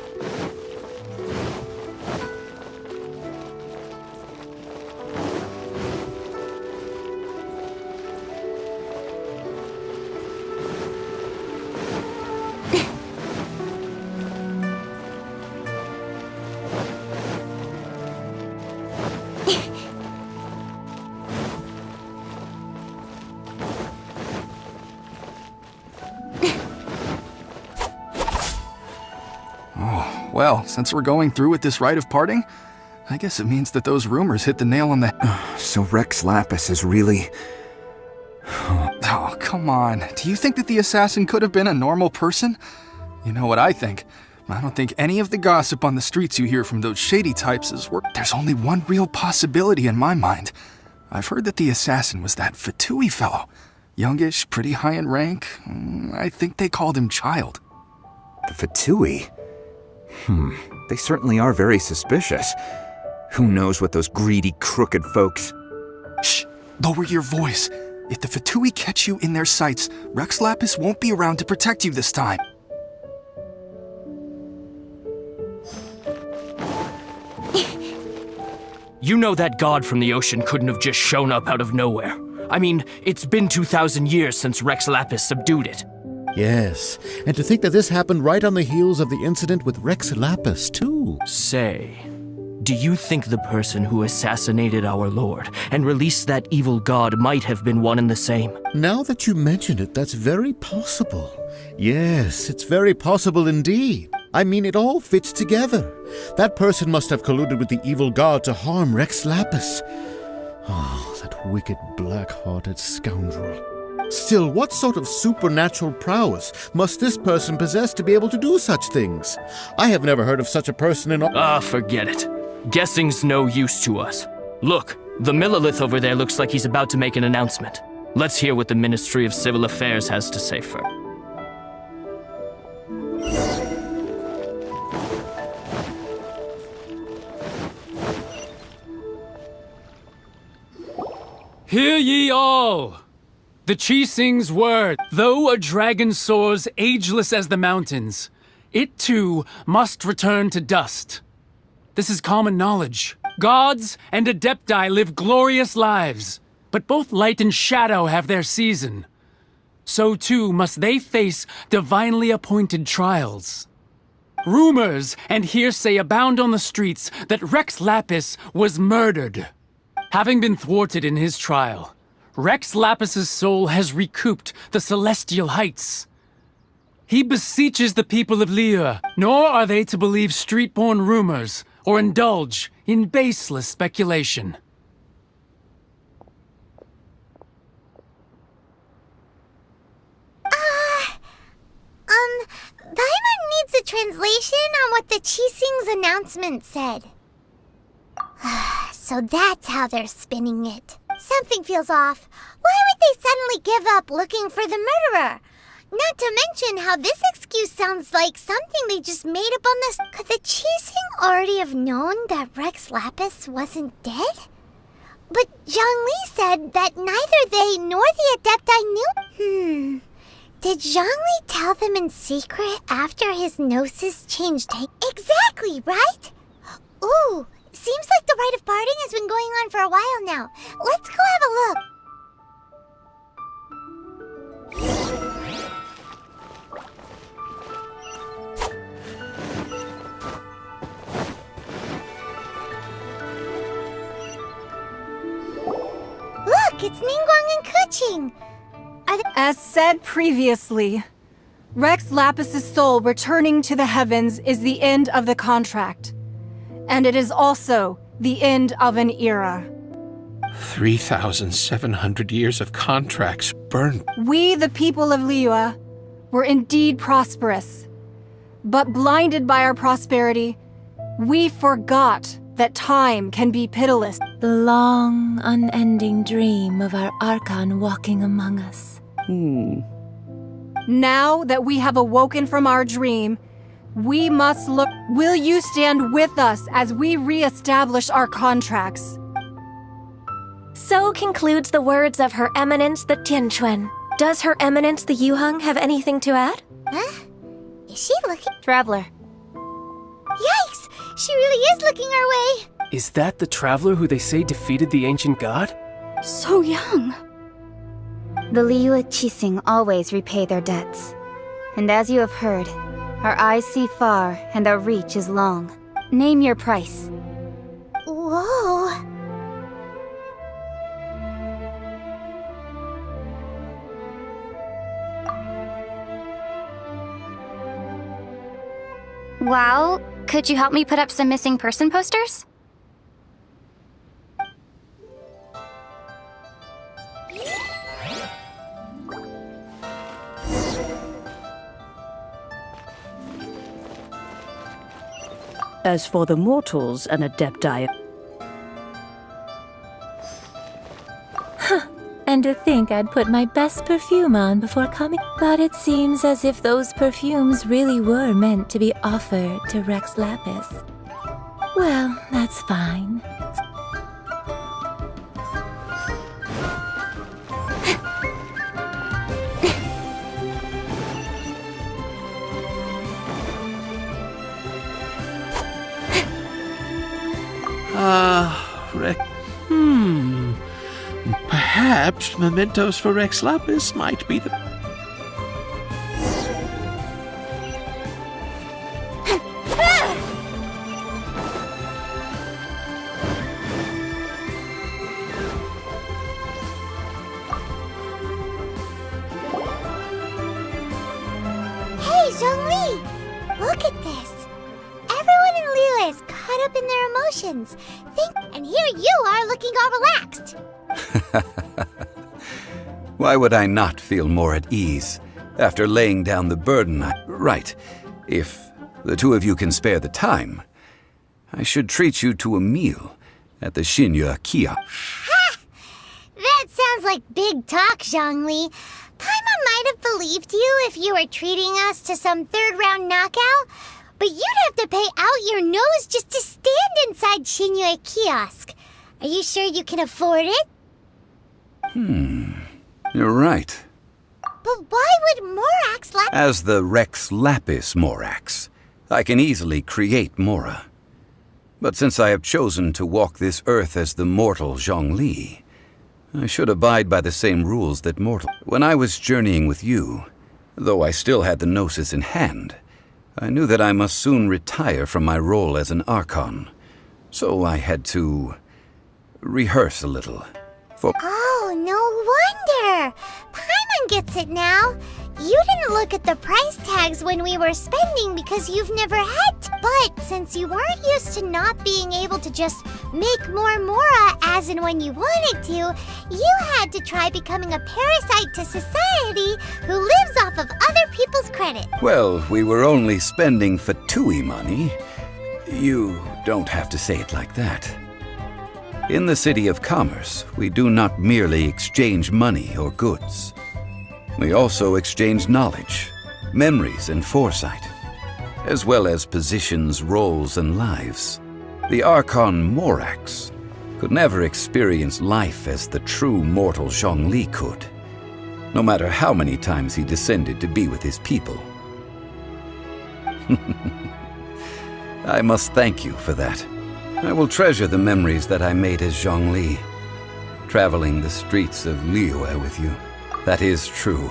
Well, since we're going through with this rite of parting, I guess it means that those rumors hit the nail on the head. So Rex Lapis is really... Oh, come on. Do you think that the assassin could have been a normal person? You know what I think? I don't think any of the gossip on the streets you hear from those shady types is worth. There's only one real possibility in my mind. I've heard that the assassin was that Fatui fellow. Youngish, pretty high in rank. I think they called him Child. The Fatui? They certainly are very suspicious. Who knows what those greedy, crooked folks... Shh! Lower your voice. If the Fatui catch you in their sights, Rex Lapis won't be around to protect you this time. You know that god from the ocean couldn't have just shown up out of nowhere. I mean, it's been 2,000 years since Rex Lapis subdued it. Yes, and to think that this happened right on the heels of the incident with Rex Lapis, too. Say, do you think the person who assassinated our lord and released that evil god might have been one and the same? Now that you mention it, that's very possible. Yes, it's very possible indeed. I mean, it all fits together. That person must have colluded with the evil god to harm Rex Lapis. Oh, that wicked, black-hearted scoundrel. Still, what sort of supernatural prowess must this person possess to be able to do such things? I have never heard of such a person in all— forget it. Guessing's no use to us. Look, the Millilith over there looks like he's about to make an announcement. Let's hear what the Ministry of Civil Affairs has to say first. Hear ye all! The Qixing's word, though a dragon soars ageless as the mountains, it too must return to dust. This is common knowledge. Gods and Adepti live glorious lives, but both light and shadow have their season. So too must they face divinely appointed trials. Rumors and hearsay abound on the streets that Rex Lapis was murdered. Having been thwarted in his trial, Rex Lapis's soul has recouped the celestial heights. He beseeches the people of Liyue, nor are they to believe street-born rumors or indulge in baseless speculation. Paimon needs a translation on what the Qixing's announcement said. So that's how they're spinning it. Something feels off. Why would they suddenly give up looking for the murderer? Not to mention how this excuse sounds like something they just made up on this. Could the Qixing already have known that Rex Lapis wasn't dead? But Zhang Li said that neither they nor the Adepti knew. Did Zhongli tell them in secret after his gnosis changed tape? Exactly, right? Ooh, seems like the rite of parting has been going on for a while now. Let's go have a look. Look, it's Ningguang and Kuching. As said previously, Rex Lapis's soul returning to the heavens is the end of the contract. And it is also the end of an era. 3,700 years of contracts burned. We, the people of Liyue, were indeed prosperous. But blinded by our prosperity, we forgot that time can be pitiless. The long, unending dream of our Archon walking among us. Now that we have awoken from our dream, we must look. Will you stand with us as we re-establish our contracts? So concludes the words of Her Eminence the Tianquan. Does Her Eminence the Yuheng have anything to add? Huh? Is she looking? Traveler. Yikes! She really is looking our way! Is that the traveler who they say defeated the ancient god? So young. The Liyue Qixing always repay their debts. And as you have heard, our eyes see far and our reach is long. Name your price. Whoa. Well, could you help me put up some missing person posters? As for the mortals and adepti... And to think I'd put my best perfume on before coming. But it seems as if those perfumes really were meant to be offered to Rex Lapis. Well, that's fine. Rex... Perhaps mementos for Rex Lapis might be the... Hey, Zhongli! Look at this. Everyone in Liyue is caught up in their emotions. And here you are looking all relaxed. Why would I not feel more at ease after laying down the burden? Right. If the two of you can spare the time, I should treat you to a meal at the Shinya Kiosk. Ha! That sounds like big talk, Zhongli. Paimon might have believed you if you were treating us to some third-round knockout, but you'd have to pay out your nose just to stand inside Shinya Kiosk. Are you sure you can afford it? You're right. But why would Morax As the Rex Lapis Morax, I can easily create Mora. But since I have chosen to walk this earth as the mortal Zhongli, I should abide by the same rules that mortal. When I was journeying with you, though I still had the Gnosis in hand, I knew that I must soon retire from my role as an Archon. So I had to rehearse a little. Oh, no wonder! Paimon gets it now. You didn't look at the price tags when we were spending because you've never had to. But since you weren't used to not being able to just make more Mora as and when you wanted to, you had to try becoming a parasite to society who lives off of other people's credit. Well, we were only spending Fatui money. You don't have to say it like that. In the City of Commerce, we do not merely exchange money or goods. We also exchange knowledge, memories, and foresight, as well as positions, roles, and lives. The Archon Morax could never experience life as the true mortal Zhongli could. no matter how many times he descended to be with his people. I must thank you for that. I will treasure the memories that I made as Zhongli, traveling the streets of Liyue with you. That is true.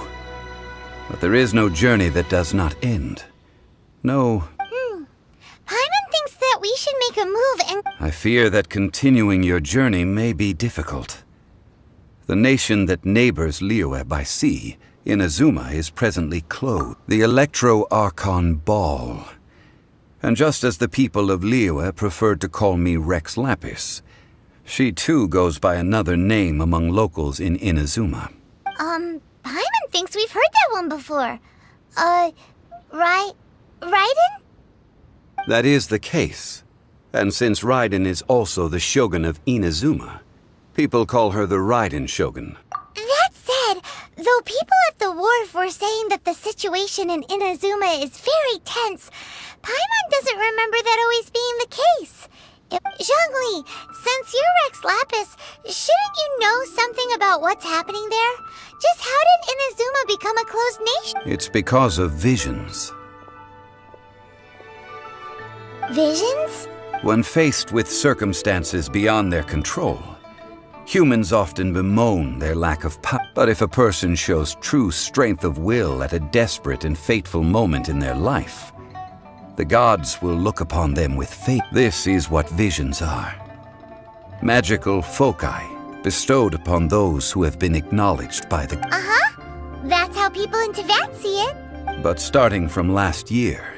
But there is no journey that does not end. No. Paimon thinks that we should make a move and... I fear that continuing your journey may be difficult. The nation that neighbors Liyue by sea, Inazuma, is presently closed. The Electro-Archon Ball. And just as the people of Liyue preferred to call me Rex Lapis, she too goes by another name among locals in Inazuma. Paimon thinks we've heard that one before. Raiden? That is the case. And since Raiden is also the Shogun of Inazuma, people call her the Raiden Shogun. That said, though people at the wharf were saying that the situation in Inazuma is very tense, Paimon doesn't remember that always being the case. Zhongli, since you're Rex Lapis, shouldn't you know something about what's happening there? Just how did Inazuma become a closed nation? It's because of visions. Visions? When faced with circumstances beyond their control, humans often bemoan their lack of power. But if a person shows true strength of will at a desperate and fateful moment in their life, the gods will look upon them with faith. This is what visions are. Magical foci bestowed upon those who have been acknowledged by the... That's how people in Teyvat see it. But starting from last year,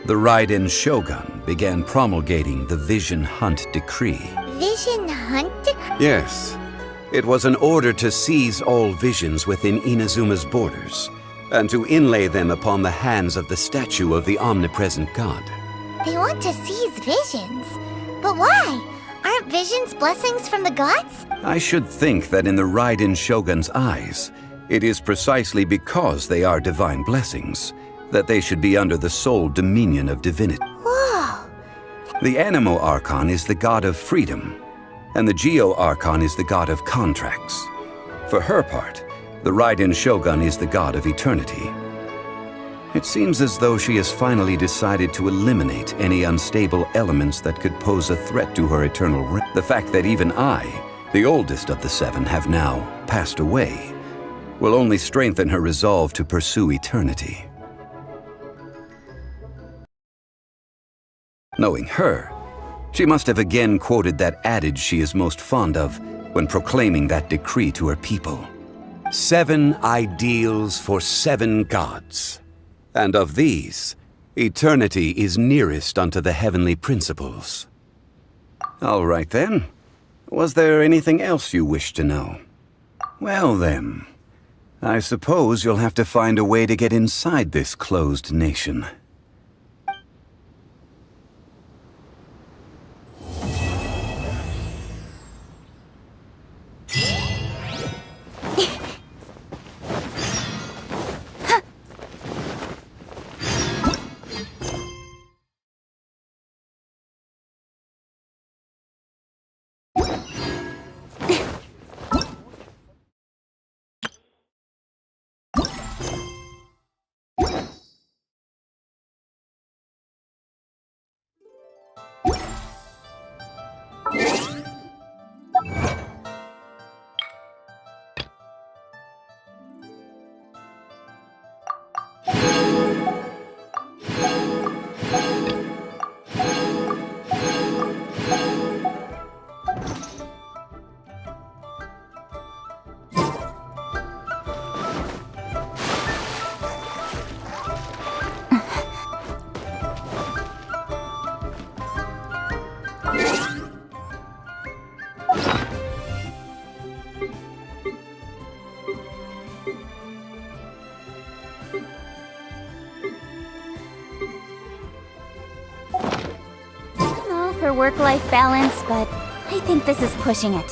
the Raiden Shogun began promulgating the Vision Hunt Decree. Vision Hunt Decree? Yes. It was an order to seize all visions within Inazuma's borders, and to inlay them upon the hands of the statue of the omnipresent god. They want to seize visions. But why? Aren't visions blessings from the gods? I should think that in the Raiden Shogun's eyes, it is precisely because they are divine blessings that they should be under the sole dominion of divinity. Whoa! The Animo Archon is the god of freedom, and the Geo Archon is the god of contracts. For her part, the Raiden Shogun is the god of eternity. It seems as though she has finally decided to eliminate any unstable elements that could pose a threat to her eternal reign. The fact that even I, the oldest of the seven, have now passed away, will only strengthen her resolve to pursue eternity. Knowing her, she must have again quoted that adage she is most fond of when proclaiming that decree to her people. 7 ideals for 7 gods. And of these, eternity is nearest unto the heavenly principles. All right then. Was there anything else you wish to know? Well then, I suppose you'll have to find a way to get inside this closed nation. For work-life balance, but I think this is pushing it.